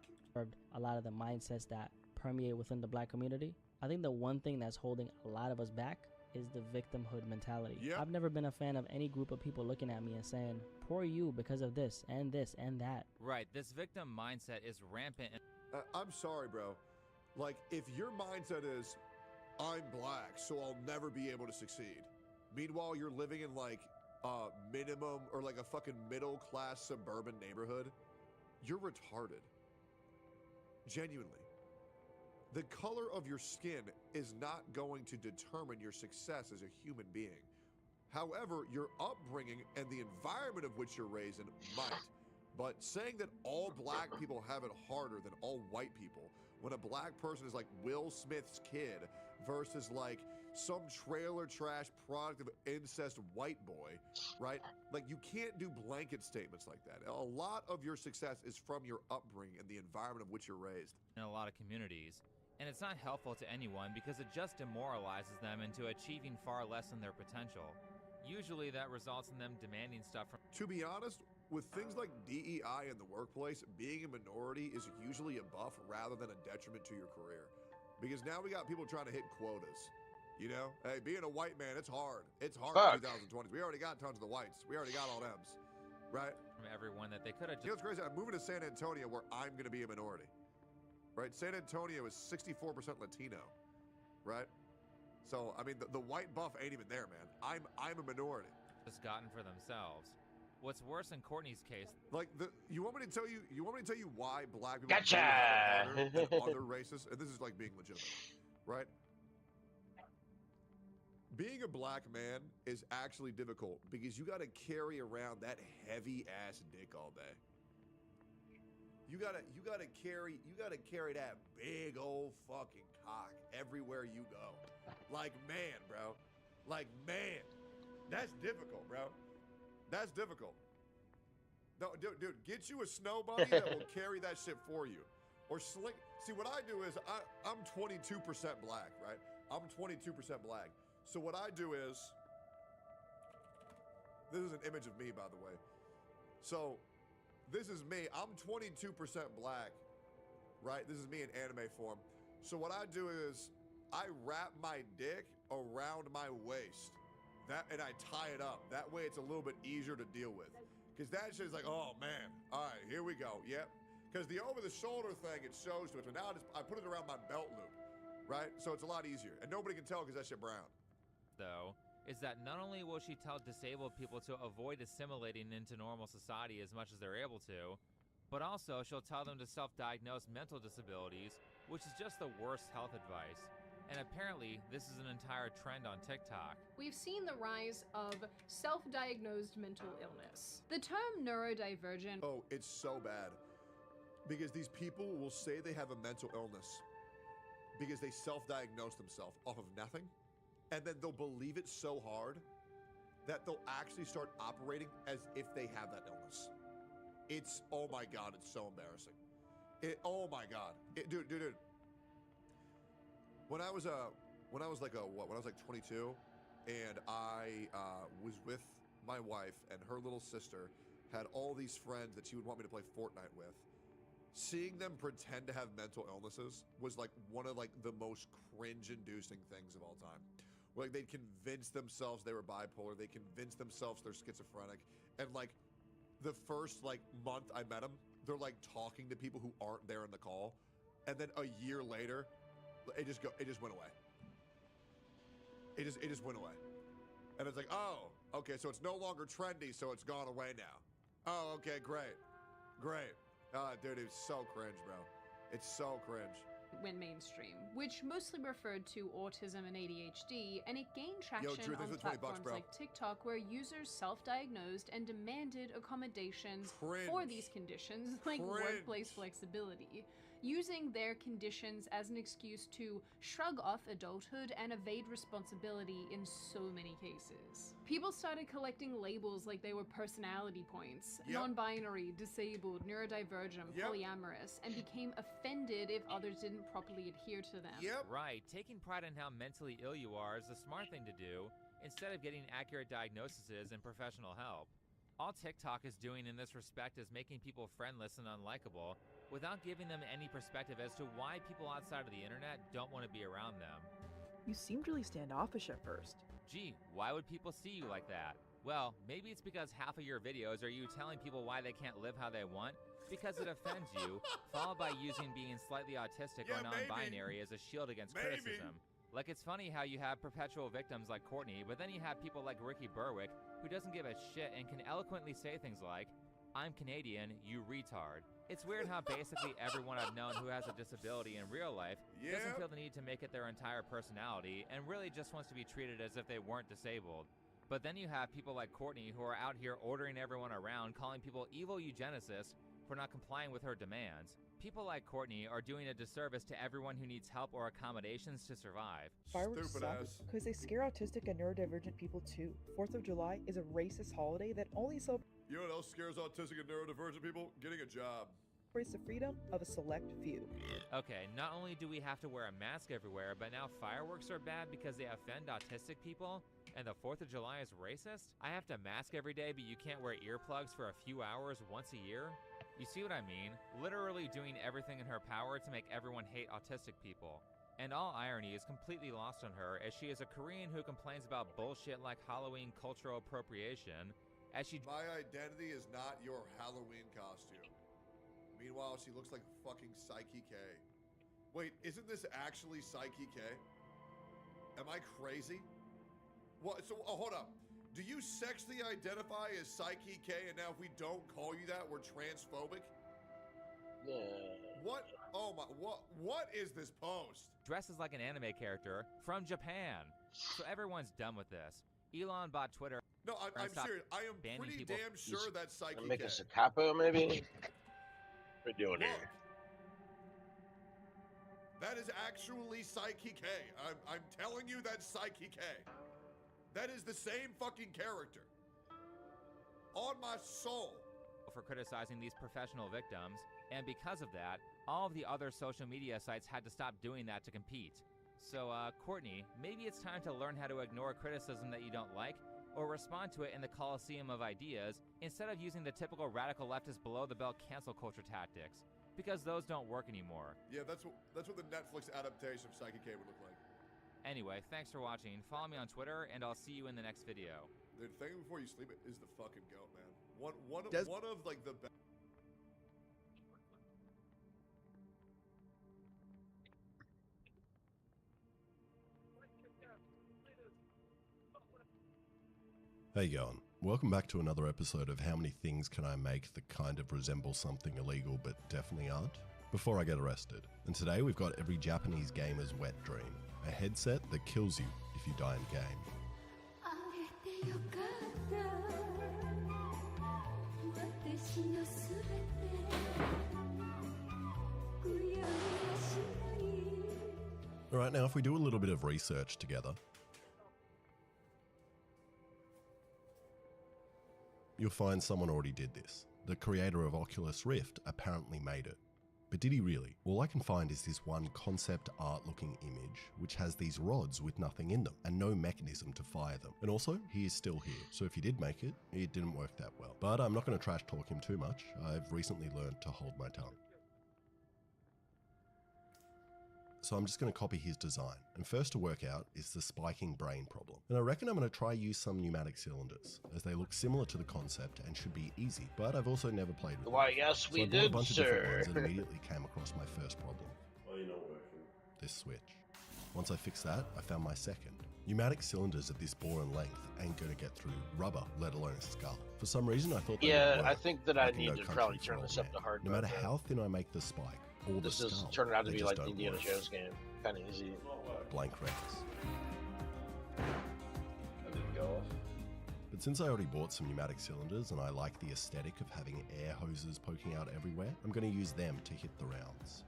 A lot of the mindsets that permeate within the black community, I think the one thing that's holding a lot of us back is the victimhood mentality. Yep. I've never been a fan of any group of people looking at me and saying, poor you because of this and that. Right, this victim mindset is rampant. I'm sorry, bro. Like, if your mindset is, I'm black, so I'll never be able to succeed. Meanwhile, you're living in like a minimum or like a fucking middle class suburban neighborhood. You're retarded. Genuinely. The color of your skin is not going to determine your success as a human being. However, your upbringing and the environment of which you're raised in might. But saying that all black people have it harder than all white people, when a black person is like Will Smith's kid versus like some trailer trash product of incest white boy, right? Like, you can't do blanket statements like that. A lot of your success is from your upbringing and the environment of which you're raised. In a lot of communities. And it's not helpful to anyone because it just demoralizes them into achieving far less than their potential. Usually that results in them demanding stuff from... To be honest, with things like DEI in the workplace, being a minority is usually a buff rather than a detriment to your career. Because now we got people trying to hit quotas. You know? Hey, being a white man, it's hard. It's hard in 2020s. We already got tons of the whites. We already got all them's. Right? From everyone that they could have... You know what's crazy? I'm moving to San Antonio where I'm going to be a minority. Right? San Antonio is 64% Latino. Right? So, I mean, the white buff ain't even there, man. I'm a minority. Just gotten for themselves. What's worse in Courtney's case... Like, you want me to tell you why black people Gotcha! have it harder than other races? And this is like being legitimate, right? Being a black man is actually difficult because you got to carry around that heavy ass dick all day. You gotta carry that big old fucking cock everywhere you go. Like, man, bro. Like, man. That's difficult, bro. That's difficult. No, dude, get you a snow bunny that will carry that shit for you. Or sling. See, what I do is I'm 22% black, right? I'm 22% black. So what I do is, this is an image of me, by the way. So this is me. I'm 22% black, right? This is me in anime form. So what I do is I wrap my dick around my waist, and I tie it up. That way it's a little bit easier to deal with. Because that shit's like, oh man, all right, here we go. Yep. Because the over-the-shoulder thing, it shows to it. But now I put it around my belt loop, right? So it's a lot easier. And nobody can tell because that shit brown. Though, is that not only will she tell disabled people to avoid assimilating into normal society as much as they're able to, but also she'll tell them to self-diagnose mental disabilities, which is just the worst health advice. And apparently, this is an entire trend on TikTok. We've seen the rise of self-diagnosed mental illness. The term neurodivergent... Oh, it's so bad. Because these people will say they have a mental illness because they self-diagnose themselves off of nothing, and then they'll believe it so hard that they'll actually start operating as if they have that illness. It's, oh my God, it's so embarrassing. Oh my God. Dude. When I was like 22, and I was with my wife, and her little sister had all these friends that she would want me to play Fortnite with. Seeing them pretend to have mental illnesses was like one of like the most cringe-inducing things of all time. Where, like, they'd convince themselves they were bipolar, they convinced themselves they're schizophrenic, and like the first like month I met them, they're like talking to people who aren't there in the call, and then a year later, it just went away. It just went away, and it's like, oh, okay, so it's no longer trendy, so it's gone away now. Oh, okay, great. Dude, it's so cringe, bro. It's so cringe. Went mainstream, which mostly referred to autism and ADHD, and it gained traction Drew, on $20, platforms bro. like TikTok, where users self-diagnosed and demanded accommodations Cringe. for these conditions, like Cringe. workplace flexibility, using their conditions as an excuse to shrug off adulthood and evade responsibility in so many cases. People started collecting labels like they were personality points, Yep. non-binary, disabled, neurodivergent, Yep. polyamorous, and became offended if others didn't properly adhere to them. Right, taking pride in how mentally ill you are is the smart thing to do, instead of getting accurate diagnoses and professional help. All TikTok is doing in this respect is making people friendless and unlikable, without giving them any perspective as to why people outside of the internet don't want to be around them. You seemed really standoffish at first. Gee, why would people see you like that? Well, maybe it's because half of your videos are you telling people why they can't live how they want, because it offends you, followed by using being slightly autistic or non-binary as a shield against criticism. Like, it's funny how you have perpetual victims like Courtney, but then you have people like Ricky Berwick, who doesn't give a shit and can eloquently say things like, "I'm Canadian, you retard." It's weird how basically everyone I've known who has a disability in real life doesn't feel the need to make it their entire personality and really just wants to be treated as if they weren't disabled. But then you have people like Courtney who are out here ordering everyone around, calling people evil eugenicists for not complying with her demands. People like Courtney are doing a disservice to everyone who needs help or accommodations to survive. Fireworks suck because they scare autistic and neurodivergent people too. 4th of July is a racist holiday that only celebrates You know what else scares autistic and neurodivergent people? Getting a job. the freedom of a select few. Okay, not only do we have to wear a mask everywhere, but now fireworks are bad because they offend autistic people, and the 4th of July is racist? I have to mask every day, but you can't wear earplugs for a few hours once a year? You see what I mean? Literally doing everything in her power to make everyone hate autistic people. And all irony is completely lost on her, as she is a Korean who complains about bullshit like Halloween cultural appropriation, as she— My identity is not your Halloween costume. Meanwhile, she looks like fucking Psyche K. Wait, isn't this actually Psyche K? Am I crazy? What? So, hold up. Do you sexually identify as Psyche K, and now if we don't call you that, we're transphobic? Yeah. What? Oh my, what is this post? dresses like an anime character from Japan. So everyone's done with this. Elon bought Twitter. No, I'm serious. I am pretty damn sure that's Psyche K. Make us a capo, maybe? What are we doing here? That is actually Psyche K. I'm telling you that's Psyche K. That is the same fucking character. On my soul. for criticizing these professional victims, and because of that, all of the other social media sites had to stop doing that to compete. So, Courtney, maybe it's time to learn how to ignore criticism that you don't like, or respond to it in the coliseum of ideas, instead of using the typical radical leftist below-the-belt cancel culture tactics, because those don't work anymore. Yeah, that's what the Netflix adaptation of Psychic K would look like. Anyway, thanks for watching. Follow me on Twitter, and I'll see you in the next video. Dude, thinking before you sleep is the fucking goat, man. One of like the best. How you going? Welcome back to another episode of How Many Things Can I Make That Kind of Resemble Something Illegal But Definitely Aren't? Before I get arrested. And today we've got every Japanese gamer's wet dream. A headset that kills you if you die in game. Alright, now if we do a little bit of research together, you'll find someone already did this. The creator of Oculus Rift apparently made it. But did he really? All I can find is this one concept art looking image, which has these rods with nothing in them, and no mechanism to fire them. And also, he is still here, so if he did make it, it didn't work that well. But I'm not going to trash talk him too much. I've recently learned to hold my tongue. So I'm just going to copy his design. And first to work out is the spiking brain problem. And I reckon I'm going to try use some pneumatic cylinders, as they look similar to the concept and should be easy, but I've also never played with them. Why, yes, we so I bought did, a bunch of different sir. ones and immediately came across my first problem. Why are you not working? This switch. Once I fixed that, I found my second. Pneumatic cylinders of this bore and length ain't going to get through rubber, let alone a skull. For some reason I thought they would work. I think that I like need No to Country probably for turn Old this up Men. to hard No mode, matter then. how thin I make the spike, or This the is skull, turning out to they be just like the don't Indiana work. Jones game. Kind of easy. Blank records. That didn't go off. But since I already bought some pneumatic cylinders and I like the aesthetic of having air hoses poking out everywhere, I'm going to use them to hit the rounds.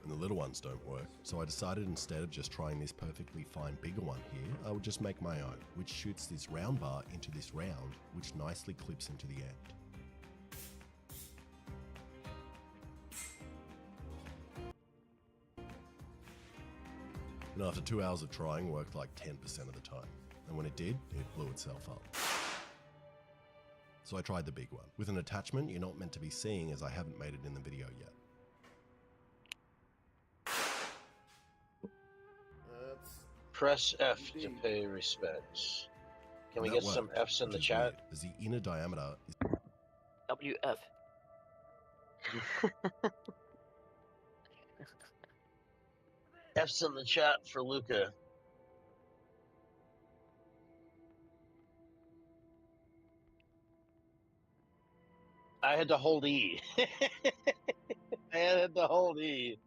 And the little ones don't work, so I decided instead of just trying this perfectly fine bigger one here, I would just make my own, which shoots this round bar into this round, which nicely clips into the end. And after 2 hours of trying, worked like 10% of the time. And when it did, it blew itself up. So I tried the big one, with an attachment you're not meant to be seeing as I haven't made it in the video yet. Press F to pay respects. Can we That get some worked, F's in which the is chat? weird, as the inner diameter is WF. F's in the chat for Luca. I had to hold E. I had to hold E.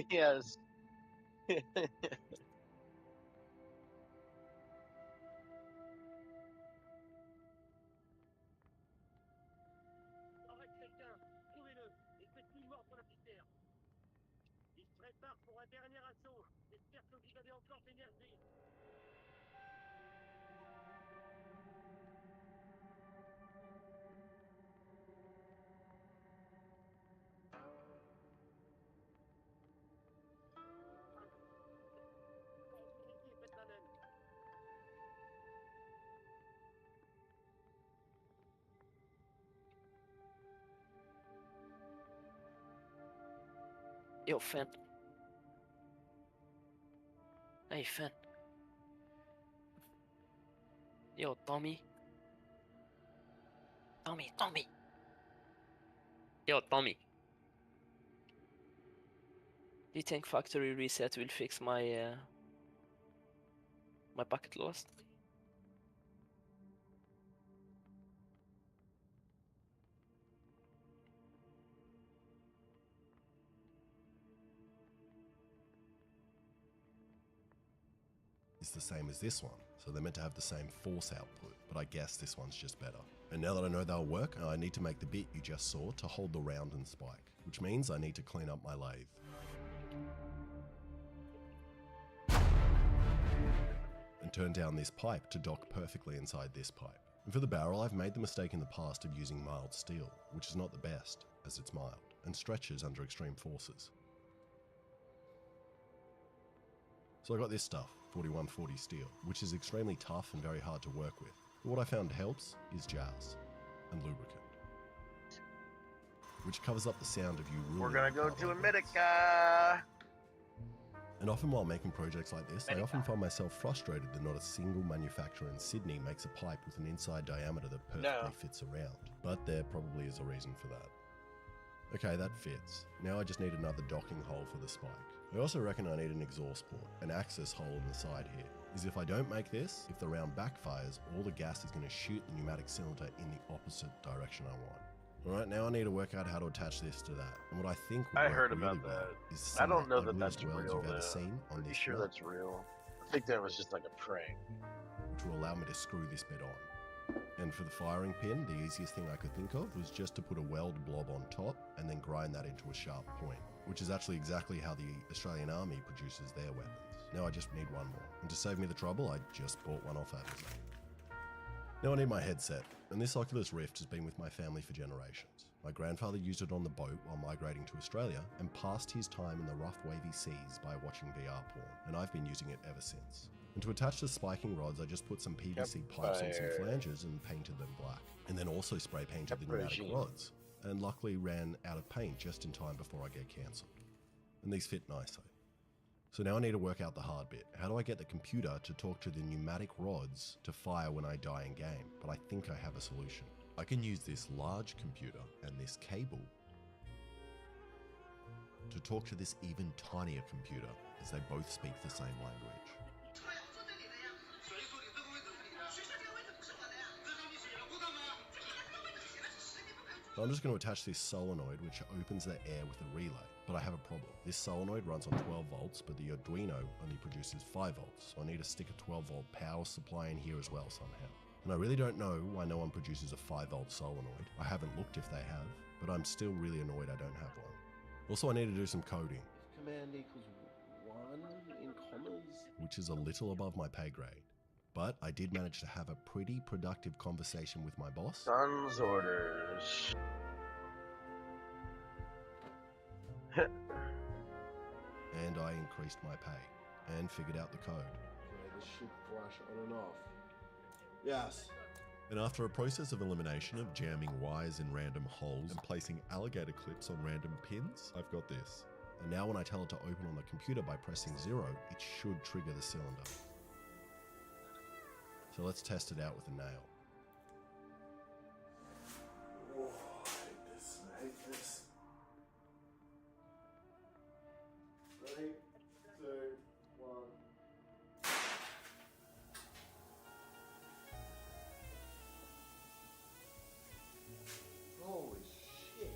Yes. Yo, Finn. Hey, Finn. Yo, Tommy. Tommy. Yo, Tommy. Do you think factory reset will fix my my bucket lost? is the same as this one, so they're meant to have the same force output, but I guess this one's just better. And now that I know they'll work, I need to make the bit you just saw to hold the round and spike, which means I need to clean up my lathe. And turn down this pipe to dock perfectly inside this pipe. And for the barrel, I've made the mistake in the past of using mild steel, which is not the best, as it's mild, and stretches under extreme forces. So I got this stuff, 4140 steel, which is extremely tough and very hard to work with. But what I found helps is jazz and lubricant, which covers up the sound of you ruining. We're gonna go to carbide America. And often while making projects like this, I often find myself frustrated that not a single manufacturer in Sydney makes a pipe with an inside diameter that perfectly fits around. But there probably is a reason for that. Okay, that fits. Now I just need another docking hole for the spike. I also reckon I need an exhaust port, an access hole in the side here. Is if I don't make this, if the round backfires, all the gas is going to shoot the pneumatic cylinder in the opposite direction I want. Alright, now I need to work out how to attach this to that. And what I think would I work heard really about well that. is I don't know the that that's welds real. you've ever seen on Pretty this sure nut, that's real. I think that was just like a prank. which will allow me to screw this bit on. And for the firing pin, the easiest thing I could think of was just to put a weld blob on top and then grind that into a sharp point, which is actually exactly how the Australian Army produces their weapons. Now I just need one more. And to save me the trouble, I just bought one off Amazon. Now I need my headset, and this Oculus Rift has been with my family for generations. My grandfather used it on the boat while migrating to Australia and passed his time in the rough wavy seas by watching VR porn, and I've been using it ever since. And to attach the spiking rods, I just put some PVC pipes on some flanges and painted them black, and then also spray painted the pneumatic rods, and luckily ran out of paint just in time before I get cancelled. And these fit nicely. So now I need to work out the hard bit. How do I get the computer to talk to the pneumatic rods to fire when I die in game? But I think I have a solution. I can use this large computer and this cable to talk to this even tinier computer, as they both speak the same language. So I'm just going to attach this solenoid, which opens the air with a relay. But I have a problem. This solenoid runs on 12 volts, but the Arduino only produces 5 volts. So I need to stick a 12 volt power supply in here as well somehow. And I really don't know why no one produces a 5 volt solenoid. I haven't looked if they have, but I'm still really annoyed I don't have one. Also, I need to do some coding. Command equals 1 in commas? Which is a little above my pay grade. But I did manage to have a pretty productive conversation with my boss. Son's orders. And I increased my pay and figured out the code. Okay, this should flash on and off. Yes. And after a process of elimination of jamming wires in random holes and placing alligator clips on random pins, I've got this. And now when I tell it to open on the computer by pressing 0, it should trigger the cylinder. So let's test it out with a nail. Oh, I hate this. 3, 2, 1. Holy shit.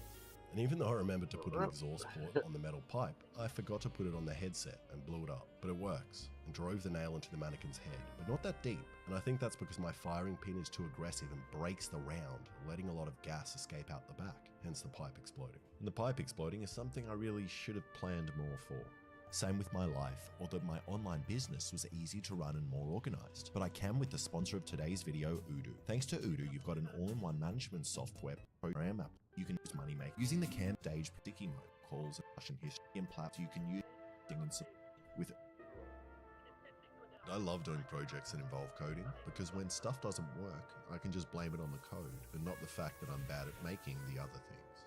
And even though I remembered to put an exhaust port on the metal pipe, I forgot to put it on the headset and blew it up. But it works, and drove the nail into the mannequin's head, but not that deep. And I think that's because my firing pin is too aggressive and breaks the round, letting a lot of gas escape out the back, hence the pipe exploding. And the pipe exploding is something I really should have planned more for. Same with my life, although my online business was easy to run and more organized. But I can with the sponsor of today's video, Odoo. Thanks to Odoo, you've got an all-in-one management software program app. You can use money-making using the cam stage sticky mode, calls, and history, and platforms you can use and with it. I love doing projects that involve coding, because when stuff doesn't work, I can just blame it on the code, and not the fact that I'm bad at making the other things.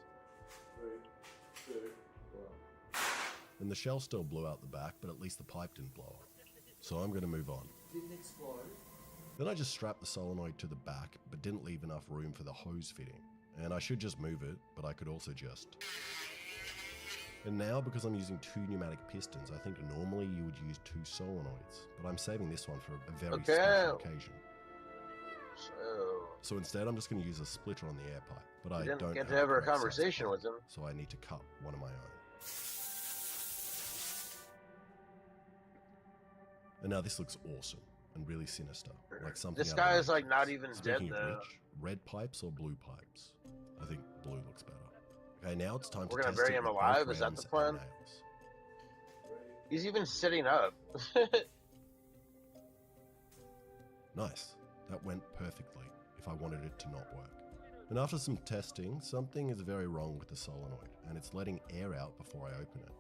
3, 2, 1. And the shell still blew out the back, but at least the pipe didn't blow up. So I'm going to move on. Didn't explode. Then I just strapped the solenoid to the back, but didn't leave enough room for the hose fitting. And I should just move it, but I could also just... And now, because I'm using 2 pneumatic pistons, I think normally you would use 2 solenoids, but I'm saving this one for a very special occasion. So instead, I'm just going to use a splitter on the air pipe, but I don't get to have a conversation with him. So I need to cut one of my own. And now this looks awesome and really sinister, like something. This guy is like not even dead though. Which, red pipes or blue pipes? I think blue looks better. Okay, now it's time We're to gonna test bury it him with alive. both Is that rounds the plan? and nails. He's even sitting up. Nice. That went perfectly. if I wanted it to not work. And after some testing, something is very wrong with the solenoid, and it's letting air out before I open it.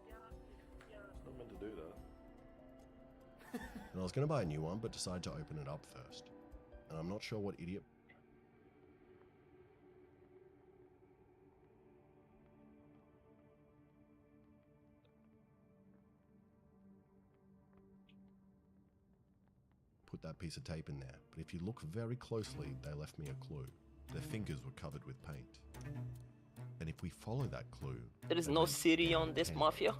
It's not meant to do that. And I was going to buy a new one, but decided to open it up first. And I'm not sure what idiot... put that piece of tape in there, but if you look very closely, they left me a clue. Their fingers were covered with paint. And if we follow that clue... There is no city on this mafia?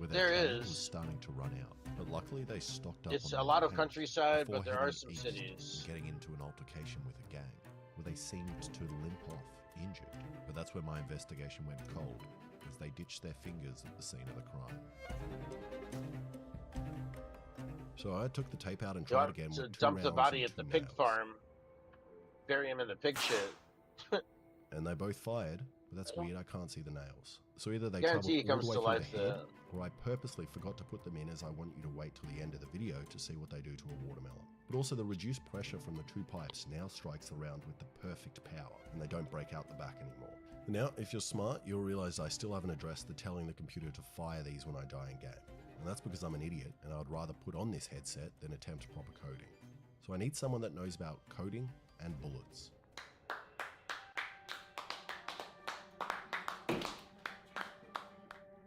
where their There time was is. starting to run out, but luckily they stocked up It's on a the lot of paint countryside, before but there are heading some east cities. and getting into an altercation with a gang, where they seemed to limp off, injured. But that's where my investigation went cold, as they ditched their fingers at the scene of the crime. So I took the tape out and tried again To with 2 dump the rounds body and at the 2 pig nails. farm, bury him in the pig shit. And they both fired, but that's weird, I can't see the nails. So either they Guarantee traveled he all the way comes through to the life, head, or I purposely forgot to put them in, as I want you to wait till the end of the video to see what they do to a watermelon. But also the reduced pressure from the 2 pipes now strikes the round with the perfect power, and they don't break out the back anymore. Now, if you're smart, you'll realize I still haven't addressed the telling the computer to fire these when I die in game. And that's because I'm an idiot, and I'd rather put on this headset than attempt proper coding. So I need someone that knows about coding and bullets.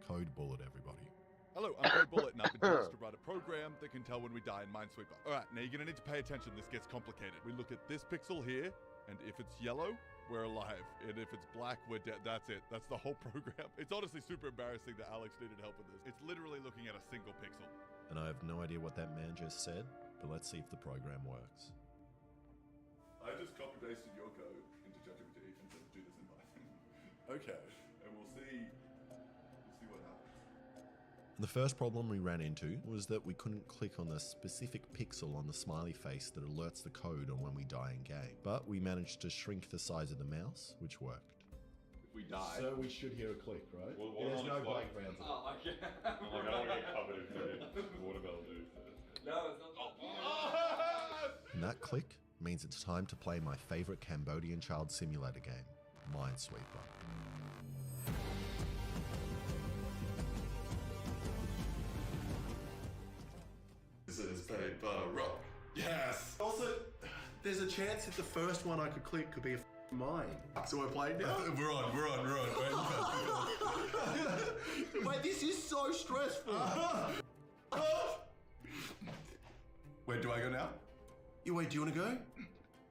Code bullet, everybody. Hello, I'm Code Bullet, and I've been tasked to write a program that can tell when we die in Minesweeper. Alright, now you're gonna need to pay attention, this gets complicated. We look at this pixel here, and if it's yellow, we're alive. And if it's black, we're dead. That's it. That's the whole program. It's honestly super embarrassing that Alex needed help with this. It's literally looking at a single pixel. And I have no idea what that man just said, but let's see if the program works. I just copy-pasted your code into ChatGPT and said do this in Python. Okay. And we'll see what happens. The first problem we ran into was that we couldn't click on the specific pixel on the smiley face that alerts the code on when we die in game. But we managed to shrink the size of the mouse, which worked. If we die. So we should hear a click, right? Well, There's no blank rounds. Oh, okay. I'm like, I don't want to get covered in watermelon juice. No, it's not. And that click means it's time to play my favorite Cambodian child simulator game, Minesweeper. This is paper rock. Yes. Also, there's a chance that the first one I could click could be a mine. So we're playing now? We're on. Wait, this is so stressful. Where do I go now? Wait, do you want to go?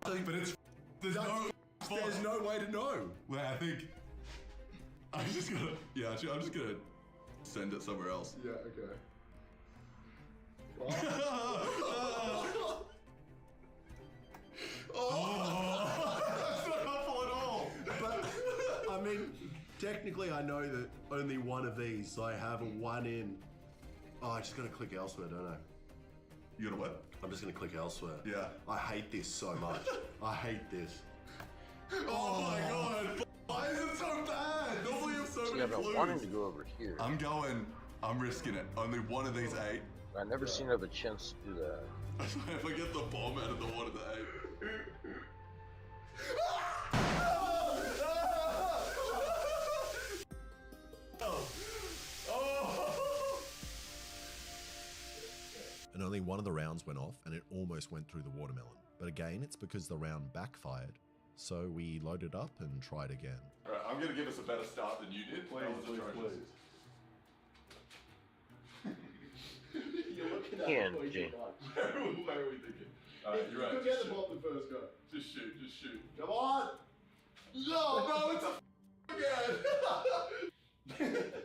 But it's... There's no way to know. Well, I think... I'm just gonna... Yeah, actually, I'm just gonna send it somewhere else. Yeah, okay. That's not helpful at all. But, I mean, technically I know that only one of these, so I have a 1 in. Oh, I just gotta click elsewhere, don't I? You gotta what? I'm just gonna click elsewhere. Yeah. I hate this so much. I hate this. Oh my god! Why is it so bad? Normally you have so many I've been clues. wanting to go over here. I'm risking it. Only one of these 8. I never seem to have a chance to do that. If I get the bomb out of the one of the 8. And only one of the rounds went off, and it almost went through the watermelon. But again, it's because the round backfired, so we loaded up and tried again. Alright, I'm gonna give us a better start than you did. Please. You're looking at Can, it. Jane. Where are we thinking? Alright, you're right. You could get the ball the first go. Just shoot. Come on! No, it's a again!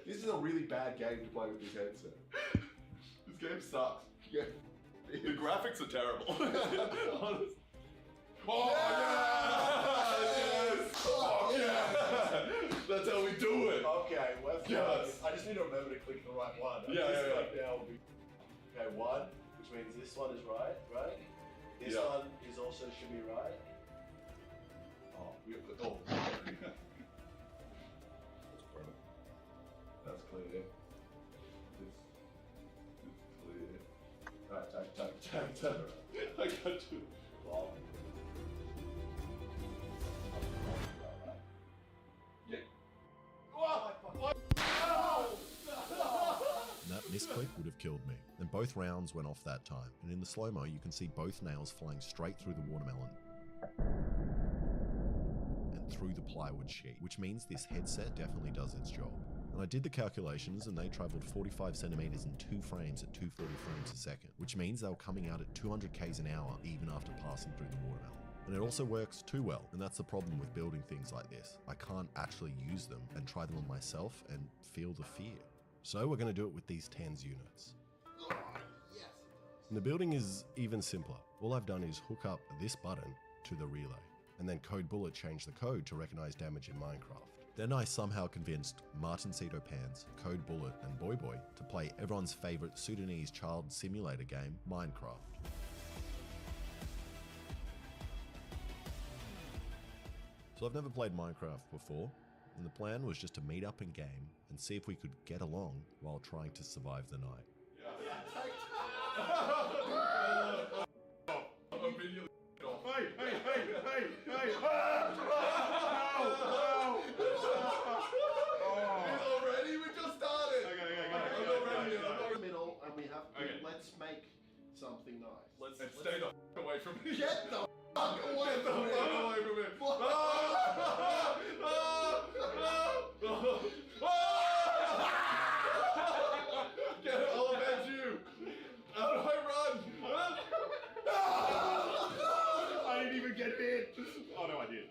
This is a really bad game to play with this headset. This game sucks. Yeah. The graphics are terrible. Honestly. Oh, yes! Oh, yeah! That's how we do it. Okay, let's go. Yes. I just need to remember to click the right one. Yeah. Now will be... Okay, 1, which means this one is right? This one is also should be right. Oh, we have the... Oh. That's clear. It's clear. Alright, time. got to. Well, yeah. That misclick would have killed me, and both rounds went off that time, and in the slow-mo you can see both nails flying straight through the watermelon and through the plywood sheet, which means this headset definitely does its job. And I did the calculations and they traveled 45 centimeters in 2 frames at 240 frames a second, which means they were coming out at 200 k's an hour even after passing through the watermelon. And it also works too well, and that's the problem with building things like this. I can't actually use them and try them on myself and feel the fear. So we're going to do it with these TENS units. And the building is even simpler. All I've done is hook up this button to the relay, and then Code Bullet changed the code to recognize damage in Minecraft. Then I somehow convinced Martin Cedo Pants, Code Bullet, and Boy Boy to play everyone's favorite Sudanese child simulator game, Minecraft. So I've never played Minecraft before, and the plan was just to meet up in game and see if we could get along while trying to survive the night. Already? We just started! Middle, and we have to, let's make something nice. Let's stay the away from me. Get the fuck away Get the from me! fuck away from me! Get it, I'll avenge you! How do I run? I didn't even get it in! Oh no, I did.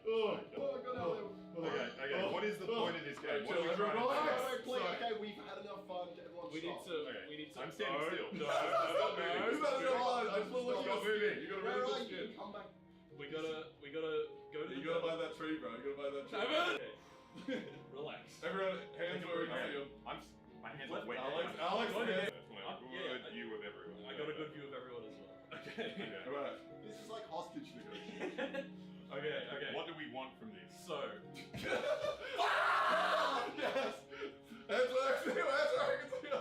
Okay, what is the point of this game? What are we trying to do? Okay, we've had enough fun. Everyone We need stop. to. We need to. I'm standing still. No, stop moving. You better run. I just want to look at moving. You gotta Where really are good you? skin. Come back. We gotta go to. You gotta buy that tree, bro. You gotta buy that tree. Relax. Everyone, hands where we can see them. My hands are way Alex, down. Alex, hands. Good view of everyone. I got a good view of everyone as well. Okay. Alright. This is like hostage negotiation. Okay. What do we want from this? So. Yes! Hands where I can see you. Hands where I can see you.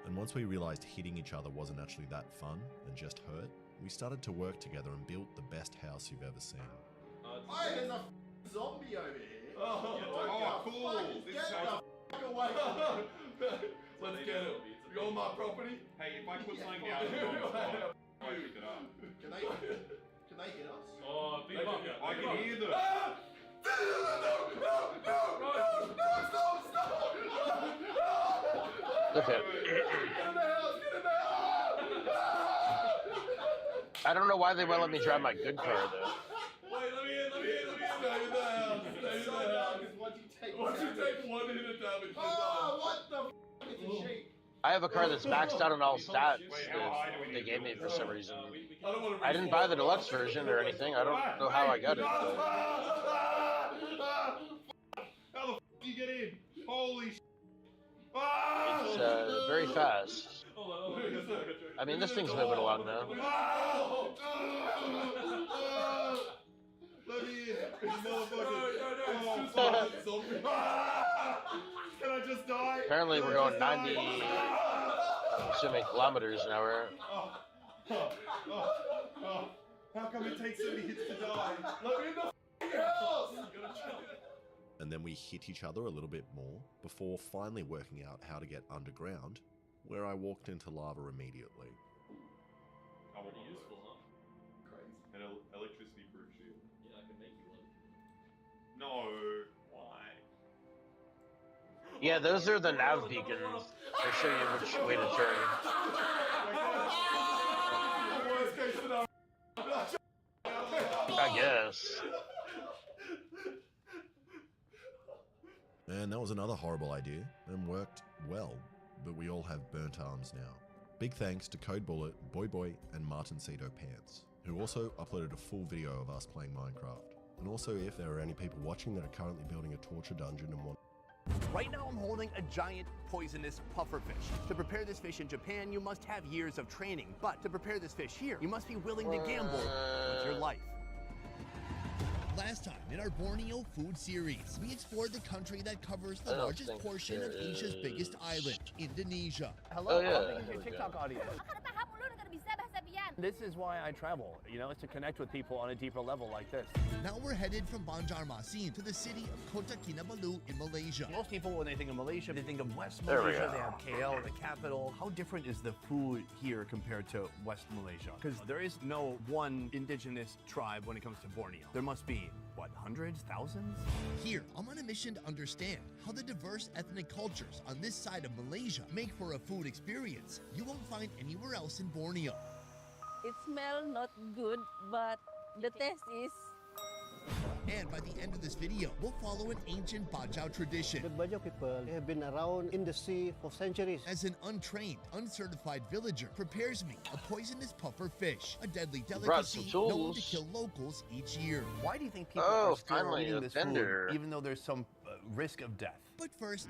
And once we realized hitting each other wasn't actually that fun and just hurt, we started to work together and built the best house you've ever seen. Hey, there's a zombie over here. Oh, cool. Get the fuck away from me. Let's get it. You on my property? Hey, if I put something down in the wrong spot, I pick it up. Can they hit us? Oh, big bucket. I can hear them. Okay. I don't know why they won't let me drive my good car though. Wait, let me in. Stay in the house. Once you take one hit of damage, Oh, what the f***? It's a sheep. I have a car that's maxed out on all stats that they gave me for some reason. I didn't buy the deluxe version or anything. I don't know how I got it. How the f*** do you get in? Holy sh**. It's very fast. I mean, this thing's moving along now. Let me in, motherfucker. Can I just die? Apparently, we're going 90 so many kilometers an hour. How come it takes so many hits to die? Let me in the house! And then we hit each other a little bit more before finally working out how to get underground, where I walked into lava immediately. Pretty useful, huh? Crazy. An electricity proof shield. Yeah, I can make you one. No. Why? Yeah, those are the nav beacons. They show you which way to turn. Worst case scenario. I guess. And that was another horrible idea, and worked well, but we all have burnt arms now. Big thanks to Code Bullet, Boy Boy, and Martin Cedo Pants, who also uploaded a full video of us playing Minecraft. And also if there are any people watching that are currently building a torture dungeon and want... Right now I'm holding a giant poisonous pufferfish. To prepare this fish in Japan, you must have years of training. But to prepare this fish here, you must be willing to gamble with your life. Last time in our Borneo food series, we explored the country that covers I the don't largest think portion of there Asia's biggest is. island, Indonesia. Hello, Oh, yeah, how big is here your we go. TikTok audience? This is why I travel, you know, is to connect with people on a deeper level like this. Now we're headed from Banjarmasin to the city of Kota Kinabalu in Malaysia. Most people, when they think of Malaysia, they think of West There we Malaysia. go. They have KL, the capital. How different is the food here compared to West Malaysia? Because there is no one indigenous tribe when it comes to Borneo. There must be, what, hundreds, thousands? Here, I'm on a mission to understand how the diverse ethnic cultures on this side of Malaysia make for a food experience you won't find anywhere else in Borneo. It smells not good, but the taste is. And by the end of this video, we'll follow an ancient Bajau tradition. The Bajau people have been around in the sea for centuries. As an untrained, uncertified villager prepares me a poisonous puffer fish, a deadly delicacy known to kill locals each year. Why do you think people are still eating this food, even though there's some risk of death? But first,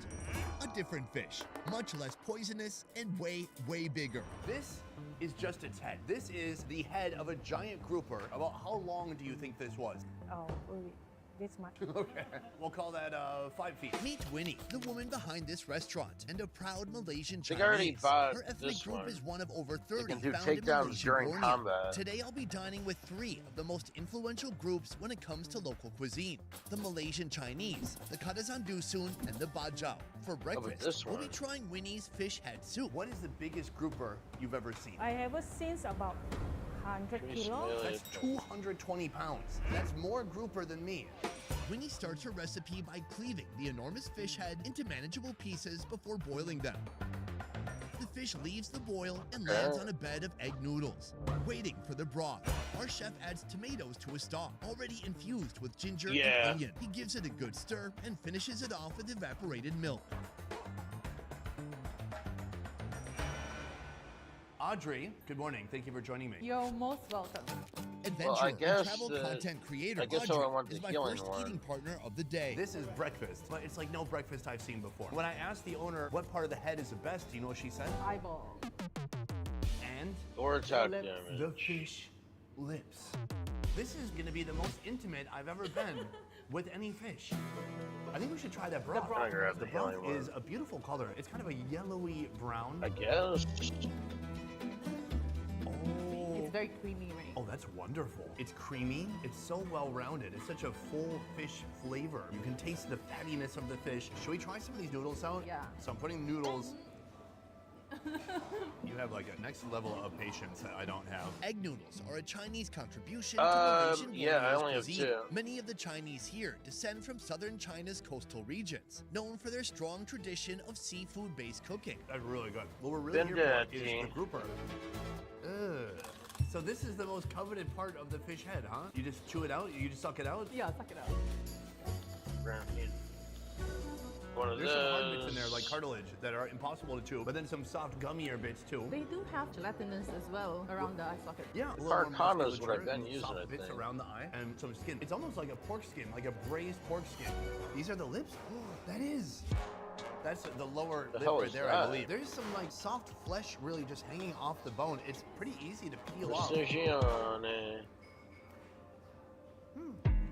a different fish, much less poisonous and way, way bigger. This is just its head. This is the head of a giant grouper. About how long do you think this was? Oh, this much. Okay, we'll call that 5 feet. Meet Winnie, the woman behind this restaurant, and a proud Malaysian think I already Chinese. bought Her ethnic this group one. is one of over You 30 can do found in takedowns Malaysian during Borneo. combat. Today I'll be dining with 3 of the most influential groups when it comes to local cuisine: the Malaysian Chinese, the Kadazan Dusun, and the Bajau. For breakfast, this we'll one? be trying Winnie's fish head soup. What is the biggest grouper you've ever seen? I have seen about 100 kilos. That's 220 pounds. That's more grouper than me. Winnie starts her recipe by cleaving the enormous fish head into manageable pieces before boiling them. The fish leaves the boil and lands on a bed of egg noodles. Waiting for the broth, our chef adds tomatoes to a stock, already infused with ginger and onion. He gives it a good stir and finishes it off with evaporated milk. Audrey, good morning. Thank you for joining me. You're most welcome. Adventurer Well, I and guess, travel content creator I guess Audrey I want is the my healing first one. eating partner of the day. This is breakfast, but it's like no breakfast I've seen before. When I asked the owner what part of the head is the best, do you know what she said? Eyeball. And? Or attack the damage. The fish lips. This is gonna be the most intimate I've ever been with any fish. I think we should try that broth. I'm gonna grab The the broth healing one. is a beautiful color. It's kind of a yellowy brown. I guess. It's very creamy, right? Oh, that's wonderful. It's creamy. It's so well-rounded. It's such a full fish flavor. You can taste the fattiness of the fish. Should we try some of these noodles out? Yeah. So I'm putting noodles. You have like a next level of patience that I don't have. Egg noodles are a Chinese contribution to Malaysian yeah, I Borneo's only have cuisine. 2. Many of the Chinese here descend from southern China's coastal regions, known for their strong tradition of seafood-based cooking. That's really good. What we're really Been here dead, for is Gene. the grouper. Ugh. So this is the most coveted part of the fish head, huh? You just chew it out? You just suck it out? Yeah, suck it out. One of There's some hard bits those. in there, like cartilage, that are impossible to chew, but then some soft, gummier bits too. They do have gelatinous as well around the eye socket. Yeah, a little more Carcana is what musculature I've been and using, soft I bits think. around the eye and some skin. It's almost like a pork skin, like a braised pork skin. These are the lips? That is. That's the lower The lip hell right is there, I that? believe. There's some like soft flesh really just hanging off the bone. It's pretty easy to peel off. Precision.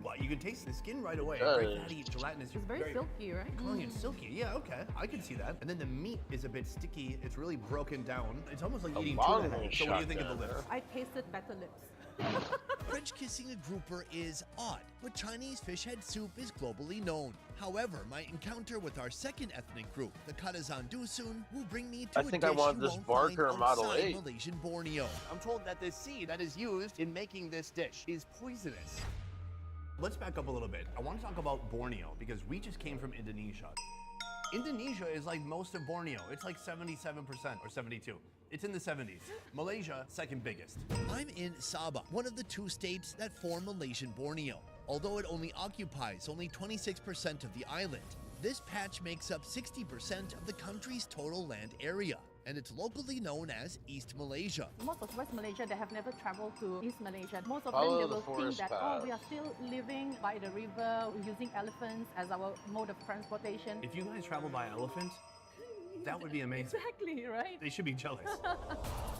Well, you can taste the skin right away. Does. Very fatty, gelatinous. It's very silky, right? Glowing and silky. Yeah, okay. I can see that. And then the meat is a bit sticky. It's really broken down. It's almost like A eating long tuna head. So what do you think of the shotgun, lips? I tasted better lips. French kissing a grouper is odd, but Chinese fish head soup is globally known. However, my encounter with our second ethnic group, the Kadazan Dusun, will bring me to I a think dish I want you this won't Barker find Model outside 8. Malaysian Borneo. I'm told that the seed that is used in making this dish is poisonous. Let's back up a little bit. I want to talk about Borneo because we just came from Indonesia. Indonesia is like most of Borneo. It's like 77% or 72. It's in the 70s. Malaysia, second biggest. I'm in Sabah, one of the 2 states that form Malaysian Borneo. Although it only occupies only 26% of the island, this patch makes up 60% of the country's total land area, and it's locally known as East Malaysia. Most of West Malaysia, they have never traveled to East Malaysia. Most of Follow them, the they will think forest that, path. oh, we are still living by the river, using elephants as our mode of transportation. If you guys travel by elephant, That would be amazing. Exactly, right? They should be jealous.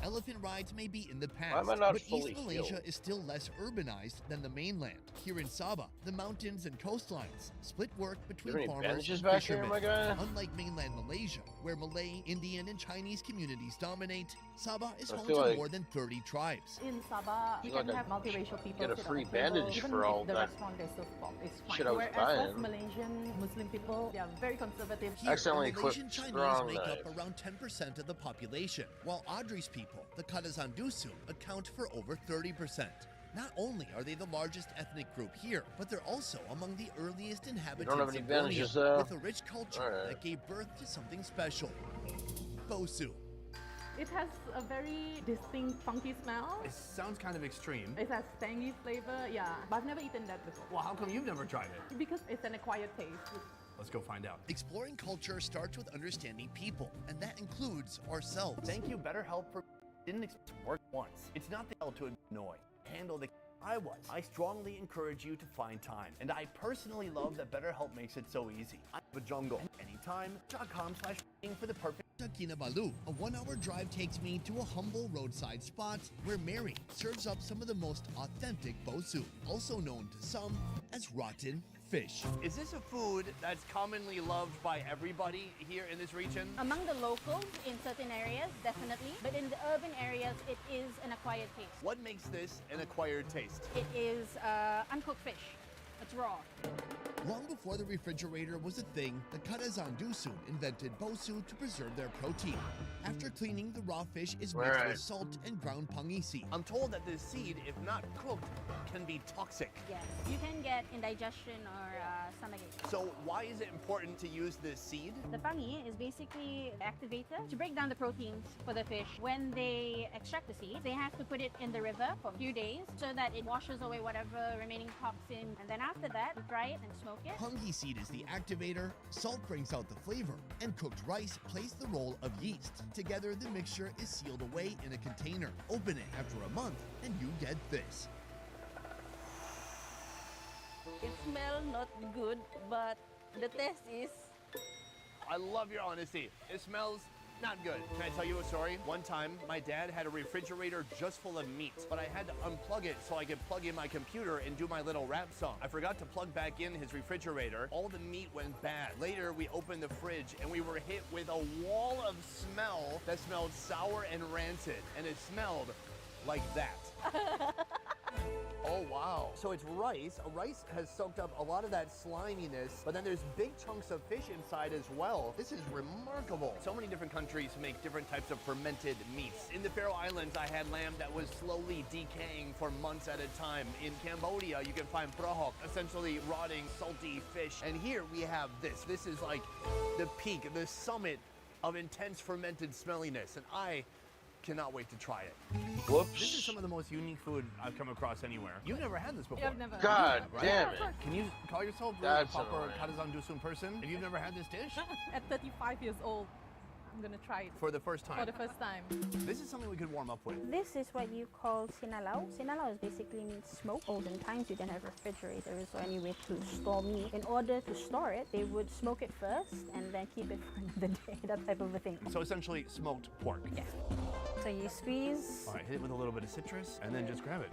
Elephant rides may be in the Why past, am I not but fully East Malaysia healed? is still less urbanized than the mainland. Here in Sabah, the mountains and coastlines split work between any farmers bandages and back here, fishermen. my guy? Unlike mainland Malaysia, where Malay, Indian, and Chinese communities dominate, Sabah is I home feel to like- more than 30 tribes. In Sabah, you feel can like I have multiracial people get a sit free on the table. bandage Even for if all the that restaurant they serve pork, it's fine. shit I was Whereas us buying. Malaysian Muslim people, they are very conservative. Here, Accidentally the Malaysian equipped Chinese strong make up knife. around 10% of the population, while Audrey's people, the Kadazan Dusun, account for over 30%. Not only are they the largest ethnic group here, but they're also among the earliest inhabitants have any of Borneo, bandages, though? with a rich culture Alright. that gave birth to something special. Bosu. It has a very distinct funky smell. It sounds kind of extreme. It has tangy flavor, yeah. But I've never eaten that before. Well, how come you've never tried it? Because it's an acquired taste. Let's go find out. Exploring culture starts with understanding people, and that includes ourselves. Thank you, BetterHelp, for didn't expect to work once. It's not the hell to annoy. Handle the I was. I strongly encourage you to find time. And I personally love that BetterHelp makes it so easy. I have a jungle. Anytime.com/for the perfect. Kinabalu, a 1-hour drive takes me to a humble roadside spot where Mary serves up some of the most authentic bosu, also known to some as rotten fish. Is this a food that's commonly loved by everybody here in this region? Among the locals in certain areas, definitely. But in the urban areas, it is an acquired taste. What makes this an acquired taste? It is uncooked fish. It's raw. Long before the refrigerator was a thing, the Kadazan Dusun invented bosu to preserve their protein. After cleaning, the raw fish is mixed Right. with salt and ground pungi seed. I'm told that this seed, if not cooked, can be toxic. Yes. You can get indigestion or stomachache. So why is it important to use this seed? The pungi is basically an activator to break down the proteins for the fish. When they extract the seed, they have to put it in the river for a few days so that it washes away whatever remaining toxin. And then after that, you fry it and smoke it. Pungi seed is the activator, salt brings out the flavor, and cooked rice plays the role of yeast. Together, the mixture is sealed away in a container. Open it after a month, and you get this. It smells not good, but the taste is. I love your honesty. It smells not good. Can I tell you a story? One time, my dad had a refrigerator just full of meat, but I had to unplug it so I could plug in my computer and do my little rap song. I forgot to plug back in his refrigerator. All the meat went bad. Later, we opened the fridge and we were hit with a wall of smell that smelled sour and rancid, and it smelled like that. Oh, wow. So it's rice. Rice has soaked up a lot of that sliminess, but then there's big chunks of fish inside as well. This is remarkable. So many different countries make different types of fermented meats. In the Faroe Islands, I had lamb that was slowly decaying for months at a time. In Cambodia, you can find prahok, essentially rotting, salty fish. And here we have this. This is like the peak, the summit of intense fermented smelliness. And I cannot wait to try it. Whoops. This is some of the most unique food I've come across anywhere. You've never had this before. Yeah, I've never. God Right? damn it. Can you call yourself a That's proper annoying. Kadazan Dusun person if you've never had this dish? At 35 years old, I'm gonna try it. For the first time. For the first time. This is something we could warm up with. This is what you call sinalao. Sinalao is basically meat smoke. Olden times, you didn't have refrigerators or any way to store meat. In order to store it, they would smoke it first and then keep it for another day, that type of a thing. So essentially smoked pork. Yeah. So you squeeze. All right, hit it with a little bit of citrus and then just grab it.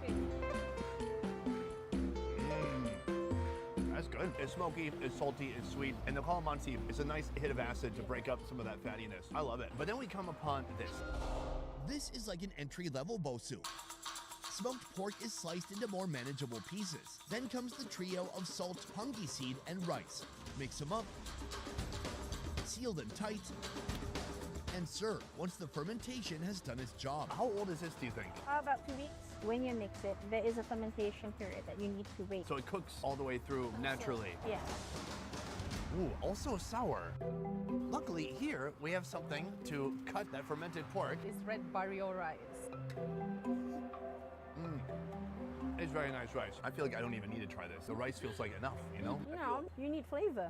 That's good. It's smoky, it's salty, it's sweet, and the calamansi is a nice hit of acid to break up some of that fattiness. I love it. But then we come upon this. This is like an entry-level bosu. Smoked pork is sliced into more manageable pieces. Then comes the trio of salt, pungi seed, and rice. Mix them up, seal them tight, and serve once the fermentation has done its job. How old is this, do you think? About 2 weeks. When you mix it, there is a fermentation period that you need to wait. So it cooks all the way through naturally. Yeah. Ooh, also sour. Luckily here we have something to cut that fermented pork. It's red barrio rice. It's very nice rice. I feel like I don't even need to try this. The rice feels like enough, you know? No, you need flavor.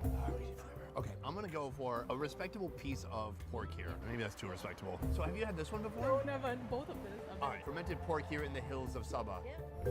Okay, I'm gonna go for a respectable piece of pork here. Maybe that's too respectable. So have you had this one before? No, never. Both of this. All right, fermented pork here in the hills of Sabah. Yeah.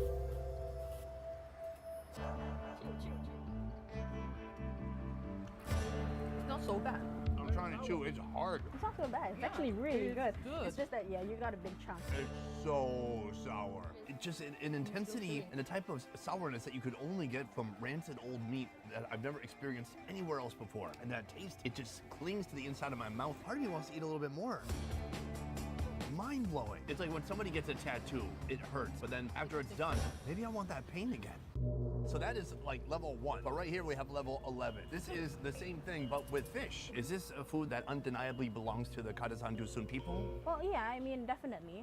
It's not so bad. I'm trying on it too. It's hard. It's not so bad. It's actually really good. good. It's just that, yeah, you got a big chunk. It's so sour. It's just an intensity and a type of sourness that you could only get from rancid old meat that I've never experienced anywhere else before. And that taste, it just clings to the inside of my mouth. Part of me wants to eat a little bit more. Mind-blowing. It's like when somebody gets a tattoo, it hurts, but then after it's done, maybe I want that pain again. So that is like level 1, but right here we have level 11. This is the same thing, but with fish. Is this a food that undeniably belongs to the Kadazan Dusun people? Well, yeah, I mean, definitely.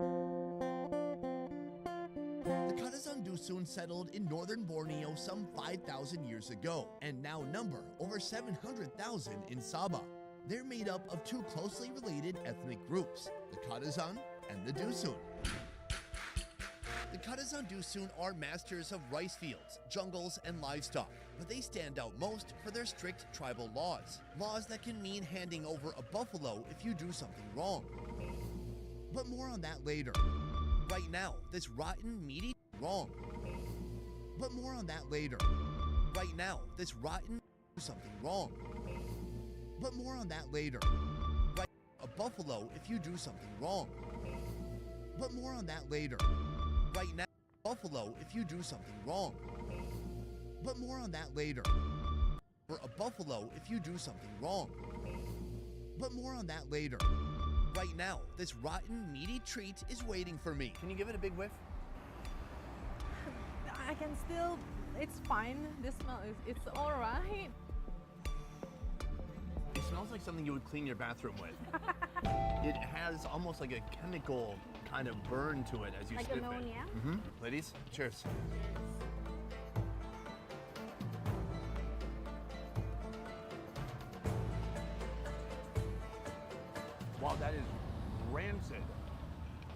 The Kadazan Dusun settled in northern Borneo some 5,000 years ago and now number over 700,000 in Sabah. They're made up of two closely related ethnic groups, the Kadazan and the Dusun. The Kadazan Dusun are masters of rice fields, jungles, and livestock, but they stand out most for their strict tribal laws. Laws that can mean handing over a buffalo if you do something wrong. But more on that later. Right now, this rotten, meaty wrong. But more on that later. Right now, this rotten do something wrong. But more on that later. Right, a buffalo if you do something wrong. But more on that later. Right now, buffalo if you do something wrong. But more on that later. For a buffalo if you do something wrong. But more on that later. Right now, this rotten, meaty treat is waiting for me. Can you give it a big whiff? I can still, it's fine. This smell it's all right. It smells like something you would clean your bathroom with. It has almost like a chemical kind of burn to it as you like sniff ammonia? it. Mm-hmm. Ladies, cheers. Wow, that is rancid.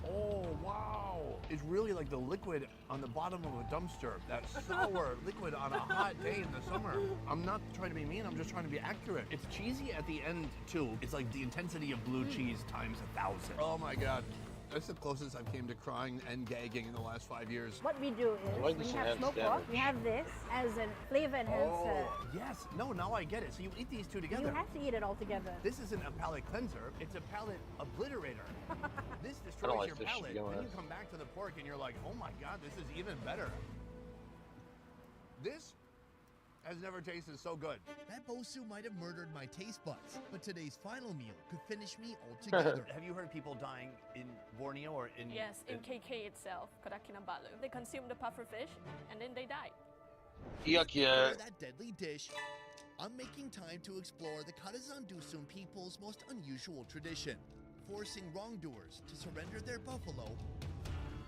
Oh, wow. It's really like the liquid on the bottom of a dumpster. That sour liquid on a hot day in the summer. I'm not trying to be mean, I'm just trying to be accurate. It's cheesy at the end, too. It's like the intensity of blue cheese times 1,000. Oh my God. That's the closest I've came to crying and gagging in the last 5 years. What we do is, when you have smoked pork, we have this as a flavor enhancer. Oh, yes. No, now I get it. So you eat these two together. You have to eat it all together. This isn't a palate cleanser, it's a palate obliterator. This destroys like your fish, palate. to be Then you honest. come back to the pork and you're like, oh my God, this is even better. This has never tasted so good. That bosu might have murdered my taste buds, but today's final meal could finish me altogether. Have you heard people dying in Borneo or in... Yes, in KK itself, Kinabalu. They consume the puffer fish and then they die. Yuck, yeah. For that deadly dish, I'm making time to explore the Kadazan Dusun people's most unusual tradition, forcing wrongdoers to surrender their buffalo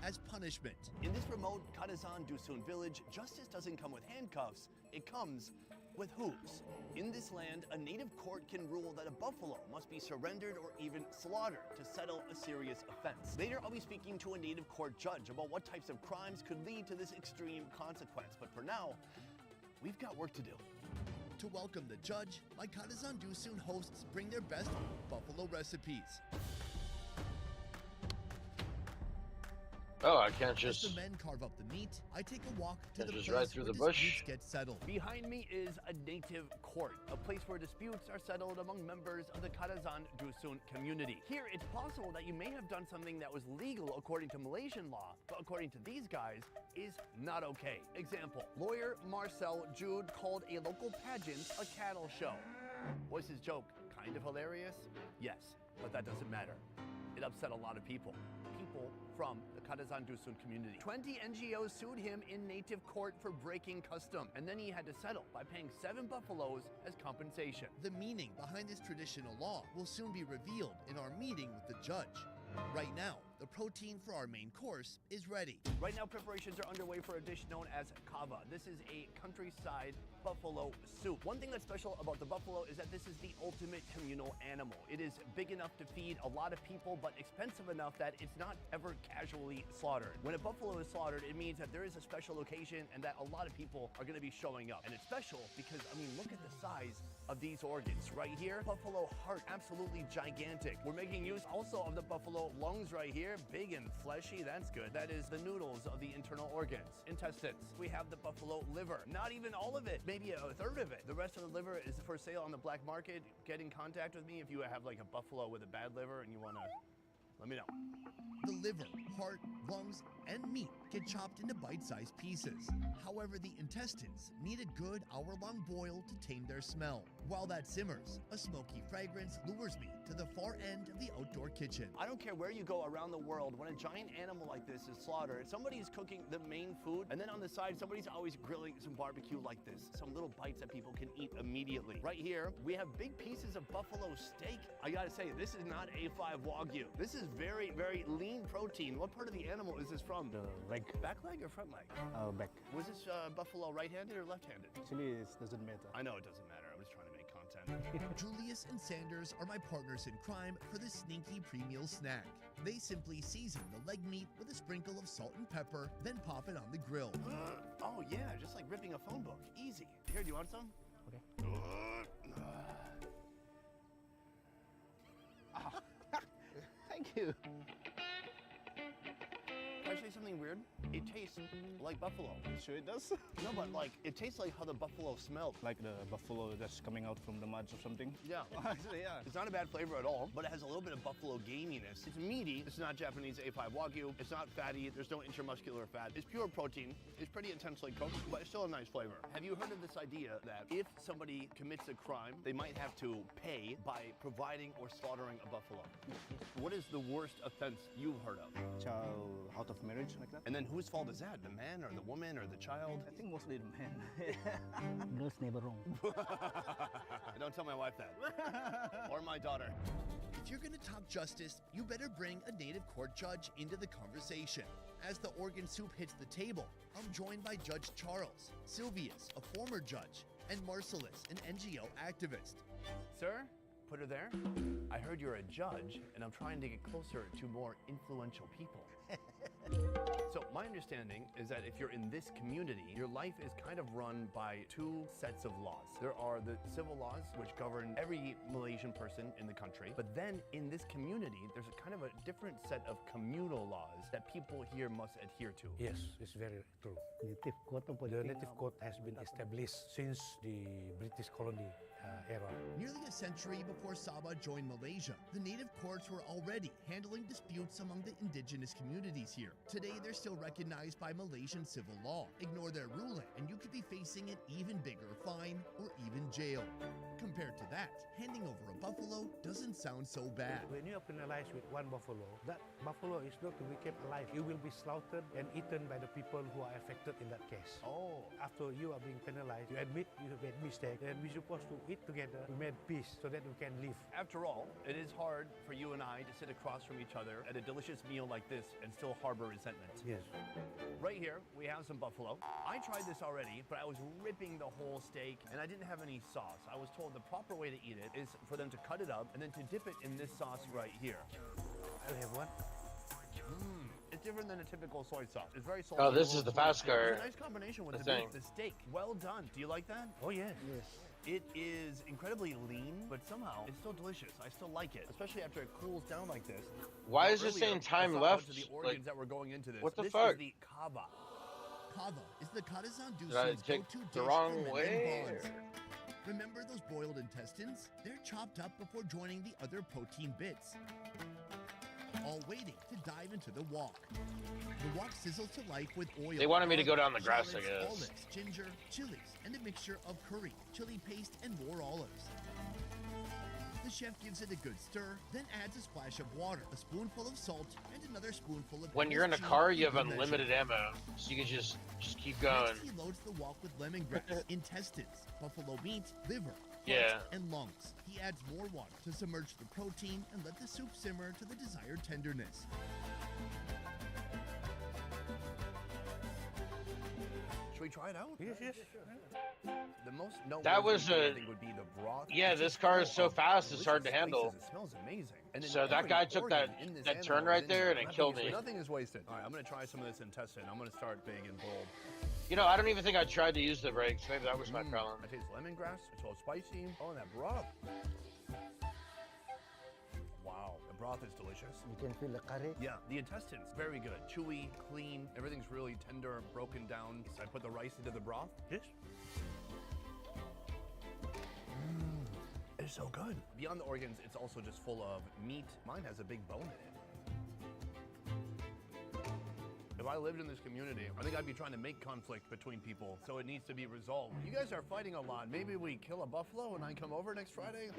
as punishment. In this remote Kadazan Dusun village, justice doesn't come with handcuffs, it comes with hooves. In this land, a native court can rule that a buffalo must be surrendered or even slaughtered to settle a serious offense. Later, I'll be speaking to a native court judge about what types of crimes could lead to this extreme consequence. But for now, we've got work to do. To welcome the judge, my Kadazan Dusun hosts bring their best buffalo recipes. Oh, I can't just... As the men carve up the meat, I take a walk to the just place ride through where the bush? disputes get settled. Behind me is a native court, a place where disputes are settled among members of the Kadazan Dusun community. Here, it's possible that you may have done something that was legal according to Malaysian law, but according to these guys, is not okay. Example, lawyer Marcel Jude called a local pageant a cattle show. Was his joke kind of hilarious? Yes, but that doesn't matter. It upset a lot of people. People from the Kadazan Dusun community. 20 NGOs sued him in native court for breaking custom, and then he had to settle by paying 7 buffaloes as compensation. The meaning behind this traditional law will soon be revealed in our meeting with the judge. Right now, the protein for our main course is ready. Right now, preparations are underway for a dish known as kava. This is a countryside buffalo soup. One thing that's special about the buffalo is that this is the ultimate communal animal. It is big enough to feed a lot of people, but expensive enough that it's not ever casually slaughtered. When a buffalo is slaughtered, it means that there is a special occasion and that a lot of people are going to be showing up. And it's special because, I mean, look at the size of these organs right here. Buffalo heart, absolutely gigantic. We're making use also of the buffalo lungs right here, big and fleshy, that's good. That is the noodles of the internal organs. Intestines, we have the buffalo liver. Not even all of it, maybe a third of it. The rest of the liver is for sale on the black market. Get in contact with me if you have like a buffalo with a bad liver and you wanna, let me know. The liver, heart, lungs, and meat get chopped into bite-sized pieces. However, the intestines need a good hour-long boil to tame their smell. While that simmers, a smoky fragrance lures me to the far end of the outdoor kitchen. I don't care where you go around the world, when a giant animal like this is slaughtered, somebody's cooking the main food, and then on the side, somebody's always grilling some barbecue like this. Some little bites that people can eat immediately. Right here, we have big pieces of buffalo steak. I gotta say, this is not A5 Wagyu. This is very, very lean protein. What part of the animal is this from? The leg. Back leg or front leg? Back. Was this buffalo right-handed or left-handed? Actually, it doesn't matter. I know it doesn't matter. I'm just trying to make content. Julius and Sanders are my partners in crime for this sneaky pre-meal snack. They simply season the leg meat with a sprinkle of salt and pepper, then pop it on the grill. Oh yeah, just like ripping a phone book. Easy. Here, do you want some? Okay. Thank you. Can I say something weird? It tastes like buffalo. Sure it does? No, but like, it tastes like how the buffalo smelled. Like the buffalo that's coming out from the mud or something? Yeah. Actually, yeah. It's not a bad flavor at all, but it has a little bit of buffalo gaminess. It's meaty. It's not Japanese A5 Wagyu. It's not fatty. There's no intramuscular fat. It's pure protein. It's pretty intensely cooked, but it's still a nice flavor. Have you heard of this idea that if somebody commits a crime, they might have to pay by providing or slaughtering a buffalo? What is the worst offense you've heard of? Child out of marriage, like that? And then whose fault is that? The man or the woman or the child? I think mostly the man. Girls never wrong. Don't tell my wife that. Or my daughter. If you're gonna talk justice, you better bring a native court judge into the conversation. As the organ soup hits the table, I'm joined by Judge Charles, Sylvius, a former judge, and Marcellus, an NGO activist. Sir, put her there. I heard you're a judge, and I'm trying to get closer to more influential people. So my understanding is that if you're in this community, your life is kind of run by two sets of laws. There are the civil laws, which govern every Malaysian person in the country. But then in this community, there's a kind of a different set of communal laws that people here must adhere to. Yes, it's very true. The native code has been established since the British colony era. Nearly a century before Sabah joined Malaysia, the native courts were already handling disputes among the indigenous communities here. Today, they're still recognized by Malaysian civil law. Ignore their ruling, and you could be facing an even bigger fine or even jail. Compared to that, handing over a buffalo doesn't sound so bad. When you are penalized with one buffalo, that buffalo is not to be kept alive. It will be slaughtered and eaten by the people who are affected in that case. Oh. After you are being penalized, you admit you have made mistake, and we're supposed to eat together. We made peace so that we can live. After all, it is hard for you and I to sit across from each other at a delicious meal like this and still harbor resentment. Yes. Right here, we have some buffalo. I tried this already, but I was ripping the whole steak and I didn't have any sauce. I was told the proper way to eat it is for them to cut it up and then to dip it in this sauce right here. I'll have one. It's different than a typical soy sauce. It's very salty. Oh, this is the fast car. It's a nice combination with the the thing. meat, the steak. Well done. Do you like that? Oh, yeah. Yes. It is incredibly lean, but somehow it's still delicious. I still like it, especially after it cools down like this. Why is it Earlier, saying I time saw a left? bunch of the Like, organs that were going into this. what the This fuck? is the kava. Kava is the Kadazan Did I Dusun's take go-to dish the wrong for men way, and bonds. Remember those boiled intestines? They're chopped up before joining the other protein bits, all waiting to dive into the wok. The wok sizzles to life with oil. They wanted me to go down the grass, I shallots, guess. Olives, ginger, chilies, and a mixture of curry, chili paste, and more olives. The chef gives it a good stir, then adds a splash of water, a spoonful of salt, and another spoonful of When you're in a MSG car, you have good unlimited measure. ammo, so you can just keep going. Next, he loads the wok with lemongrass, intestines, buffalo meat, liver, Yeah. heart, and lungs. He adds more water to submerge the protein and let the soup simmer to the desired tenderness. Should we try it out? Yes, yes. The most noteworthy That was thing, I a- think, would be the broth. Yeah, It's this just car is full so of fast, it's hard to delicious handle. spices. It smells amazing. And then So that every guy took that- organ in this that turn animal right is there and it nothing killed is- me. Nothing is wasted. All right, I'm gonna try some of this intestine. I'm gonna start big and bold. You know, I don't even think I tried to use the brakes. Maybe that was my problem. I taste lemongrass. It's all spicy. Oh, and that broth. Wow, the broth is delicious. You can feel the curry. Yeah, the intestines, very good. Chewy, clean, everything's really tender, broken down. I put the rice into the broth. Yes. It's so good. Beyond the organs, it's also just full of meat. Mine has a big bone in it. If I lived in this community, I think I'd be trying to make conflict between people, so it needs to be resolved. You guys are fighting a lot. Maybe we kill a buffalo and I come over next Friday?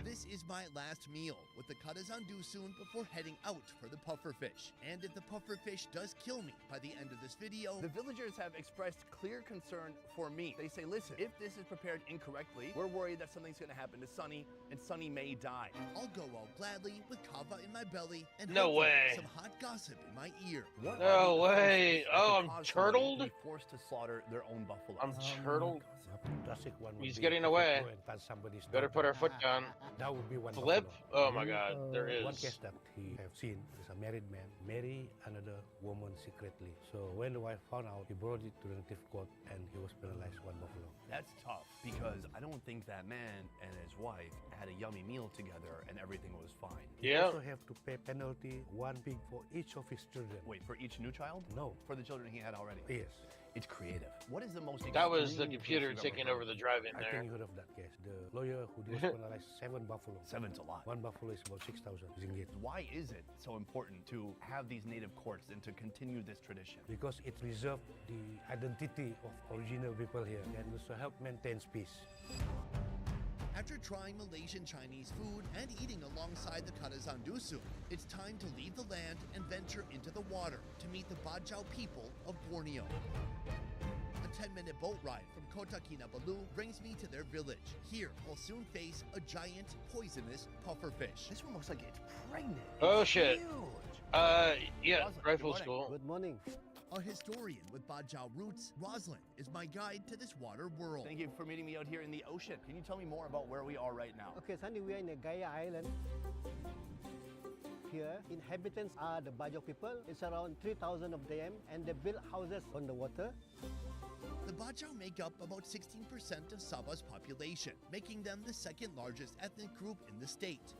This is my last meal with the Kadazan Dusun before heading out for the pufferfish. And if the pufferfish does kill me by the end of this video, The villagers have expressed clear concern for me. They say, listen, if this is prepared incorrectly, we're worried that something's gonna happen to Sunny and Sunny may die. I'll go out gladly with kava in my belly and No hopefully way. some hot gossip in my ear. What No are the way. offenses that Oh, could I'm cause somebody turtled? to be forced to slaughter their own buffalo. I'm turtled. Classic one would He's be getting if you away. go and touch somebody's Better daughter. put our foot down. That would be one Flip? buffalo. Oh my God, there One is. case that he have seen is a married man marry another woman secretly. So when the wife found out, he brought it to the native court and he was penalized one buffalo. That's tough because I don't think that man and his wife had a yummy meal together and everything was fine. He also have to pay penalty, one pig for each of his children. Wait, for each new child? No. For the children he had already? Yes. It's creative. What is the most That was the extreme computer case you've ever taking heard? over the drive-in I there. think you heard of that case. The lawyer who was penalized 7 buffalo. 7's a lot. One buffalo is about 6,000 ringgit. Why is it so important to have these native courts and to continue this tradition? Because it preserves the identity of original people here and also help maintain peace. After trying Malaysian Chinese food and eating alongside the Kadazan Dusun, it's time to leave the land and venture into the water to meet the Bajau people of Borneo. A 10-minute boat ride from Kota Kinabalu brings me to their village. Here, I'll soon face a giant, poisonous pufferfish. This one looks like it's pregnant. Oh shit. Huge. Yeah, rifle school. Good morning. A historian with Bajau roots, Roslyn is my guide to this water world. Thank you for meeting me out here in the ocean. Can you tell me more about where we are right now? Okay, Sandy, we are in the Gaia Island. Here, inhabitants are the Bajau people. It's around 3,000 of them, and they build houses on the water. The Bajau make up about 16% of Sabah's population, making them the second largest ethnic group in the state.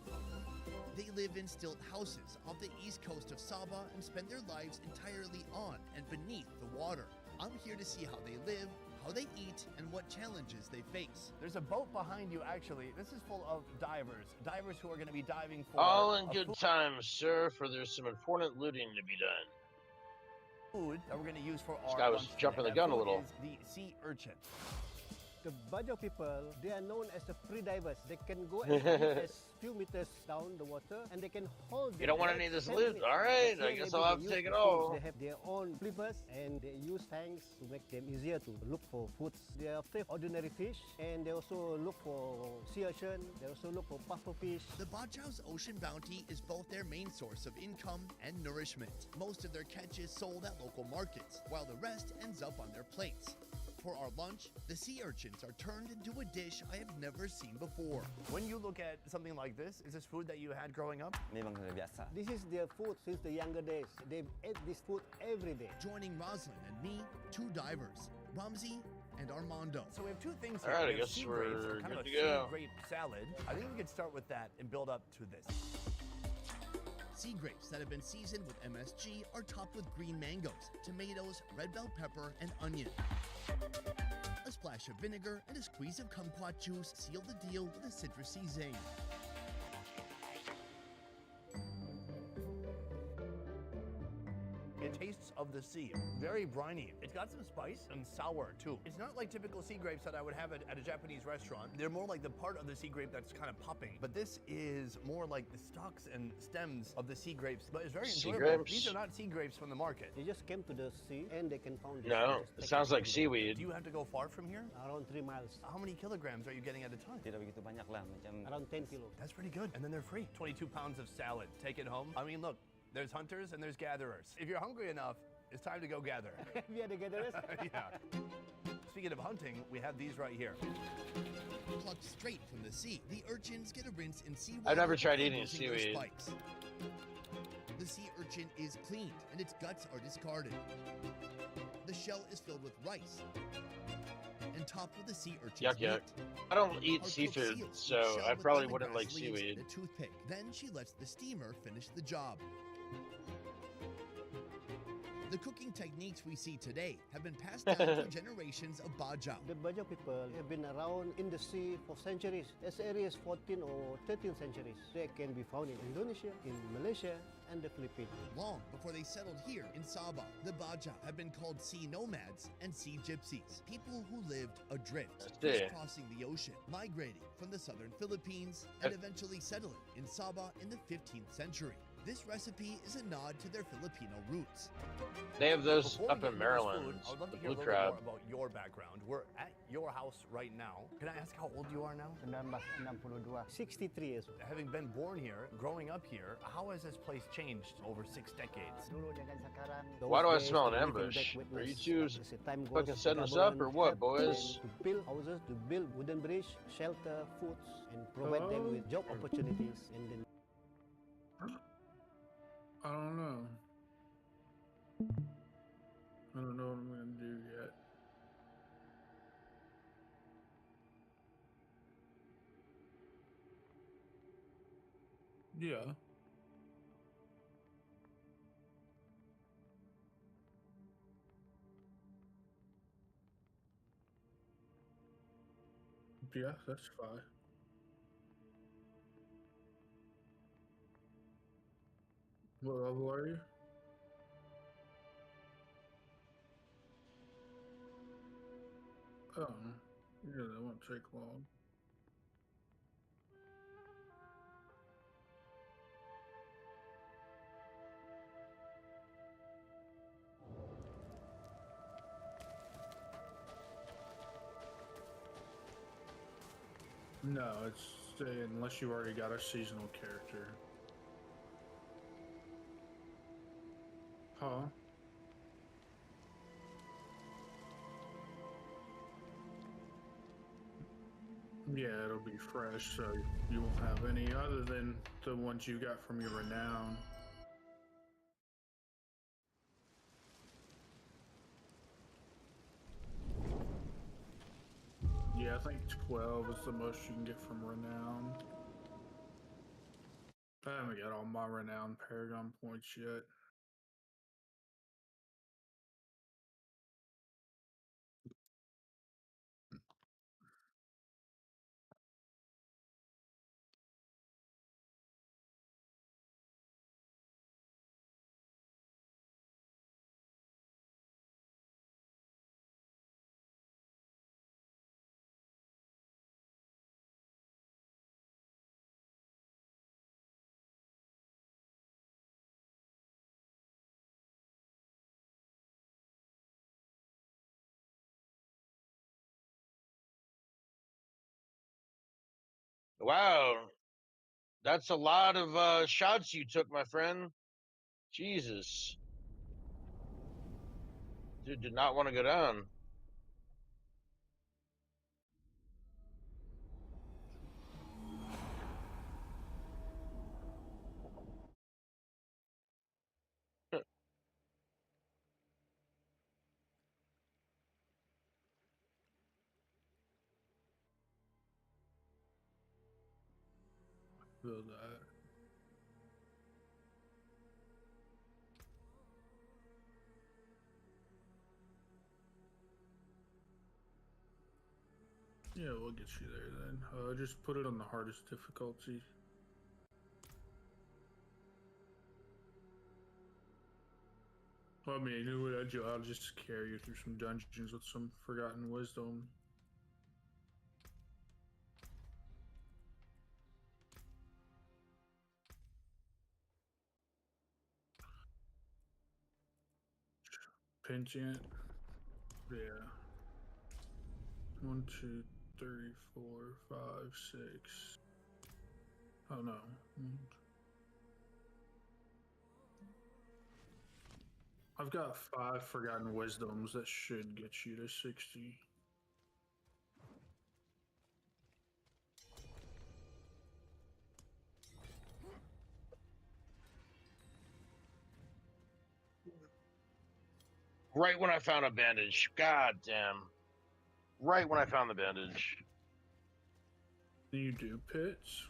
They live in stilt houses off the east coast of Sabah and spend their lives entirely on and beneath the water. I'm here to see how they live, how they eat, and what challenges they face. There's a boat behind you, actually. This is full of divers. Divers who are going to be diving for... All in a good time, sir, for there's some important looting to be done. food that we're going to use for This our guy was lunch jumping today. the gun a That food little. is the sea urchin. The Bajau people, they are known as the free divers. They can go as deep as few meters down the water, and they can hold. You don't want any of this loot? All right, I guess I'll have to take it all. They have their own flippers, and they use tanks to make them easier to look for foods. They are afraid of ordinary fish, and they also look for sea urchin. They also look for pufferfish. The Bajau's ocean bounty is both their main source of income and nourishment. Most of their catch is sold at local markets, while the rest ends up on their plates. For our lunch, the sea urchins are turned into a dish I have never seen before. When you look at something like this, is this food that you had growing up? This is their food since the younger days. They ate this food every day. Joining Roslyn and me, 2 divers, Ramzi and Armando. So we have 2 things All here. right, We I have guess sea we're grapes, kind good of a to go. sea grape salad. I think we could start with that and build up to this. Sea grapes that have been seasoned with MSG are topped with green mangoes, tomatoes, red bell pepper, and onion. A splash of vinegar and a squeeze of kumquat juice seal the deal with a citrusy zing. It tastes of the sea. Very briny. It's got some spice and sour too. It's not like typical sea grapes that I would have at a Japanese restaurant. They're more like the part of the sea grape that's kind of popping. But this is more like the stalks and stems of the sea grapes. But it's very Sea enjoyable. grapes? These are not sea grapes from the market. They just came to the sea, and they can found this. No, Just it take sounds like every day. seaweed. Do you have to go far from here? Around 3 miles. How many kilograms are you getting at a time? Around 10 kilos. That's pretty good. And then they're free. 22 pounds of salad. Take it home. I mean, look, there's hunters and there's gatherers. If you're hungry enough, it's time to go gather. We are the gatherers. Yeah. Speaking of hunting, we have these right here. Plucked straight from the sea, the urchins get a rinse in seawater. I've never tried before eating losing their seaweed. spikes. The sea urchin is cleaned and its guts are discarded. The shell is filled with rice and topped with the sea urchin's Yuck, yuck. meat. I don't eat Are cooked seafood, seals so with shell I with probably wouldn't lemongrass like leaves seaweed. and a toothpick. Then she lets the steamer finish the job. The cooking techniques we see today have been passed down through generations of Bajau. The Bajau people have been around in the sea for centuries, as early as 14th or 13th centuries. They can be found in Indonesia, in Malaysia, and the Philippines. Long before they settled here in Sabah, the Bajau have been called sea nomads and sea gypsies, people who lived adrift, crisscrossing the ocean, migrating from the southern Philippines, and eventually settling in Sabah in the 15th century. This recipe is a nod to their Filipino roots. They have those Before we up get in into this Maryland. food, I would love to the hear a blue little bit crab. more about your background. We're at your house right now. Can I ask how old you are now? 63 years. Having been born here, growing up here, how has this place changed over 6 decades? Why do I smell an ambush? Are you two fucking setting us up or what, boys? To build houses, to build wooden bridge, shelter, foods, and provide them with job opportunities. And then I don't know. I don't know what I'm gonna do yet. Yeah. Yeah, that's fine. What level are you? Oh, yeah, that won't take long. No, it's unless you already got a seasonal character. Huh? Yeah, it'll be fresh, so you won't have any other than the ones you got from your renown. Yeah, I think 12 is the most you can get from renown. I haven't got all my renown Paragon points yet. Wow, that's a lot of shots you took, my friend. Jesus. Dude did not want to go down. Feel that. Yeah, we'll get you there then. Just put it on the hardest difficulty. I mean, who would I do? I'll just carry you through some dungeons with some forgotten wisdom. Pentient. Yeah. 1, 2, 3, 4, 5, 6. Oh no. I've got 5 forgotten wisdoms that should get you to 60. Right when I found a bandage. God damn. Right when I found the bandage. You do pitch?